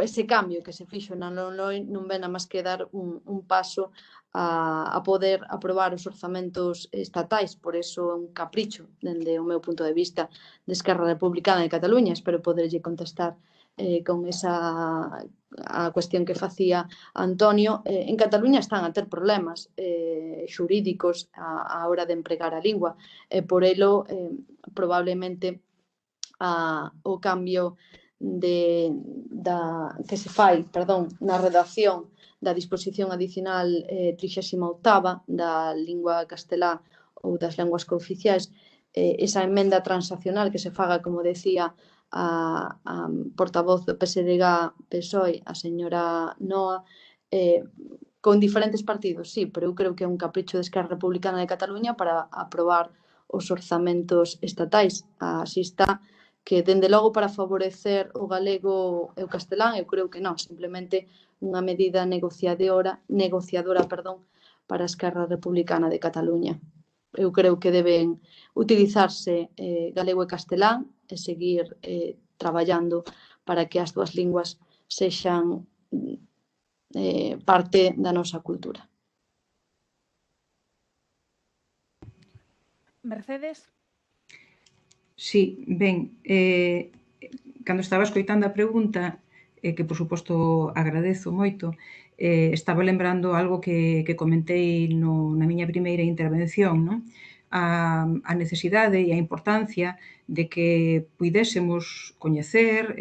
ese cambio que se fixo na LOE non ven a máis que dar un paso a poder aprobar os orzamentos estatais. Por iso é un capricho, dende o meu punto de vista, de Esquerra Republicana de Cataluña. Espero poderlle contestar con esa a cuestión que facía Antonio. En Cataluña están a ter problemas xurídicos á hora de empregar a lingua, e por elo probablemente o cambio que se fai na redacción da disposición adicional 38ª da lingua castelá ou das linguas cooficiais, esa emenda transaccional que se faga, como decía a portavoz do PSDG-PSOE, a señora Noa, con diferentes partidos, sí, pero eu creo que é un capricho de Esquerra Republicana de Cataluña para aprobar os orzamentos estatais. Así está, que dende logo para favorecer o galego e o castelán, eu creo que non, simplemente unha medida negociadora para a Esquerra Republicana de Cataluña. Eu creo que deben utilizarse galego e castelán e seguir traballando para que as dúas linguas sexan parte da nosa cultura. Mercedes? Sí, ben, cando estaba escoitando a pregunta, que por suposto agradezo moito, estaba lembrando algo que comentei na miña primeira intervención, non? A necesidade e a importancia de que puidésemos coñecer,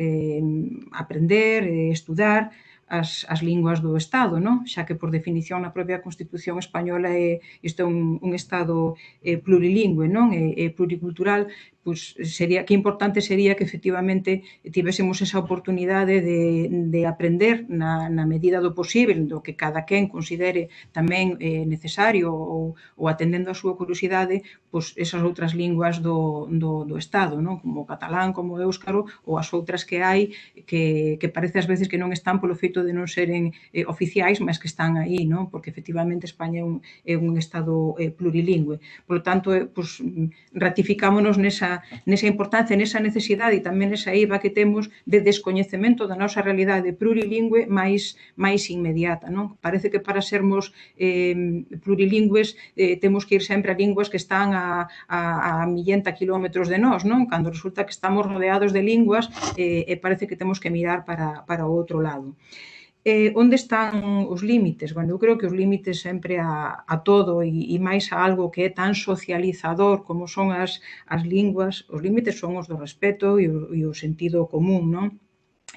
aprender, estudar as linguas do Estado, non? Xa que por definición na propia Constitución española isto é un Estado plurilingüe, non? E pluricultural, pois sería que importante sería que efectivamente tivésemos esa oportunidade de aprender na medida do posible, do que cada quen considere tamén necesario ou atendendo a súa curiosidade, pois esas outras linguas do Estado, non? Como o catalán, como o éuscaro, ou as outras que hai que parece ás veces que non están polo feito de non seren oficiais, mas que están aí, non? Porque efectivamente España é un Estado plurilingüe. Por lo tanto, pois, ratificámonos nesa importancia, nesa necesidade e tamén nesa eiva que temos de descoñecemento da nosa realidade plurilingüe máis inmediata, non? Parece que para sermos plurilingües temos que ir sempre a linguas que están a 1000 kilómetros de nós, non? Cando resulta que estamos rodeados de linguas e parece que temos que mirar para o outro lado. Onde están os límites? Bueno, eu creo que os límites sempre a todo e máis a algo que é tan socializador como son as linguas, os límites son os do respeto e o sentido común, non?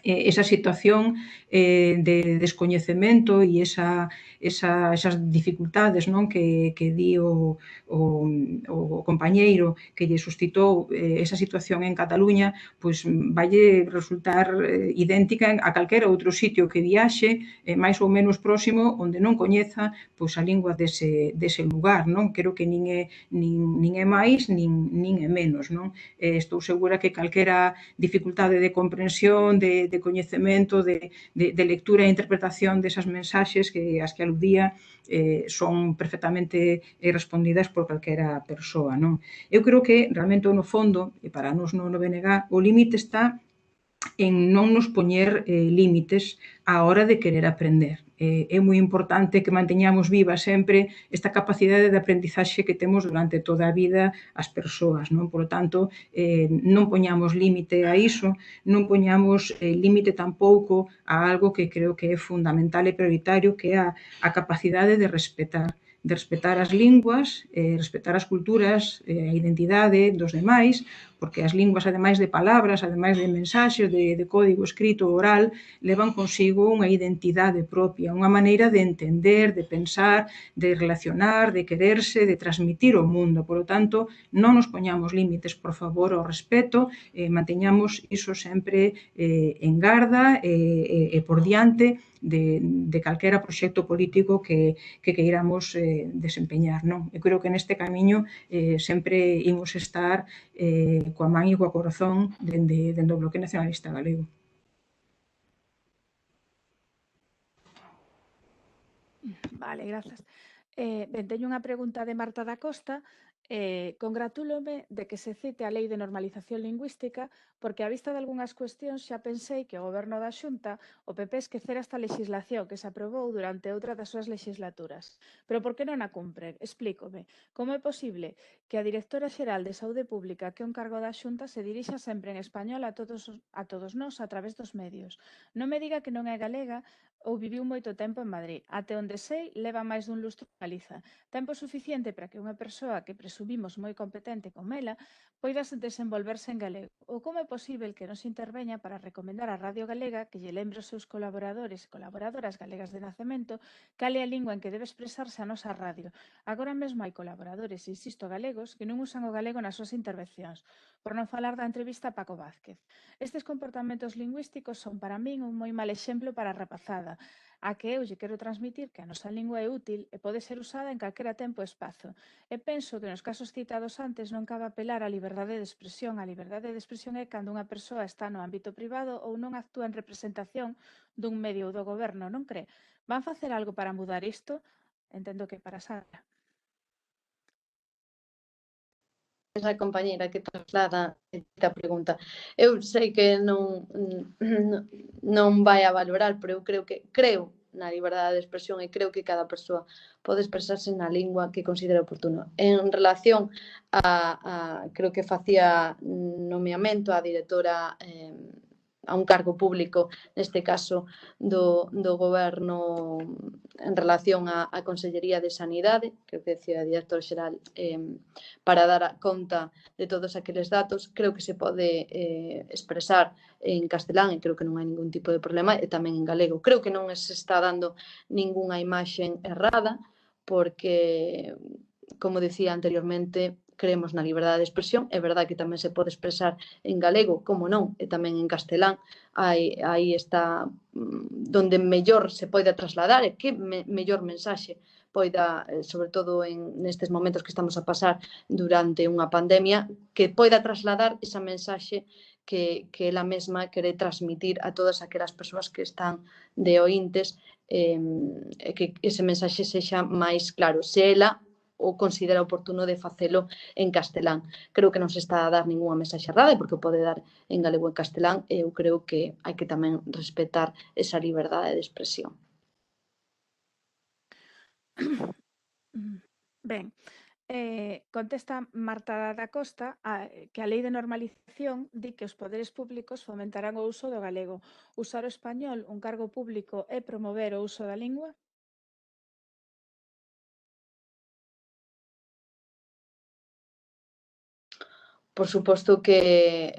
Esa situación de descoñecemento e esas dificultades, non? Que di o compañeiro que lle suscitou esa situación en Cataluña, pois valle resultar idéntica a calquera outro sitio que viaxe, máis ou menos próximo, onde non coñeza pois a lingua dese lugar, non? Creo que nin é máis nin é menos, non? Estou segura que calquera dificultade de comprensión, de de coñecemento, de lectura e interpretación desas mensaxes que as que aludía son perfectamente respondidas por calquera persoa, non? Eu creo que realmente no fondo, e para nos no BNG, o límite está en non nos poñer límites á hora de querer aprender. É moi importante que manteñamos viva sempre esta capacidade de aprendizaxe que temos durante toda a vida as persoas, non? Por lo tanto, non poñamos límite a iso, non poñamos límite tampouco a algo que creo que é fundamental e prioritario, que é a capacidade de respetar as linguas, respetar as culturas, a identidade dos demais, porque as linguas, ademais de palabras, ademais de mensaxes, de código escrito oral, levan consigo unha identidade propia, unha maneira de entender, de pensar, de relacionar, de quererse, de transmitir o mundo. Por lo tanto, non nos poñamos límites, por favor, ao respeto, manteñamos iso sempre en garda e por diante de calquera proxecto político que queiramos desempeñar, non? Eu creo que neste camiño sempre imos estar coa man e coa corazón dende o Bloque Nacionalista Galego. Vale, grazas. Ben, teño unha pregunta de Marta da Costa. Congratúlome de que se cite a Lei de Normalización Lingüística porque a vista de algunhas cuestións xa pensei que o Goberno da Xunta, o PP, esquecera esta legislación que se aprobou durante outra das súas legislaturas. Pero por que non a cumpren? Explícome. Como é posible que a Directora Xeral de Saúde Pública, que é un cargo da Xunta, se dirixa sempre en español a todos nós a través dos medios? Non me diga que non é galega ou viviu moito tempo en Madrid. Até onde sei, leva máis dun lustro en Galiza. Tempo suficiente para que unha persoa que presumimos moi competente como ela poida desenvolverse en galego. Ou como é posible que nos interveña para recomendar a Radio Galega que lle lembre aos seus colaboradores e colaboradoras galegas de nacemento cal é a lingua en que debe expresarse a nosa radio. Agora mesmo hai colaboradores, insisto, galegos, que non usan o galego nas súas intervencións, por non falar da entrevista a Paco Vázquez. Estes comportamentos lingüísticos son para min un moi mal exemplo para a rapazada, a que eu lle quero transmitir que a nosa lingua é útil e pode ser usada en calquera tempo e espazo. E penso que nos casos citados antes non cabe apelar á liberdade de expresión. A liberdade de expresión é cando unha persoa está no ámbito privado ou non actúa en representación dun medio ou do goberno, non cree? Van facer algo para mudar isto? Entendo que para Sara. Esa compañeira que traslada esta pregunta. Eu sei que non vai a valorar, pero eu creo na liberdade de expresión e creo que cada persoa pode expresarse na lingua que considera oportuno. En relación creo que facía nomeamento a directora a un cargo público, neste caso do goberno en relación á Consellería de Sanidade, creo que decía a directora xeral, para dar conta de todos aqueles datos. Creo que se pode expresar en castelán e creo que non hai ningún tipo de problema, e tamén en galego. Creo que non se está dando ningunha imaxe errada, porque, como decía anteriormente, creemos na liberdade de expresión. É verdade que tamén se pode expresar en galego, como non, e tamén en castelán. Aí está donde mellor se poida trasladar e que mellor mensaxe poida, sobre todo nestes momentos que estamos a pasar durante unha pandemia, que poida trasladar esa mensaxe que ela mesma quere transmitir a todas aquelas persoas que están de oíntes, que ese mensaxe sexa máis claro. Se ela ou considera oportuno de facelo en castelán. Creo que non se está a dar ningunha mensaxe errada, porque pode dar en galego e en castelán, e eu creo que hai que tamén respetar esa liberdade de expresión. Ben, contesta Marta da Costa que a Lei de Normalización di que os poderes públicos fomentarán o uso do galego. Usar o español, un cargo público, é promover o uso da lingua? Por suposto que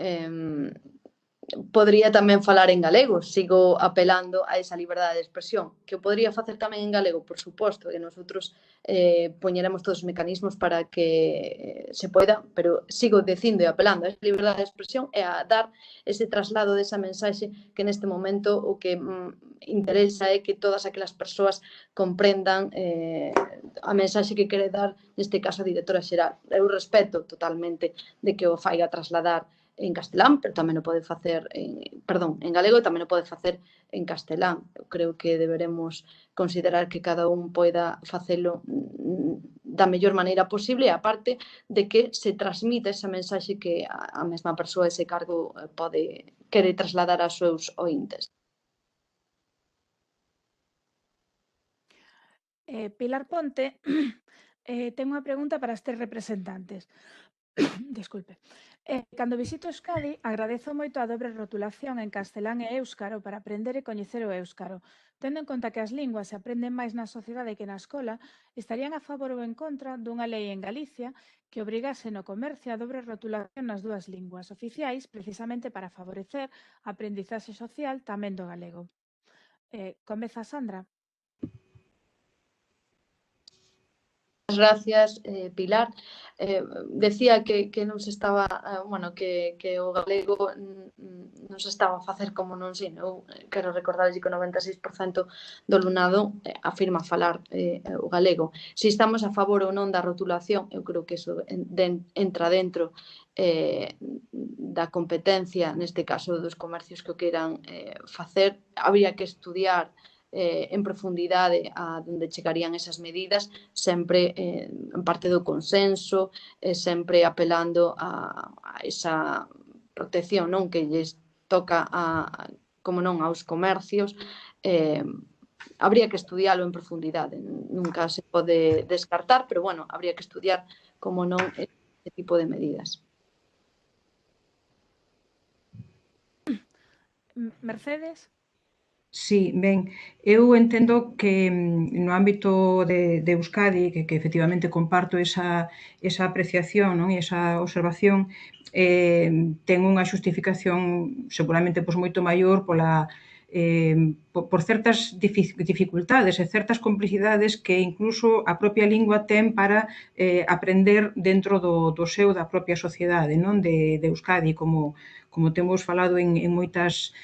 podría tamén falar en galego, sigo apelando a esa liberdade de expresión. Que o podría facer tamén en galego, por suposto, e nosotros poñeremos todos os mecanismos para que se poida, pero sigo dicindo e apelando a esa liberdade de expresión e a dar ese traslado desa mensaxe que neste momento o que interesa é que todas aquelas persoas comprendan a mensaxe que quere dar, neste caso, a directora xeral. Eu respeto totalmente de que o faiga trasladar en castelán, pero tamén o pode facer en galego e tamén o pode facer en castelán. Eu creo que deberemos considerar que cada un poida facelo da mellor maneira posible, aparte de que se transmita esa mensaxe que a mesma persoa, ese cargo, quere trasladar aos seus ointes. Pilar Ponte ten unha pregunta para as 3 representantes. Desculpe. Cando visito Euskadi, agradezo moito a dobre rotulación en castelán e éuscaro para aprender e coñecer o éuscaro. Tendo en conta que as linguas se aprenden máis na sociedade que na escola, estarían a favor ou en contra dunha lei en Galicia que obrigase no comercio a dobre rotulación nas dúas linguas oficiais precisamente para favorecer a aprendizaxe social tamén do galego. Comeza Sandra. Gracias, Pilar. Decía que non se estaba, que o galego non se estaba a facer como non ensino. Eu quero recordarlle que o 96% do alumnado afirma falar o galego. Se estamos a favor ou non da rotulación, eu creo que iso entra dentro da competencia, neste caso dos comercios que o queiran facer. Habría que estudiar en profundidade a onde chegarían esas medidas, sempre en parte do consenso, sempre apelando a esa protección, non, que lles toca como non aos comercios. Habría que estudialo en profundidade, nunca se pode descartar, pero bueno, habría que estudiar como non este tipo de medidas. Mercedes? Sí, ben, eu entendo que no ámbito de Euskadi, que efectivamente comparto esa apreciación, non, e esa observación, ten unha xustificación seguramente moito maior por certas dificultades e certas complexidades que incluso a propia lingua ten para aprender dentro da propia sociedade, non, de Euskadi, como temos falado en moitas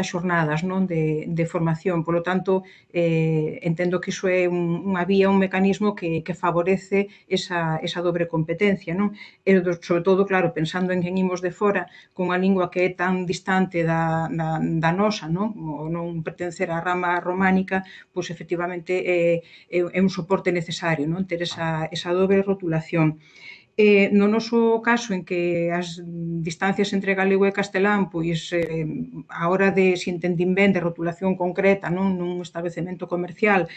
xornadas, non, de formación. Por lo tanto, entendo que iso é unha vía, un mecanismo que favorece esa dobre competencia, non? E, sobre todo, claro, pensando en quen imos de fora, con unha lingua que é tan distante da nosa, non? O non pertencer á rama románica, pois efectivamente é un soporte necesario, non? Ter esa dobre rotulación. No noso caso, en que as distancias entre galego e castelán, pois a hora de, se entendín ben, de rotulación concreta, non, nun establecemento comercial,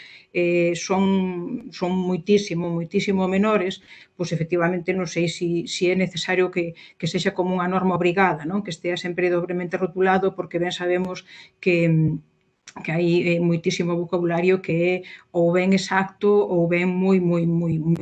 son moitísimo menores, pois efectivamente non sei se é necesario que sexa como unha norma obrigada, non, que estea sempre dobremente rotulado, porque ben sabemos que hai moitísimo vocabulario que é ou ben exacto ou ben moi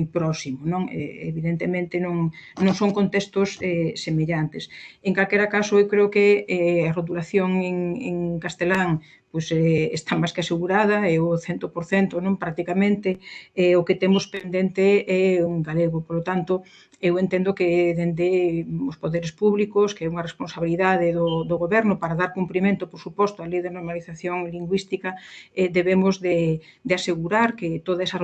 próximo, non? Evidentemente non son contextos semellantes. En calquera caso, eu creo que a rotulación en castelán pois está máis que asegurada, é o 100%, non, prácticamente, o que temos pendente é un galego. Por lo tanto, eu entendo que dende os poderes públicos, que é unha responsabilidade do goberno para dar cumprimento, por suposto, á lei de normalización lingüística, debemos de asegurar que toda esa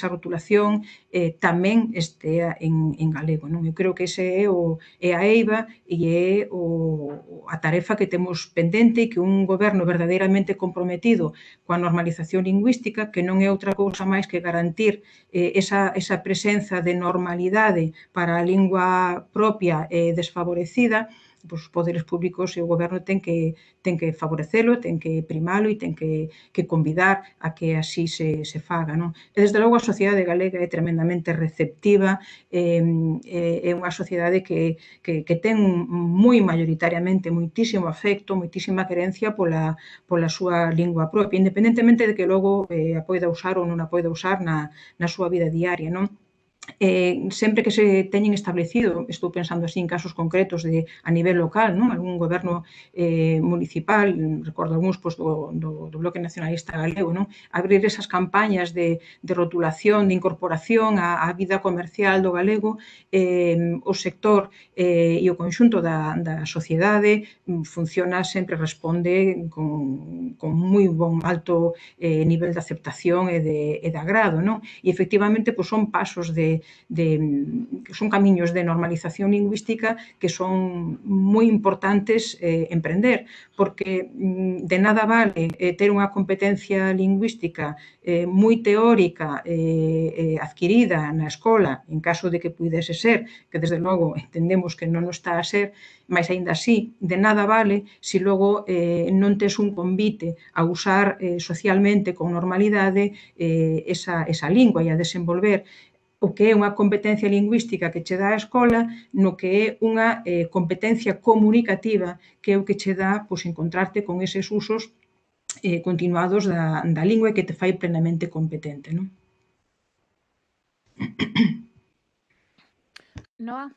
rotulación tamén estea en galego, non? Eu creo que ese é a eiva e é a tarefa que temos pendente e que un goberno verdadeiramente comprometido coa normalización lingüística, que non é outra cousa máis que garantir esa presenza de normalidade para a lingua propia desfavorecida, pois os poderes públicos e o goberno ten que favorecelo, ten que primalo e ten que convidar a que así se faga, non? E, desde logo, a sociedade galega é tremendamente receptiva, é unha sociedade que ten moi maioritariamente moitísimo afecto, moitísima querencia pola súa lingua propia, independentemente de que logo a poida usar ou non a poida usar na súa vida diaria, non? Sempre que se teñen establecido, estou pensando así en casos concretos a nivel local, non? Algún goberno municipal, recordo algúns do Bloque Nacionalista Galego, non? Abrir esas campañas de rotulación, de incorporación á vida comercial do galego, o sector e o conxunto da sociedade funciona, sempre responde con moi bon alto nivel de aceptación e de agrado, non? E efectivamente, son pasos de que son camiños de normalización lingüística que son moi importantes emprender, porque de nada vale ter unha competencia lingüística moi teórica adquirida na escola, en caso de que puidese ser, que desde logo entendemos que non está a ser, mas aínda así, de nada vale se logo non tes un convite a usar socialmente con normalidade esa lingua e a desenvolver o que é unha competencia lingüística que che dá a escola no que é unha competencia comunicativa que é o que che dá encontrarte con eses usos continuados da lingua e que te fai plenamente competente, non? Noa?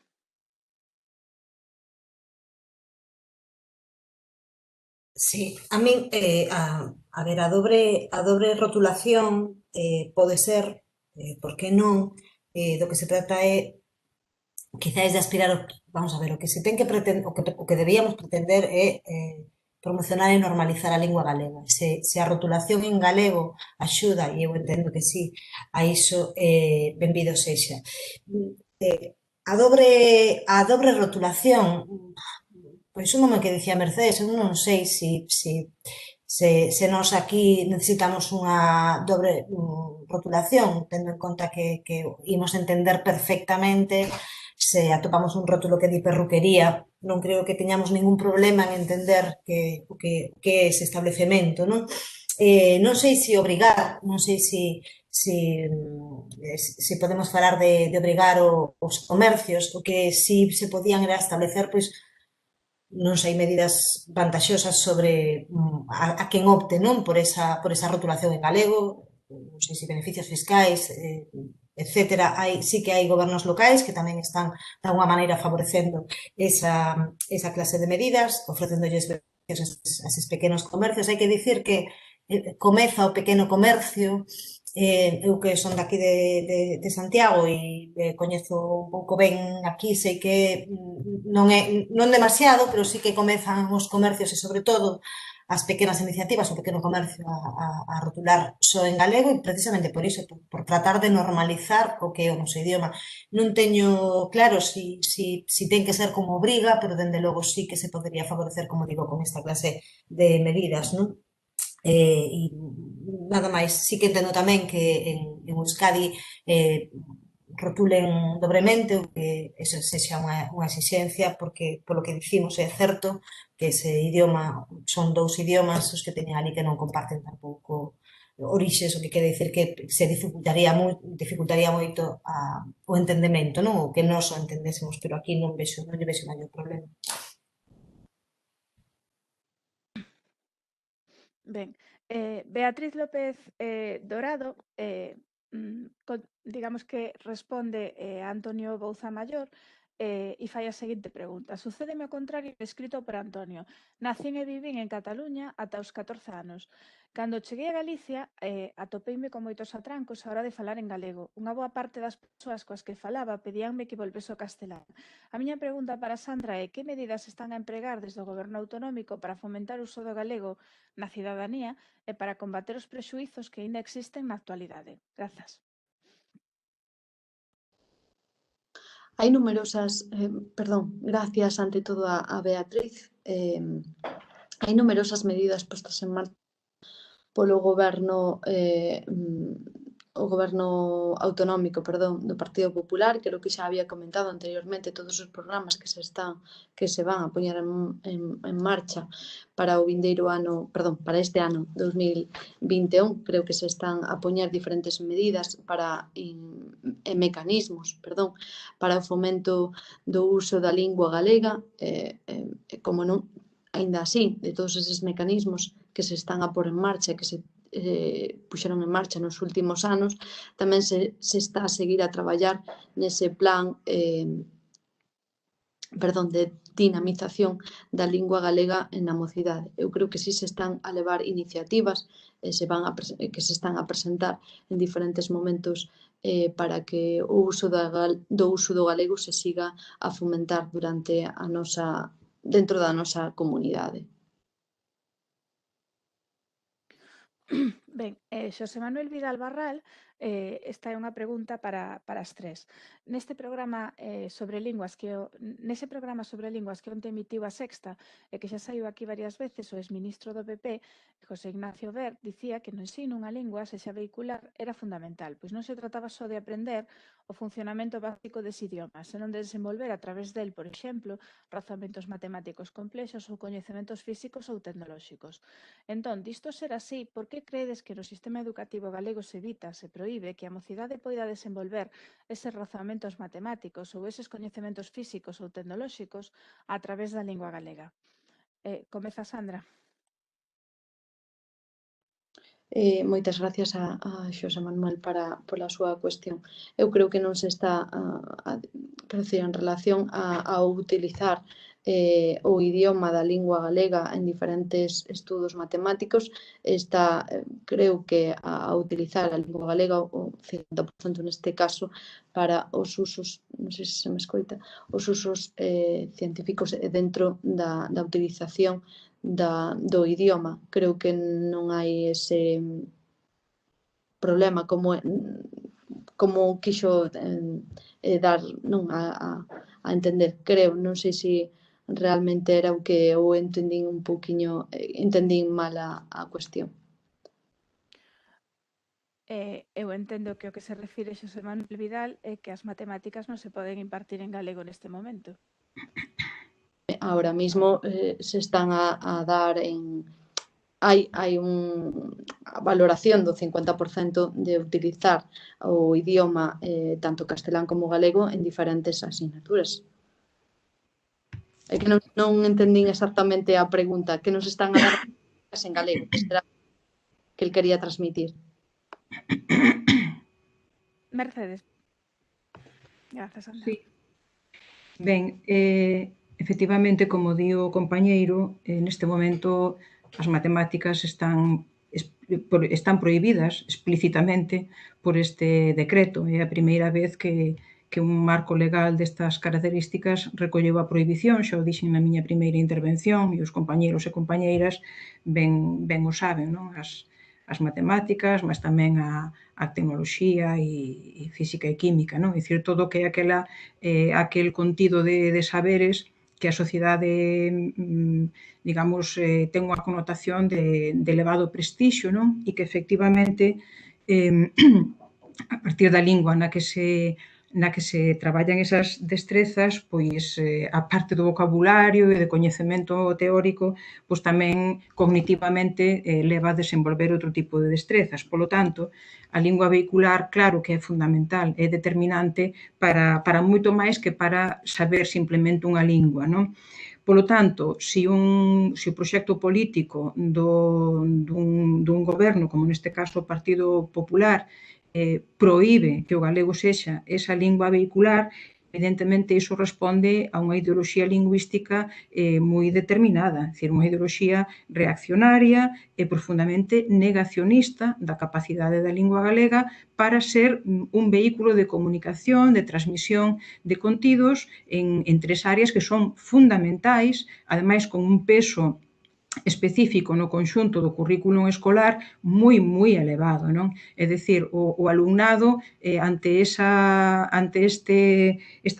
Sí, a min, a ver, a dobre rotulación pode ser, por que non, do que se trata é quizáis de aspirar, vamos a ver, o que se ten que pretender, o que debíamos pretender é promocionar e normalizar a lingua galega. Se a rotulación en galego axuda, e eu entendo que sí, a iso, benvido sexa. A dobre rotulación, pois un nome que dicía Mercedes, eu non sei se nós aquí necesitamos unha dobre rotulación, tendo en conta que imos entender perfectamente se atopamos un rótulo que di perruquería, non creo que teñamos ningún problema en entender o que é ese establecemento, non? Non sei se obrigar, non sei se podemos falar de obrigar os comercios, o que si se podían era establecer, pois, non sei, medidas vantaxosas sobre a quen opte, non, por esa rotulación en galego, non sei se beneficios fiscais, etcétera. Sí que hai gobernos locais que tamén están de alguma maneira favorecendo esa clase de medidas, ofrecéndolles beneficios a eses pequenos comercios. Hai que dicir que comeza o pequeno comercio. Eu que son daqui de Santiago e coñezo un pouco ben aquí, sei que non demasiado, pero sí que comezan os comercios e sobre todo as pequenas iniciativas, o pequeno comercio a rotular só en galego e precisamente por iso, por tratar de normalizar o que é o noso idioma. Non teño claro si ten que ser como obriga, pero dende logo sí que se podería favorecer, como digo, con esta clase de medidas, non? E nada máis, sí que entendo tamén que en Euskadi rotulen dobremente, o que eso sexa unha exixencia, porque polo que dicimos é certo que ese idioma son dous idiomas os que teñen ali que non comparten tampouco orixes, o que quere dicir que se dificultaría moito o entendemento, non? O que nós o entendésemos, pero aquí non lle vexo maior problema. Ben, Beatriz López Dorado, digamos que responde a Antonio Bouza Maior e fai a seguinte pregunta. Sucédeme o contrario escrito por Antonio. Nacín e vivín en Cataluña ata os 14 anos. Cando cheguei a Galicia, atopeime con moitos atrancos a hora de falar en galego. Unha boa parte das persoas coas que falaba pedíanme que volvese ao castelán. A miña pregunta para Sandra é que medidas están a empregar desde o Goberno autonómico para fomentar o uso do galego na cidadanía e para combater os prexuízos que aínda existen na actualidade. Grazas. Hai numerosas, gracias ante todo a Beatriz, hai numerosas medidas postas en marcha polo goberno autonómico, do Partido Popular. Creo que xa había comentado anteriormente todos os programas que se van a poñer en marcha para o vindeiro ano, para este ano 2021. Creo que se están a poñer diferentes medidas e mecanismos, para o fomento do uso da lingua galega, como non, aínda así, de todos eses mecanismos que se están a pôr en marcha e que se puxeron en marcha nos últimos anos, tamén se está a seguir a traballar nese plan de dinamización da lingua galega na mocidade. Eu creo que si se están a levar iniciativas que se están a presentar en diferentes momentos para que o uso do galego se siga a fomentar dentro da nosa comunidade. Ben, Xosé Manuel Vidal Barral Esta é unha pregunta para as tres. Nese programa sobre linguas que onte emitiu a Sexta e que xa saiu aquí varias veces, o exministro do PP, José Ignacio Ver, dicía que no ensino unha lingua, sexa vehicular, era fundamental, pois non se trataba só de aprender o funcionamento básico dese idioma, senón de desenvolver a través del, por exemplo, razamentos matemáticos complexos ou coñecementos físicos ou tecnolóxicos. Entón, disto ser así, por que credes que no sistema educativo galego se evita, se proíbe que a mocidade poida desenvolver eses razamentos matemáticos ou eses coñecementos físicos ou tecnolóxicos a través da lingua galega? Comeza Sandra. Moitas gracias a Xosé Manuel pola súa cuestión. Eu creo que non se está quero dicir, en relación a utilizar o idioma da lingua galega en diferentes estudos matemáticos, está, creo que a utilizar a lingua galega o 50% neste caso para os usos, non sei se me escoita, os usos científicos dentro da utilización do idioma. Creo que non hai ese problema como quixo dar non a entender. Creo, non sei se realmente era o que eu entendín un pouquiño, entendín mal a cuestión. Eu entendo que o que se refire Xosé Manuel Vidal é que as matemáticas non se poden impartir en galego neste momento. Ahora mismo se están a dar en... Hai a valoración do 50% de utilizar o idioma tanto castelán como galego en diferentes asignaturas. É que non entendín exactamente a pregunta, que nos están a dar en galego, que será que el quería transmitir. Mercedes. Grazas, Sandra. Sí. Ben, efectivamente, como di o compañeiro, neste momento as matemáticas están prohibidas explícitamente por este decreto. É a primeira vez que un marco legal destas características recolleu a prohibición, xa o dixen na miña primeira intervención, e os compañeiros e compañeiras ben o saben, non? As matemáticas, mas tamén a tecnoloxía e física e química, non? É dicir, todo o que é aquel contido de saberes que a sociedade, digamos, ten unha connotación de elevado prestixio, non? E que efectivamente a partir da lingua na que se traballan esas destrezas, pois a parte do vocabulario e de coñecemento teórico, pois tamén cognitivamente leva a desenvolver outro tipo de destrezas. Polo tanto, a lingua vehicular, claro que é fundamental, é determinante para moito máis que para saber simplemente unha lingua, non? Polo tanto, se o proxecto político dun goberno, como neste caso o Partido Popular, proíbe que o galego sexa esa lingua vehicular, evidentemente iso responde a unha ideoloxía lingüística moi determinada, é dicir, unha ideoloxía reaccionaria e profundamente negacionista da capacidade da lingua galega para ser un vehículo de comunicación, de transmisión de contidos en tres áreas que son fundamentais, ademais con un peso específico no conxunto do currículum escolar moi elevado, non? É dicir, o alumnado ante esta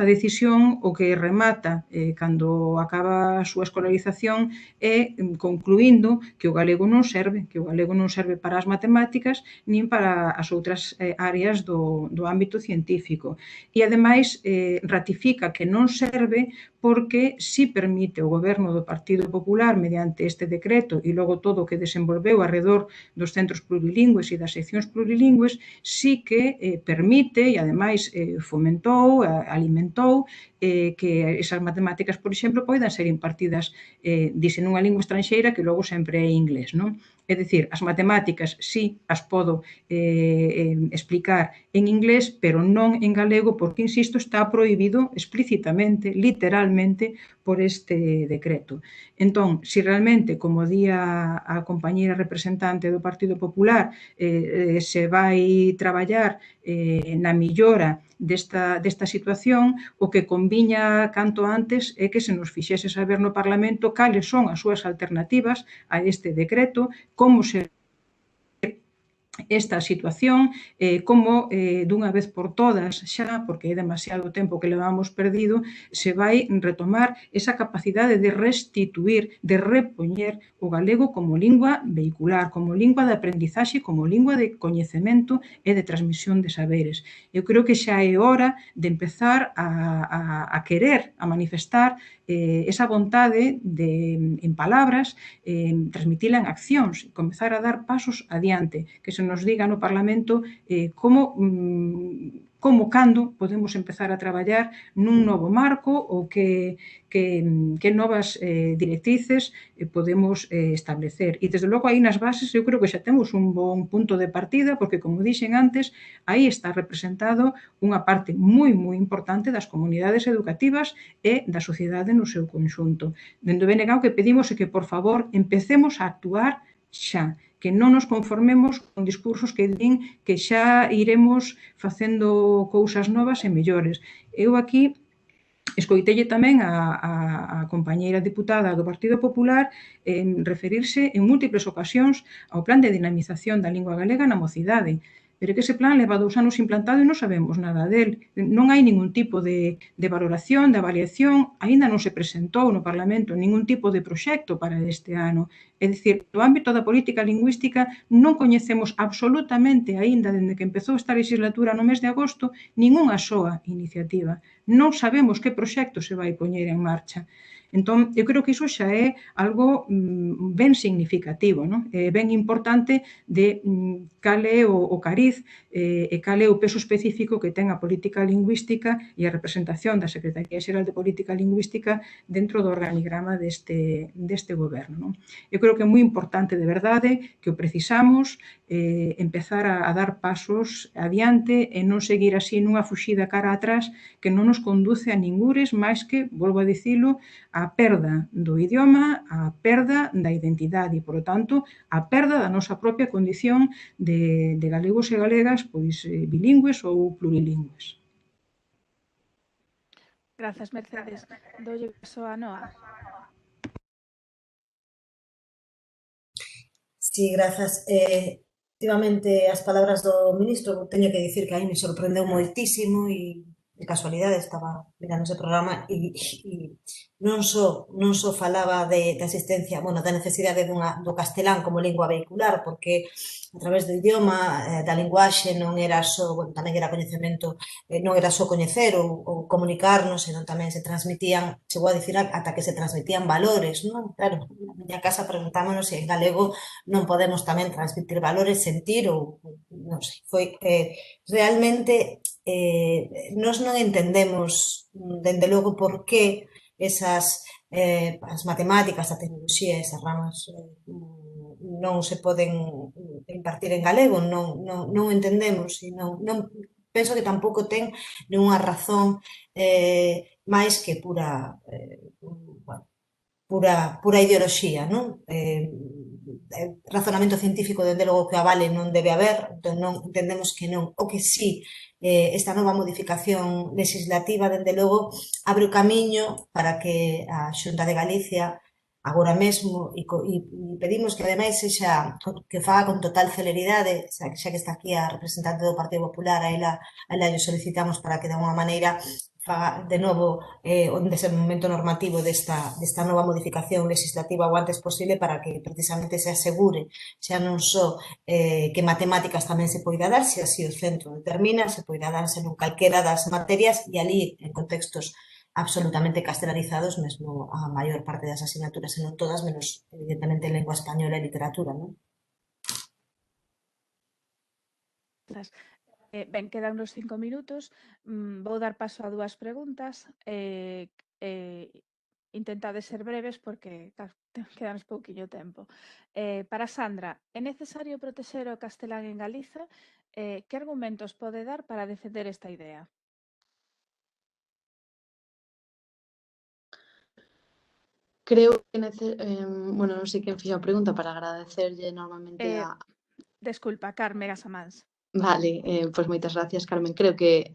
decisión o que remata cando acaba a súa escolarización é concluindo que o galego non serve, para as matemáticas nin para as outras áreas do ámbito científico. E, ademais, ratifica que non serve porque si permite o goberno do Partido Popular mediante este decreto e logo todo o que desenvolveu arredor dos centros plurilingües e das seccións plurilingües, si que permite e ademais fomentou, alimentou que esas matemáticas, por exemplo, poidan ser impartidas dise nunha lingua estranxeira que logo sempre é inglés, non? É dicir, as matemáticas si as podo explicar en inglés, pero non en galego, porque, insisto, está prohibido explícitamente, literalmente, por este decreto. Entón, se realmente, como di a compañeira representante do Partido Popular, se vai traballar na millora desta situación, o que conviña canto antes é que se nos fixese saber no Parlamento cales son as súas alternativas a este decreto, como se esta situación, como dunha vez por todas xa, porque é demasiado tempo que levamos perdido, se vai retomar esa capacidade de restituir, de repoñer o galego como lingua vehicular, como lingua de aprendizaxe, como lingua de coñecemento e de transmisión de saberes. Eu creo que xa é hora de empezar a querer, a manifestar esa vontade de, en palabras, transmitila en accións, comezar a dar pasos adiante, que se nos diga no Parlamento como cando podemos empezar a traballar nun novo marco ou que novas directrices podemos establecer. E, desde logo, aí nas bases eu creo que xa temos un bon punto de partida, porque, como dixen antes, aí está representado unha parte moi importante das comunidades educativas e da sociedade no seu conxunto. Dende o BNG o que pedimos é que, por favor, empecemos a actuar xa, que non nos conformemos con discursos que din que xa iremos facendo cousas novas e mellores. Eu aquí escoitelle tamén a compañeira deputada do Partido Popular referirse en múltiples ocasións ao plan de dinamización da lingua galega na mocidade. Pero que ese plan leva 2 anos implantado e non sabemos nada del. Non hai ningún tipo de valoración, de avaliación, aínda non se presentou no Parlamento ningún tipo de proxecto para este ano. É dicir, no ámbito da política lingüística non coñecemos absolutamente aínda dende que empezou esta legislatura no mes de agosto ningunha soa iniciativa. Non sabemos que proxecto se vai poñer en marcha. Entón, eu creo que iso xa é algo ben significativo, non? Ben importante de cal é o cariz e cal é o peso específico que ten a política lingüística e a representación da Secretaría Xeral de Política Lingüística dentro do organigrama deste goberno, non? Eu creo que é moi importante, de verdade, que o precisamos empezar a dar pasos adiante e non seguir así nunha fuxida cara atrás que non nos conduce a ningures máis que, volvo a dicilo, a perda do idioma, a perda da identidade e, polo tanto, a perda da nosa propia condición de galegos e galegas pois bilingües ou plurilingües. Grazas, Mercedes. Doulle paso a Noa. Sí, grazas. Efectivamente, as palabras do ministro, teño que dicir que aí me sorprendeu moitísimo e de casualidade estaba mirando ese programa e non só falaba de asistencia, bueno, da necesidade do castelán como lingua vehicular, porque a través do idioma, da linguaxe, non era só, bueno, tamén era coñecemento, non era só coñecer ou comunicarnos, senón tamén se transmitían, chegou a dicir ata que se transmitían valores, non? Claro, na miña casa preguntámonos se en galego non podemos tamén transmitir valores, sentir ou, non sei, foi realmente nós non entendemos, dende logo, por que esas as matemáticas, a tecnoloxía, esas ramas non se poden impartir en galego, non entendemos e non penso que tampouco ten nunha razón máis que pura ideoloxía, non? Razonamento científico, dende logo, que avale non debe haber, entón non entendemos que non. O que sí, esta nova modificación legislativa, dende logo, abre o camiño para que a Xunta de Galicia agora mesmo, e pedimos que ademais sexa, que faga con total celeridade, xa que está aquí a representante do Partido Popular, a ela lle solicitamos para que de alguma maneira faga de novo dese momento normativo desta nova modificación legislativa o antes posible, para que precisamente se asegure xa non só que matemáticas tamén se poida dar, se así o centro determina, se poida darse en calquera das materias e ali en contextos absolutamente castelanizados, mesmo a maior parte das asignaturas, e non todas, menos evidentemente lengua española e literatura, non? Ben, quedan uns 5 minutos. Vou dar paso a 2 preguntas. Intentade ser breves porque quedanos pouquiño tempo. Para Sandra, é necesario protexer o castelán en Galiza? Que argumentos pode dar para defender esta idea? Creo que bueno, non sei quen fixo a pregunta, para agradecerlle enormemente a... Desculpa, Carme Gasamans. Vale, pois moitas gracias, Carmen. Creo que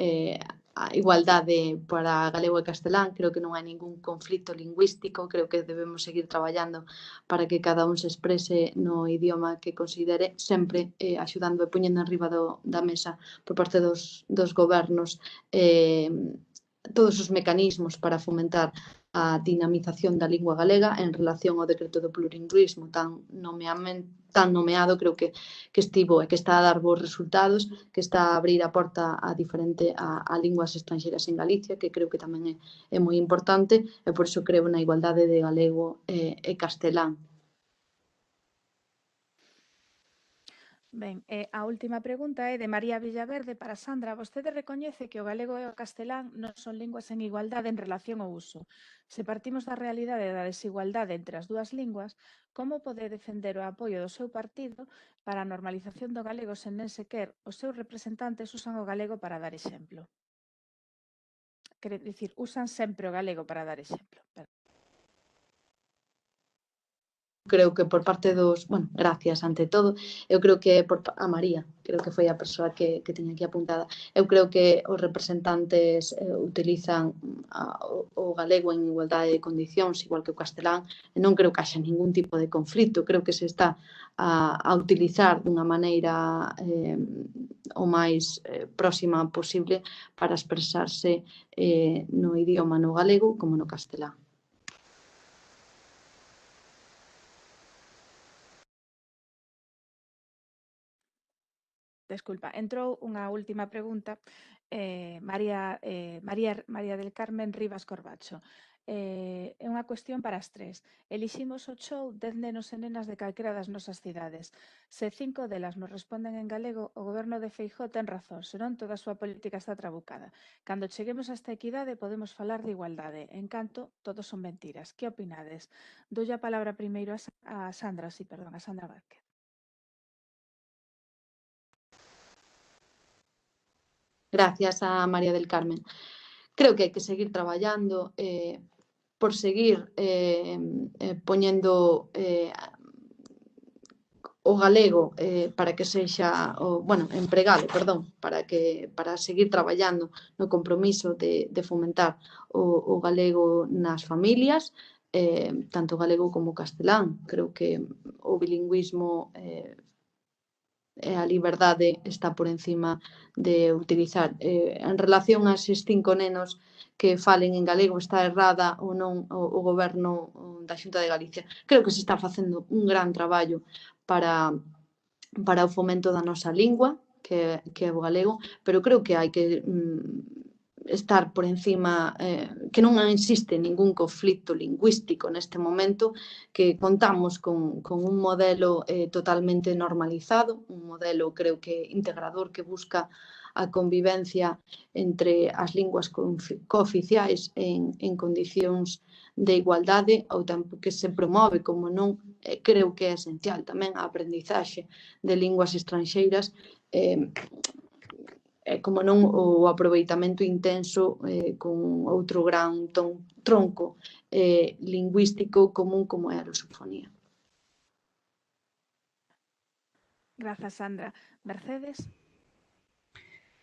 igualdade para galego e castelán, creo que non hai ningún conflito lingüístico, creo que debemos seguir traballando para que cada un se exprese no idioma que considere, sempre axudando e poñendo enriba da mesa por parte dos gobernos todos os mecanismos para fomentar a dinamización da lingua galega en relación ao decreto do plurilingüismo tan nomeado, creo que estivo e que está a dar bons resultados, que está a abrir a porta a linguas estranxeiras en Galicia, que creo que tamén é moi importante, e por iso creo na igualdade de galego e castelán. Ben, a última pregunta é de María Villaverde para Sandra. Vostede recoñece que o galego e o castelán non son linguas en igualdade en relación ao uso. Se partimos da realidade da desigualdade entre as dúas linguas, como pode defender o apoio do seu partido para a normalización do galego sen nen sequer os seus representantes usan o galego para dar exemplo? Quere dicir, usan sempre o galego para dar exemplo. Creo que por parte dos, gracias ante todo, eu creo que a María, creo que foi a persoa que teña aquí apuntada, eu creo que os representantes utilizan o galego en igualdade de condicións, igual que o castelán, e non creo que haxa ningún tipo de conflito, creo que se está a utilizar dunha maneira o máis próxima posible para expresarse no idioma no galego como no castelán. Desculpa, entrou unha última pregunta, María del Carmen Rivas Corbacho. É unha cuestión para as tres. Eliximos o show 10 nenos e nenas de calquera das nosas cidades. Se 5 delas nos responden en galego, o goberno de Feijóo ten razón, senón toda a súa política está trabucada. Cando cheguemos a esta equidade podemos falar de igualdade, en canto todos son mentiras. Que opinades? Doulle a palabra primeiro a Sandra, a Sandra Vázquez. Gracias a María del Carmen. Creo que hai que seguir traballando por seguir poñendo o galego para que sexa, para seguir traballando no compromiso de fomentar o galego nas familias, tanto galego como castelán. Creo que o bilingüismo e a liberdade está por encima de utilizar. En relación a eses 5 nenos que falen en galego, está errada ou non o goberno da Xunta de Galicia. Creo que se está facendo un gran traballo para o fomento da nosa lingua, que é o galego, pero creo que hai que estar por encima, que non existe ningún conflito lingüístico neste momento, que contamos con un modelo totalmente normalizado, un modelo creo que integrador que busca a convivencia entre as linguas cooficiais en condicións de igualdade, ao tempo que se promove, como non, creo que é esencial tamén a aprendizaxe de linguas estranxeiras, como non o aproveitamento intenso con outro gran tronco lingüístico común como é a lusofonía. Grazas, Sandra. Mercedes?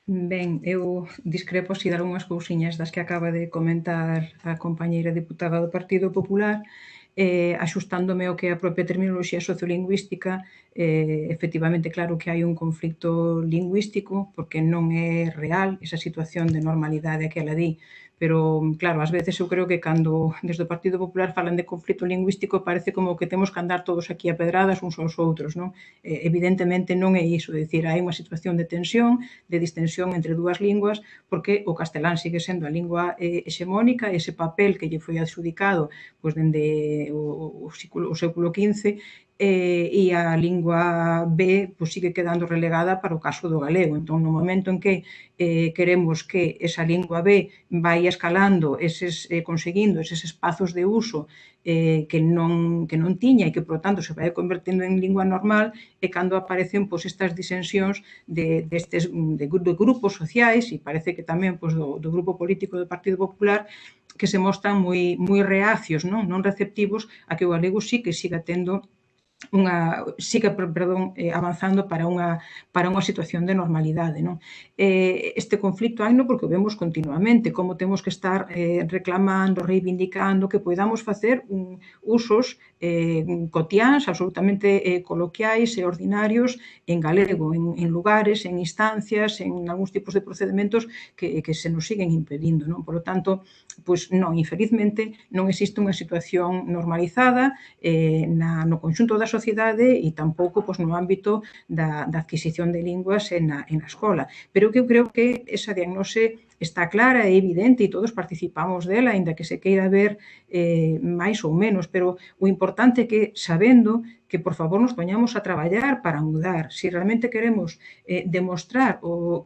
Ben, eu discrepo así de algunhas cousiñas das que acaba de comentar a compañeira deputada do Partido Popular, axustándome ao que é a propia terminoloxía sociolingüística, efectivamente, claro que hai un conflito lingüístico, porque non é real esa situación de normalidade que ela di, pero, claro, ás veces eu creo que cando desde o Partido Popular falan de conflito lingüístico parece como que temos que andar todos aquí a pedradas uns aos outros, non? Evidentemente non é iso, é dicir, hai unha situación de tensión, de distensión entre dúas linguas, porque o castelán sigue sendo a lingua hexemónica, ese papel que lle foi adxudicado pois dende o século XV, e a lingua B pois, sigue quedando relegada para o caso do galego. Entón, no momento en que queremos que esa lingua B vai escalando, conseguindo eses espazos de uso que non tiña e que, por tanto, se vai convertendo en lingua normal, e cando aparecen pois, estas disensións de grupos sociais, e parece que tamén pois, do grupo político do Partido Popular, que se mostran moi reacios, non receptivos a que o galego sí que siga tendo avanzando para unha situación de normalidade. Non? Este conflicto haino porque o vemos continuamente, como temos que estar reclamando, reivindicando que podamos facer usos cotiáns, absolutamente coloquiais e ordinarios en galego, en lugares, en instancias, en algúns tipos de procedimentos que se nos siguen impedindo. Non? Por lo tanto, pois non, infelizmente, non existe unha situación normalizada no conxunto da sociedade e tampouco pois, no ámbito da adquisición de linguas na escola. Pero que eu creo que esa diagnose está clara e evidente e todos participamos dela, aínda que se queira ver máis ou menos, pero o importante é que, sabendo que, por favor, nos poñamos a traballar para mudar. Si realmente queremos demostrar o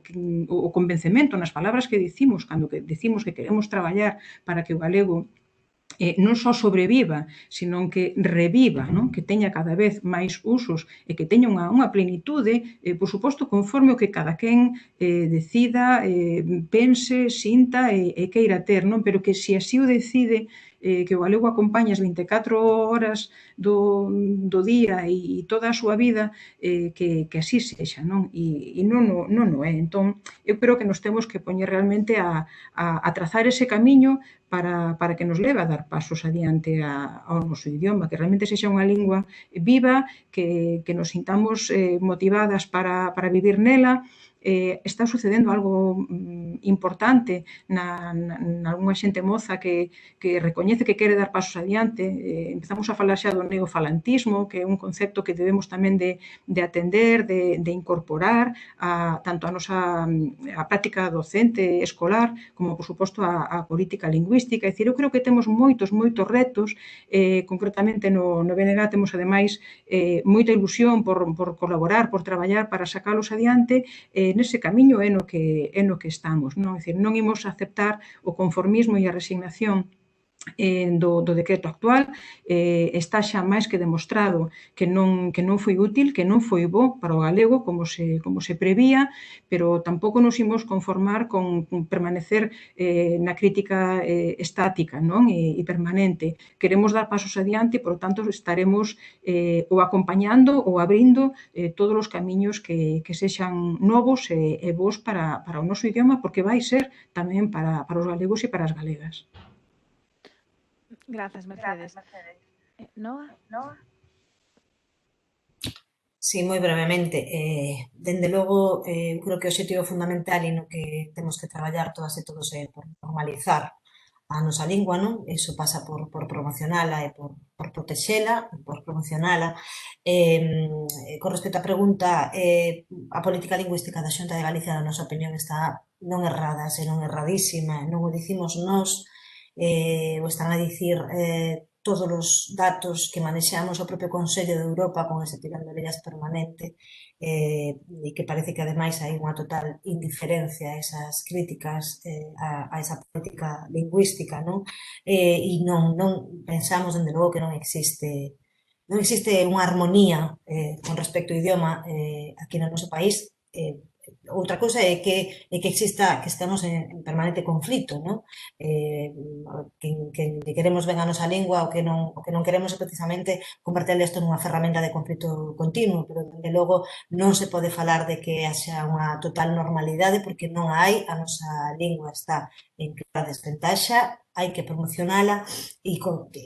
convencemento nas palabras que dicimos, cando dicimos que queremos traballar para que o galego non só sobreviva, sino que reviva, non? Que teña cada vez máis usos e que teña unha plenitude, por suposto, conforme o que cada quen decida, pense, sinta e queira ter, non? Pero que se así o decide, que o galego acompaña as 24 horas do día e toda a súa vida, que así sexa, non? E non o é. Entón, eu creo que nos temos que poñer realmente a trazar ese camiño para que nos leve a dar pasos adiante ao noso idioma, que realmente sexa unha lingua viva, que nos sintamos motivadas para vivir nela. Está sucedendo algo importante nalgúna xente moza que recoñece que quere dar pasos adiante. Empezamos a falar xa do neofalantismo, que é un concepto que debemos tamén de atender, de incorporar tanto a nosa a práctica docente escolar como, por suposto, a política lingüística. É dicir, eu creo que temos moitos retos, concretamente no BNG temos, ademais, moita ilusión por colaborar, por traballar para sacalos adiante, nese camiño é no que estamos. Non? É dicir, non imos aceptar o conformismo e a resignación do decreto actual. Está xa máis que demostrado que non foi útil, que non foi bo para o galego como se prevía, pero tampouco nos imos conformar con permanecer na crítica estática, non? E permanente. Queremos dar pasos adiante e, por tanto, estaremos ou acompañando ou abrindo todos os camiños que sexan novos e bons para o noso idioma, porque vai ser tamén para os galegos e para as galegas. Grazas, Mercedes. Noa? Sí, moi brevemente. Dende logo, creo que o objetivo fundamental e no que temos que traballar todas e todos é por normalizar a nosa lingua, non? Iso pasa por promocionala e por protexela, por promocionala. Con respecto á pregunta, a política lingüística da Xunta de Galicia, na nosa opinión, está non errada, senón erradísima. Non o dicimos nós, o están a dicir todos os datos que manexamos o propio Consello de Europa con ese tirón de orellas permanente, e que parece que ademais hai unha total indiferencia a esas críticas a esa política lingüística, non? E non pensamos, dende logo, que non existe unha armonía con respecto ao idioma aquí no noso país. Outra cousa é que estamos en permanente conflito, non? Que queremos ben a nosa lingua, o que non queremos é precisamente converterle isto nunha ferramenta de conflito continuo, pero, dende logo, non se pode falar de que haxa unha total normalidade, porque non hai. A nosa lingua está en clara desventaxa, hai que promocionala e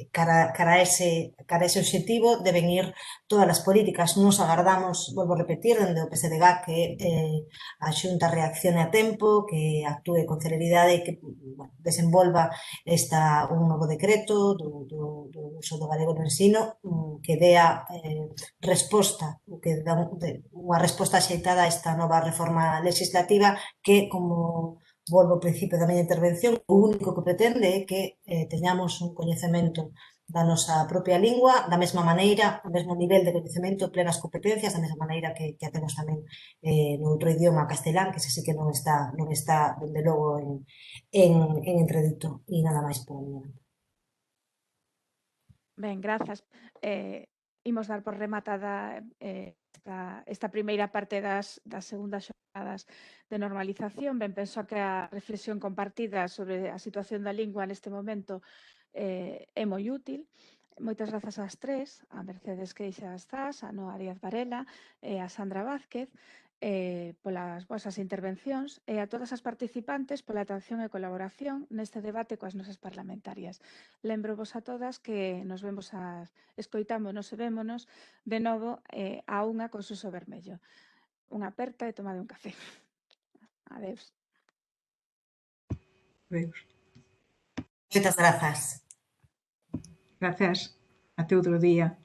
cara a ese objetivo deben ir todas as políticas. Nos agardamos, volvo a repetir, dende o PSDG que a Xunta reaccione a tempo, que actúe con celeridade e que desenvolva un novo decreto do uso do galego no ensino, que dea resposta, que dá unha resposta axeitada a esta nova reforma legislativa que, como volvo ao principio da miña intervención, o único que pretende é que teñamos un coñecemento da nosa propia lingua, da mesma maneira, o mesmo nivel de coñecemento, plenas competencias, da mesma maneira que temos tamén no outro idioma castelán, que ese sí que non está, dende logo, en entredito. E nada máis por mí. Ben, grazas. Imos dar por rematada esta primeira parte das segundas xornadas de normalización. Ben, penso que a reflexión compartida sobre a situación da lingua neste momento é moi útil. Moitas grazas ás tres, a Mercedes Queixas Zas, a Noa Arias Varela e a Sandra Vázquez, polas vosas intervencións e a todas as participantes pola atención e colaboración neste debate coas nosas parlamentarias. Lembro vos a todas que nos vemos escoitámonos e vémonos de novo a unha con Suso Vermello. Unha aperta e tomade un café. Adeus. Adeus. Moitas grazas. Grazas. Até outro día.